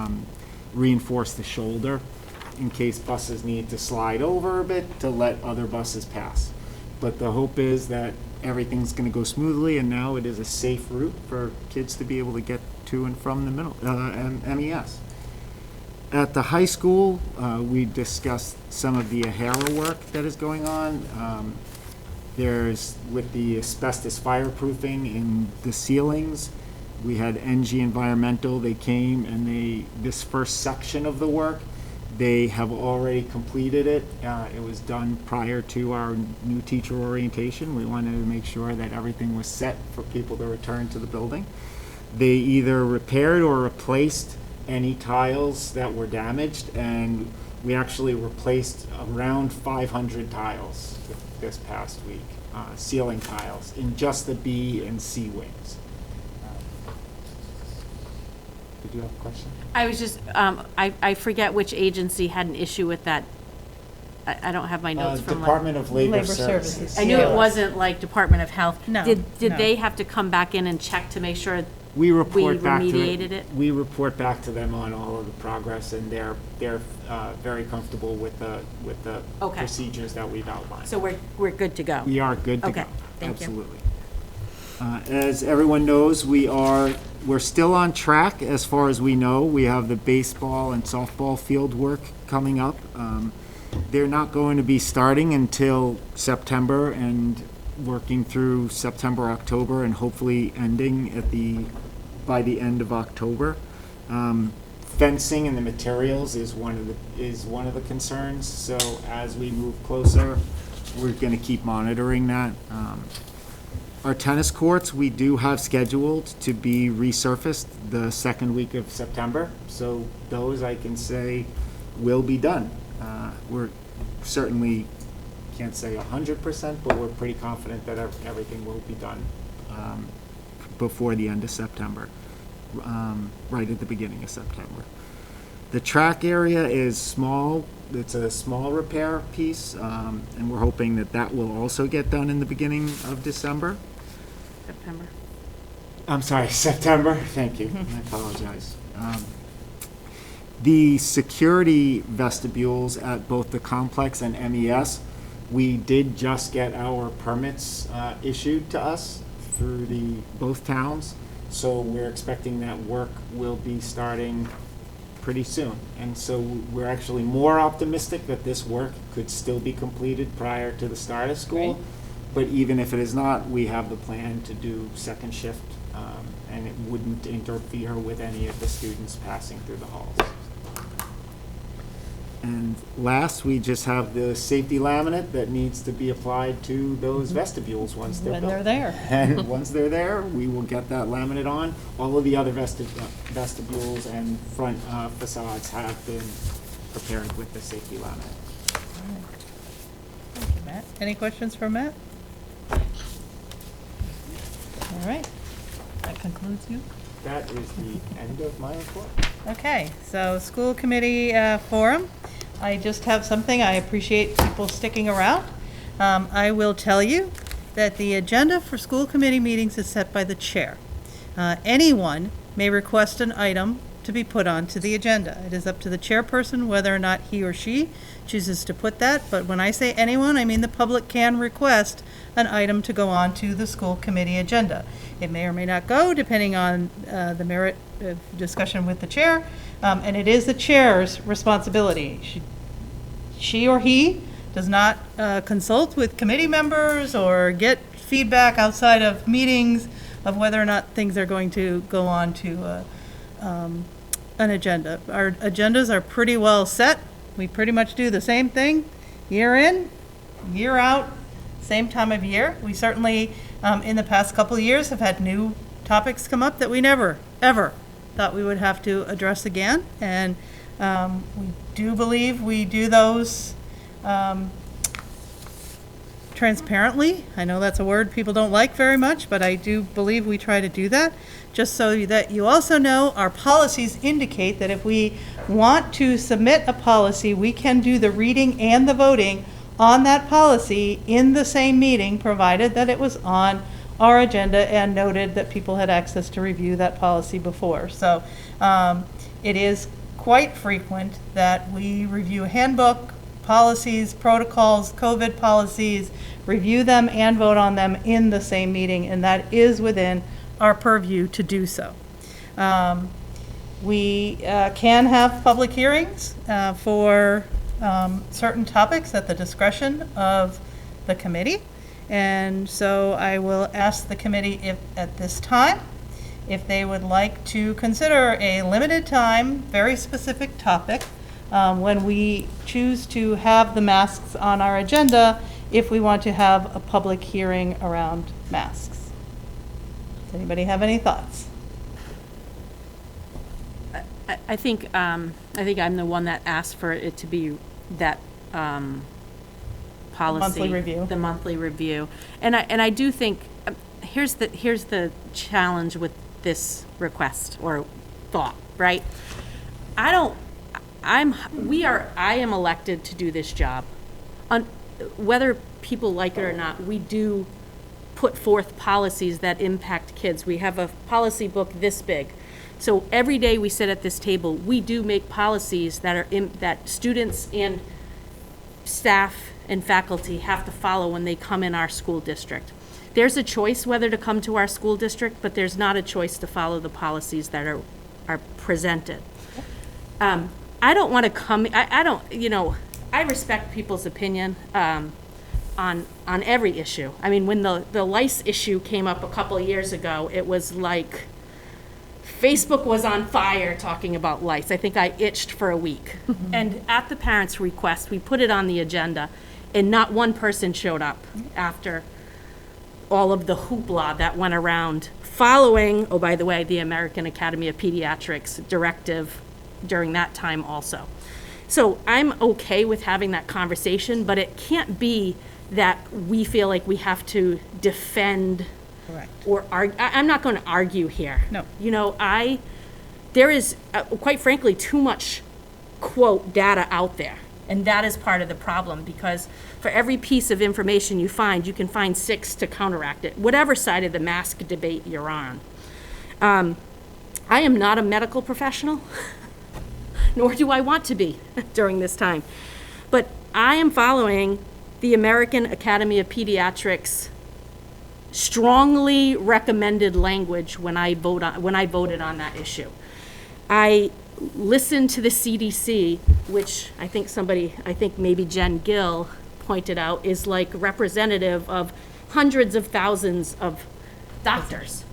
reinforce the shoulder in case buses need to slide over a bit to let other buses pass. But the hope is that everything's going to go smoothly, and now it is a safe route for kids to be able to get to and from the middle MES. At the high school, we discussed some of the AHERA work that is going on. There's, with the asbestos fireproofing in the ceilings, we had NG Environmental. They came and this first section of the work, they have already completed it. It was done prior to our new teacher orientation. We wanted to make sure that everything was set for people to return to the building. They either repaired or replaced any tiles that were damaged, and we actually replaced around 500 tiles this past week, ceiling tiles, in just the B and C wings. Did you have a question? I was just, I forget which agency had an issue with that. I don't have my notes from. Department of Labor Services. I knew it wasn't like Department of Health. No, Did no. they have to come back in and check to make sure We report back remediated it? We report back to them on all of the progress, and they're very comfortable with the Okay. procedures that we've outlined. So we're good to go? We are good to go. Okay, thank you. Absolutely. As everyone knows, we're still on track as far as we know. We have the baseball and softball field work coming up. They're not going to be starting until September and working through September, October, and hopefully ending by the end of October. Fencing and the materials is one of the concerns. So as we move closer, we're going to keep monitoring that. Our tennis courts, we do have scheduled to be resurfaced the second week of September. So those, I can say, will be done. We're certainly can't say 100%, but we're pretty confident that everything will be done before the end of September, right at the beginning of September. The track area is small. It's a small repair piece, and we're hoping that will also get done in the beginning of December. September. I'm sorry, September. Thank you. I apologize. The security vestibules at both the complex and MES, we did just get our permits issued to us through both towns. So we're expecting that work will be starting pretty soon. And so we're actually more optimistic that this work could still be completed prior to the start of school. Great. But even if it is not, we have the plan to do second shift, and it wouldn't interfere with any of the students passing through the halls. And last, we just have the safety laminate that needs to be applied to those vestibules once they're When built. they're there. And once they're there, we will get that laminate on. All of the other vestibules and front facades have been prepared with the safety laminate. Thank you, Matt. Any questions for Matt? All right, that concludes you. That is the end of my report. Okay, so school committee forum. I just have something. I appreciate people sticking around. I will tell you that the agenda for school committee meetings is set by the chair. Anyone may request an item to be put onto the agenda. It is up to the chairperson whether or not he or she chooses to put that, but when I say anyone, I mean the public can request an item to go on to the school committee agenda. It may or may not go, depending on the merit of discussion with the chair, and it is the chair's responsibility. She or he does not consult with committee members or get feedback outside of meetings of whether or not things are going to go on to an agenda. Our agendas are pretty well set. We pretty much do the same thing year in, year out, same time of year. We certainly, in the past couple of years, have had new topics come up that we never, ever thought we would have to address again. And we do believe we do those transparently. I know that's a word people don't like very much, but I do believe we try to do that. Just so that you also know, our policies indicate that if we want to submit a policy, we can do the reading and the voting on that policy in the same meeting, provided that it was on our agenda and noted that people had access to review that policy before. So it is quite frequent that we review handbook, policies, protocols, COVID policies, review them and vote on them in the same meeting, and that is within our purview to do so. We can have public hearings for certain topics at the discretion of the committee. And so I will ask the committee if at this time, if they would like to consider a limited time, very specific topic when we choose to have the masks on our agenda, if we want to have a public hearing around masks. Does anybody have any thoughts? I think I'm the one that asked for it to be that policy. Monthly review. The monthly review. And I do think, here's the challenge with this request or thought, right? I am elected to do this job. Whether people like it or not, we do put forth policies that impact kids. We have a policy book this big. So every day we sit at this table, we do make policies that students and staff and faculty have to follow when they come in our school district. There's a choice whether to come to our school district, but there's not a choice to follow the policies that are presented. I don't want to come, I respect people's opinion on every issue. I mean, when the lice issue came up a couple of years ago, it was like Facebook was on fire talking about lice. I think I itched for a week. And at the parents' request, we put it on the agenda, and not one person showed up after all of the hoopla that went around following, oh, by the way, the American Academy of Pediatrics directive during that time also. So I'm okay with having that conversation, but it can't be that we feel like we have to defend. Correct. Or I'm not going to argue here. No. There is, quite frankly, too much, quote, data out there. And that is part of the problem, because for every piece of information you can find 6 to counteract it, whatever side of the mask debate you're on. I am not a medical professional, nor do I want to be during this time. But I am following the American Academy of Pediatrics strongly recommended language when I voted on that issue. I listened to the CDC, which I think maybe Jen Gill pointed out is like representative of hundreds of thousands of doctors.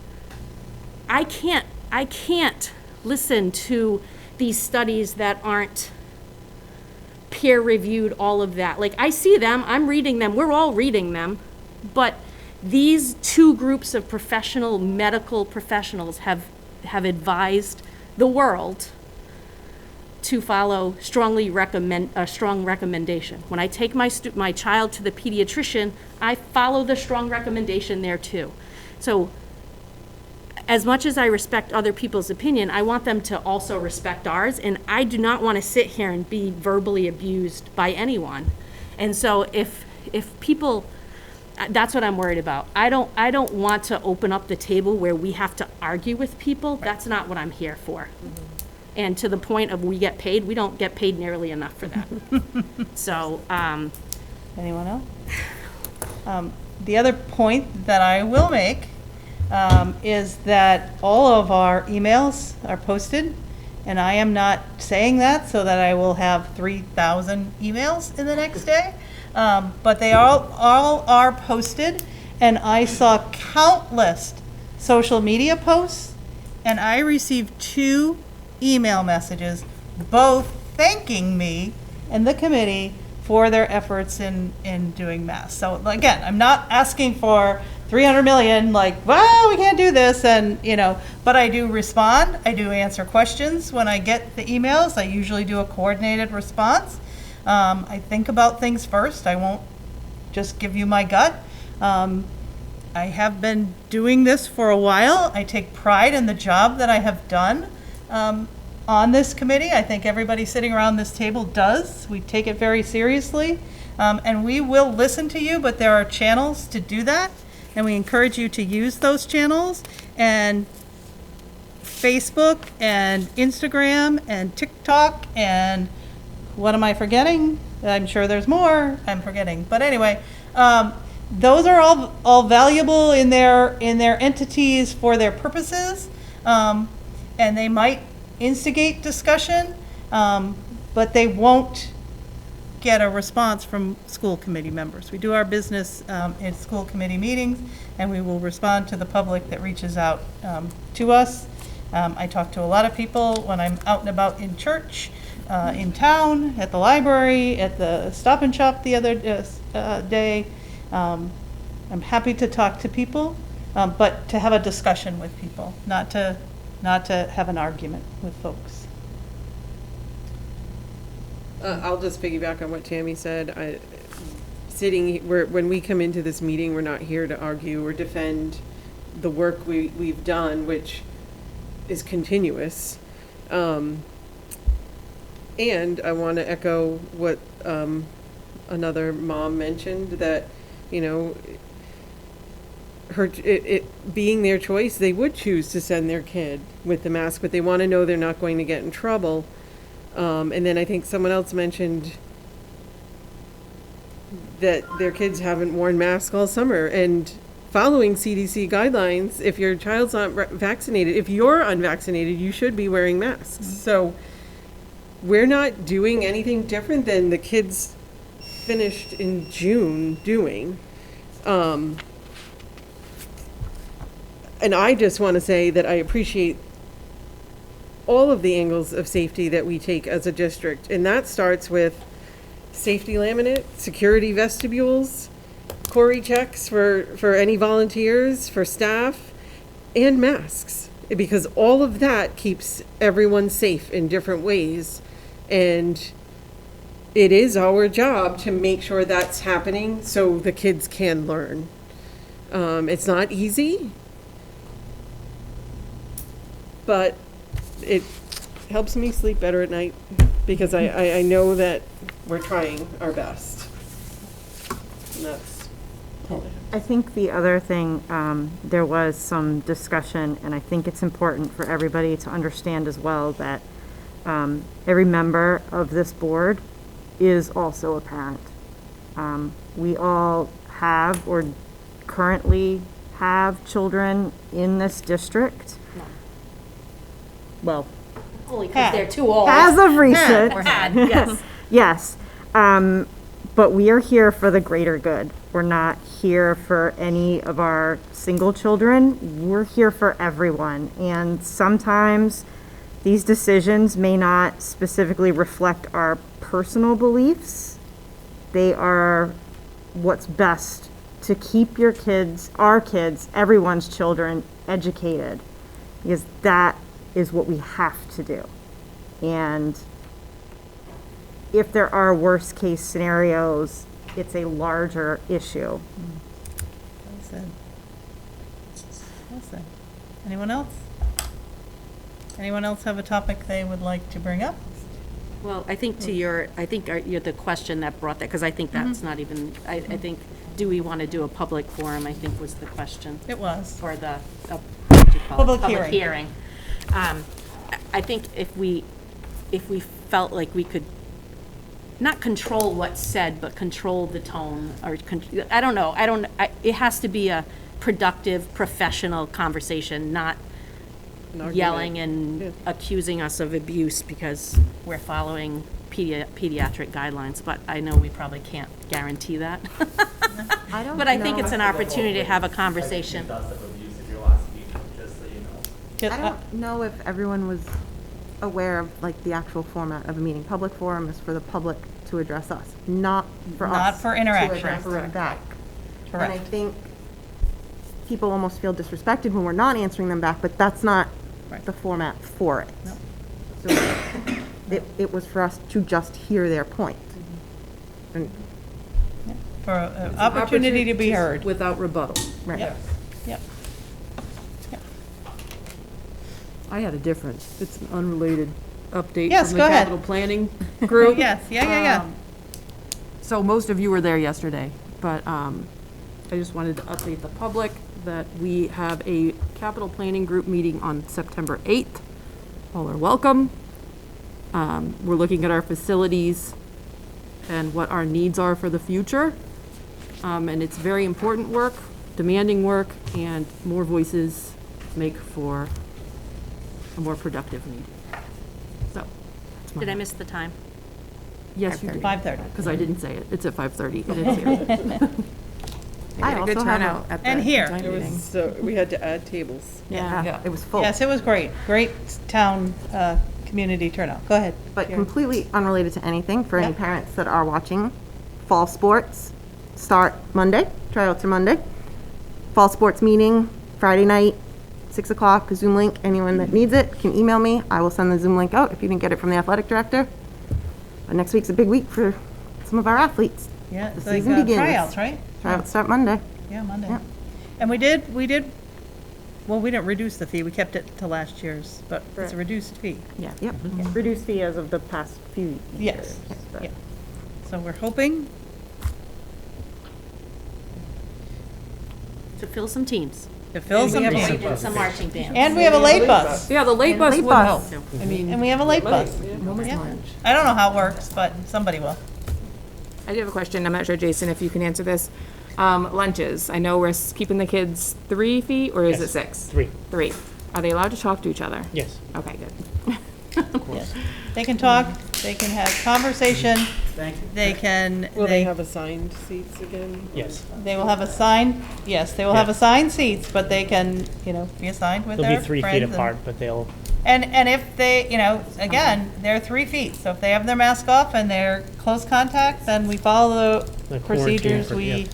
I can't listen to these studies that aren't peer reviewed, all of that. Like, I see them, I'm reading them, we're all reading them, but these two groups of medical professionals have advised the world to follow a strong recommendation. When I take my child to the pediatrician, I follow the strong recommendation there too. So as much as I respect other people's opinion, I want them to also respect ours, and I do not want to sit here and be verbally abused by anyone. And so if people that's what I'm worried about. I don't want to open up the table where we have to argue with people. That's not what I'm here for. And to the point of we get paid, we don't get paid nearly enough for that. So, Anyone else? The other point that I will make is that all of our emails are posted, and I am not saying that so that I will have 3,000 emails in the next day, but they all are posted, and I saw countless social media posts, and I received 2 email messages, both thanking me and the committee for their efforts in doing masks. So again, I'm not asking for 300 million, like, well, we can't do this, and, but I do respond. I do answer questions when I get the emails. I usually do a coordinated response. I think about things first. I won't just give you my gut. I have been doing this for a while. I take pride in the job that I have done on this committee. I think everybody sitting around this table does. We take it very seriously, and we will listen to you, but there are channels to do that, and we encourage you to use those channels, and Facebook and Instagram and TikTok, and what am I forgetting? I'm sure there's more I'm forgetting, but anyway, those are all valuable in their entities for their purposes, and they might instigate discussion, but they won't get a response from school committee members. We do our business in school committee meetings, and we will respond to the public that reaches out to us. I talk to a lot of people when I'm out and about in church, in town, at the library, at the Stop and Shop the other day. I'm happy to talk to people, but to have a discussion with people, not to have an argument with folks. I'll just piggyback on what Tammy said. When we come into this meeting, we're not here to argue or defend the work we've done, which is continuous. And I want to echo what another mom mentioned, that, it being their choice, they would choose to send their kid with the mask, but they want to know they're not going to get in trouble. And then I think someone else mentioned that their kids haven't worn masks all summer, and following CDC guidelines, if your child's not vaccinated, if you're unvaccinated, you should be wearing masks. Mm-hmm. So we're not doing anything different than the kids finished in June doing. And I just want to say that I appreciate all of the angles of safety that we take as a district. And that starts with safety laminate, security vestibules, Corey checks for any volunteers, for staff, and masks. Because all of that keeps everyone safe in different ways. And it is our job to make sure that's happening so the kids can learn. It's not easy, but it helps me sleep better at night because I know that we're trying our best. And that's all I have. I think the other thing, there was some discussion, and I think it's important for everybody to understand as well that every member of this board is also a parent. We all have or currently have children in this district. Well, only because they're too old. as of recent. Yes. Yes. But we are here for the greater good. We're not here for any of our single children. We're here for everyone. And sometimes these decisions may not specifically reflect our personal beliefs. They are what's best to keep your kids, our kids, everyone's children educated, because that is what we have to do. And if there are worst case scenarios, it's a larger issue. Well said. Well said. Anyone else? Anyone else have a topic they would like to bring up? Well, I think you're the question that brought that, because I think that's not even, I think, do we want to do a public forum, I think was the question. It was. Or the, what do you call it? Public hearing. I think if we felt like we could not control what's said, but control the tone, or, I don't know, it has to be a productive, professional conversation, not yelling and accusing us of abuse because we're following pediatric guidelines, but I know we probably can't guarantee that. I don't But I think know. it's an opportunity to have a conversation. I don't know if everyone was aware of like the actual format of a meeting. Public forum is for the public to address us, not for us. Not for interaction. To address them back. Correct. And I think people almost feel disrespected when we're not answering them back, but that's not the format for it. So it was for us to just hear their point. And For an opportunity to be heard. Without rebuttal. Right. Yep. Yep. I had a different, it's an unrelated update Yes, from go the ahead. capital planning group. Yes, yeah. So most of you were there yesterday, but I just wanted to update the public that we have a capital planning group meeting on September 8th. All are welcome. We're looking at our facilities and what our needs are for the future. And it's very important work, demanding work, and more voices make for a more productive meeting. So. Did I miss the time? Yes, you did. 5:30. Because I didn't say it. It's at 5:30. It is here. I had a good also have turnout at the And here. joint It was, meeting. so, we had to add tables. Yeah. It was full. Yes, it was great. Great town, community turnout. Go ahead. But Karen. completely unrelated to anything, for any Yep. parents that are watching, fall sports start Monday, tryouts are Monday. Fall sports meeting, Friday night, 6 o'clock, Zoom link. Anyone that needs it can email me. I will send the Zoom link out if you didn't get it from the athletic director. But next week's a big week for some of our athletes. Yeah, The it's like season begins. tryouts, right? Tryouts start Monday. Yeah, Monday. Yeah. And we did, well, we didn't reduce the fee. We kept it to last year's, but it's a reduced fee. Yeah. Yep. Reduced fee as of the past few years. Yes. but- Yeah. So we're hoping To fill some teams. to fill some teams. And some marching bands. And we have a late bus. Yeah, the late And bus late would bus. help. I mean. And we have a late bus. Moment Yeah. lunch. I don't know how it works, but somebody will. I do have a question. I'm not sure, Jason, if you can answer this. Lunches. I know we're keeping the kids 3 feet, or is it Yes. 6? 3. 3. Are they allowed to talk to each other? Yes. Okay, good. Yes. They can talk, they can have conversation. They can, Will they have assigned seats again? Yes. they will have assigned, yes, they will have assigned seats, but they can, be assigned with They'll their be 3 friends. feet and- apart, but they'll, And if they, again, they're 3 feet, so if they have their mask off and they're close contact, then we follow The the procedures, quarantine,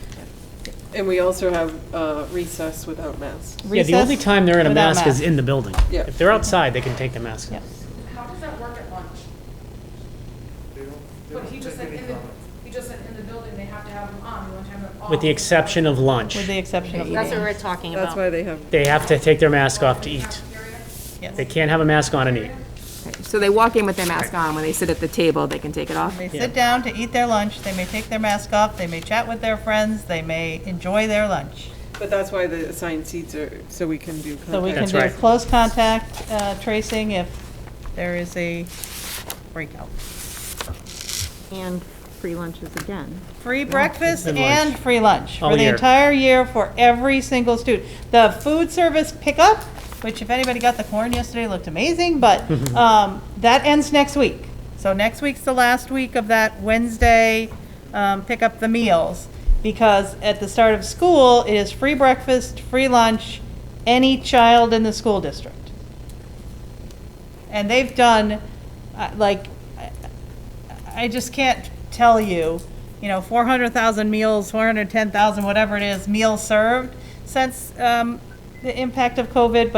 we And we also have recess without masks. yeah, the only recess time they're in a without mask is in the building. Yeah. If they're outside, they can take their mask Yeah. off. How does that work at lunch? But he just said in the building, they have to have them on, you want to have them off. With the exception of lunch. With the exception of That's what eating. we're talking That's about. why they have, They have to take their mask off to eat. Yes. They can't have a mask on and eat. So they walk in with their mask on. When they sit at the table, they can take it off? They sit down to eat their lunch, they may take their mask off, they may chat with their friends, they may enjoy their lunch. but that's why the assigned seats are, so we can do So we can contact. That's do right. close contact tracing if there is a breakout. And free lunches again. Free breakfast And lunch. and free lunch All for the year. entire year for every single student. The food service pickup, which if anybody got the corn yesterday, looked amazing, but that ends next week. So next week's the last week of that Wednesday, pick up the meals. Because at the start of school, it is free breakfast, free lunch, any child in the school district. And they've done, I just can't tell you, 400,000 meals, 410,000, whatever it is, meals served since the impact of COVID.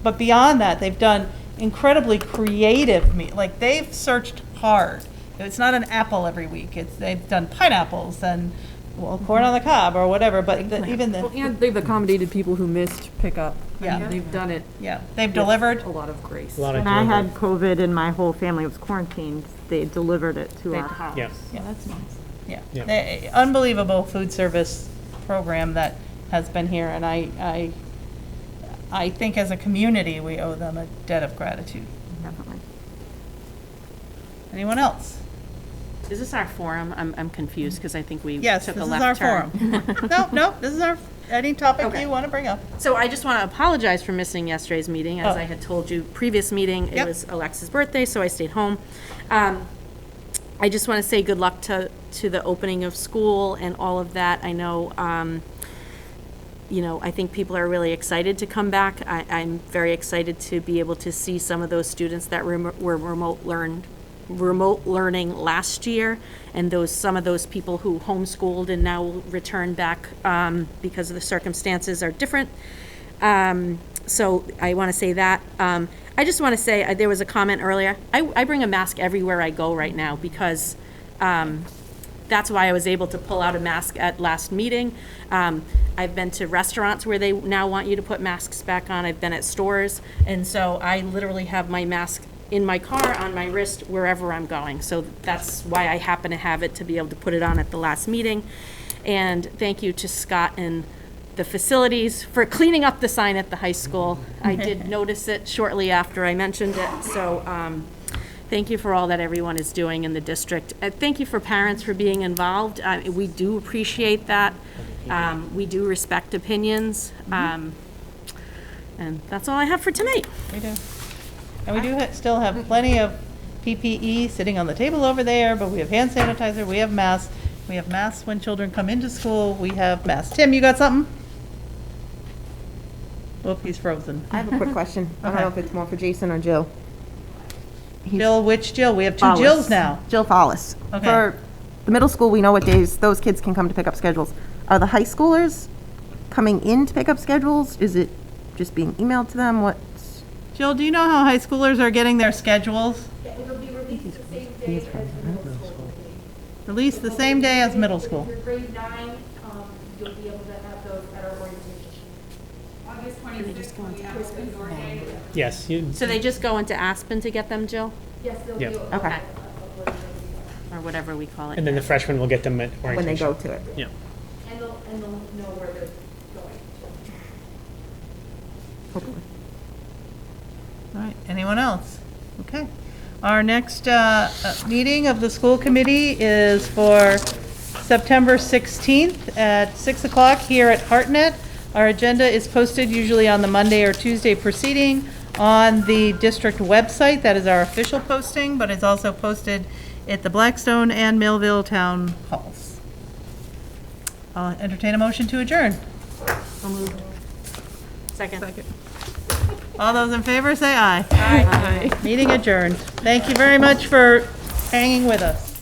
But beyond that, they've done incredibly creative they've searched hard. It's not an apple every week. They've done pineapples and well, corn on the cob or whatever, but even the. And they've accommodated people who missed pickup. I Yeah. mean, they've done it. Yeah, they've with delivered. A lot of grace. When I had COVID and my whole family was quarantined, they delivered it to our house. Yeah. Yeah, that's nice. Yeah, Yeah. Unbelievable food service program that has been here, and I think as a community, we owe them a debt of gratitude. Definitely. Anyone else? Is this our forum? I'm confused because I think we Yes, took this a is left our turn. forum. No, this is our, any topic Okay. you want to bring up. So I just want to apologize for missing yesterday's meeting. As Oh. I had told you, previous meeting, it Yep. was Alexa's birthday, so I stayed home. I just want to say good luck to the opening of school and all of that. I know, I think people are really excited to come back. I'm very excited to be able to see some of those students that were remote learning last year, and some of those people who homeschooled and now will return back because of the circumstances are different. So I want to say that. I just want to say, there was a comment earlier. I bring a mask everywhere I go right now because that's why I was able to pull out a mask at last meeting. I've been to restaurants where they now want you to put masks back on. I've been at stores. And so I literally have my mask in my car, on my wrist, wherever I'm going. So that's why I happen to have it, to be able to put it on at the last meeting. And thank you to Scott and the facilities for cleaning up the sign at the high school. I did notice it shortly after I mentioned it. So thank you for all that everyone is doing in the district. Thank you for parents for being involved. We do appreciate that. We do respect opinions. And that's all I have for tonight. We do. And we do still have plenty of PPE sitting on the table over there, but we have hand sanitizer, we have masks. We have masks when children come into school, we have masks. Tim, you got something? Whoop, he's frozen. I have a quick question. I don't know if it's more for Jason or Jill. Jill, which Jill? We have two Follis. Jills now. Jill Follis. Okay. For the middle school, we know what days those kids can come to pick up schedules. Are the high schoolers coming in to pick up schedules? Is it just being emailed to them? What? Jill, do you know how high schoolers are getting their schedules? It'll be released the same day as middle school. Released the same day as middle school. Your grade 9, you'll be able to have those at our orientation. August 26th, Yes. So they just go into Aspen to get them, Jill? Yes, they'll Yep. be. Okay. Or whatever we call it. And then the freshmen will get them at orientation. When they go to it. Yeah. And they'll know where they're going. Hopefully. All right, anyone else? Okay. Our next meeting of the school committee is for September 16th at 6 o'clock here at Hartnett. Our agenda is posted usually on the Monday or Tuesday preceding on the district website. That is our official posting, but it's also posted at the Blackstone and Millville Town Halls. I'll entertain a motion to adjourn. So moved. Second. All those in favor, say aye. Aye. Meeting adjourned. Thank you very much for hanging with us.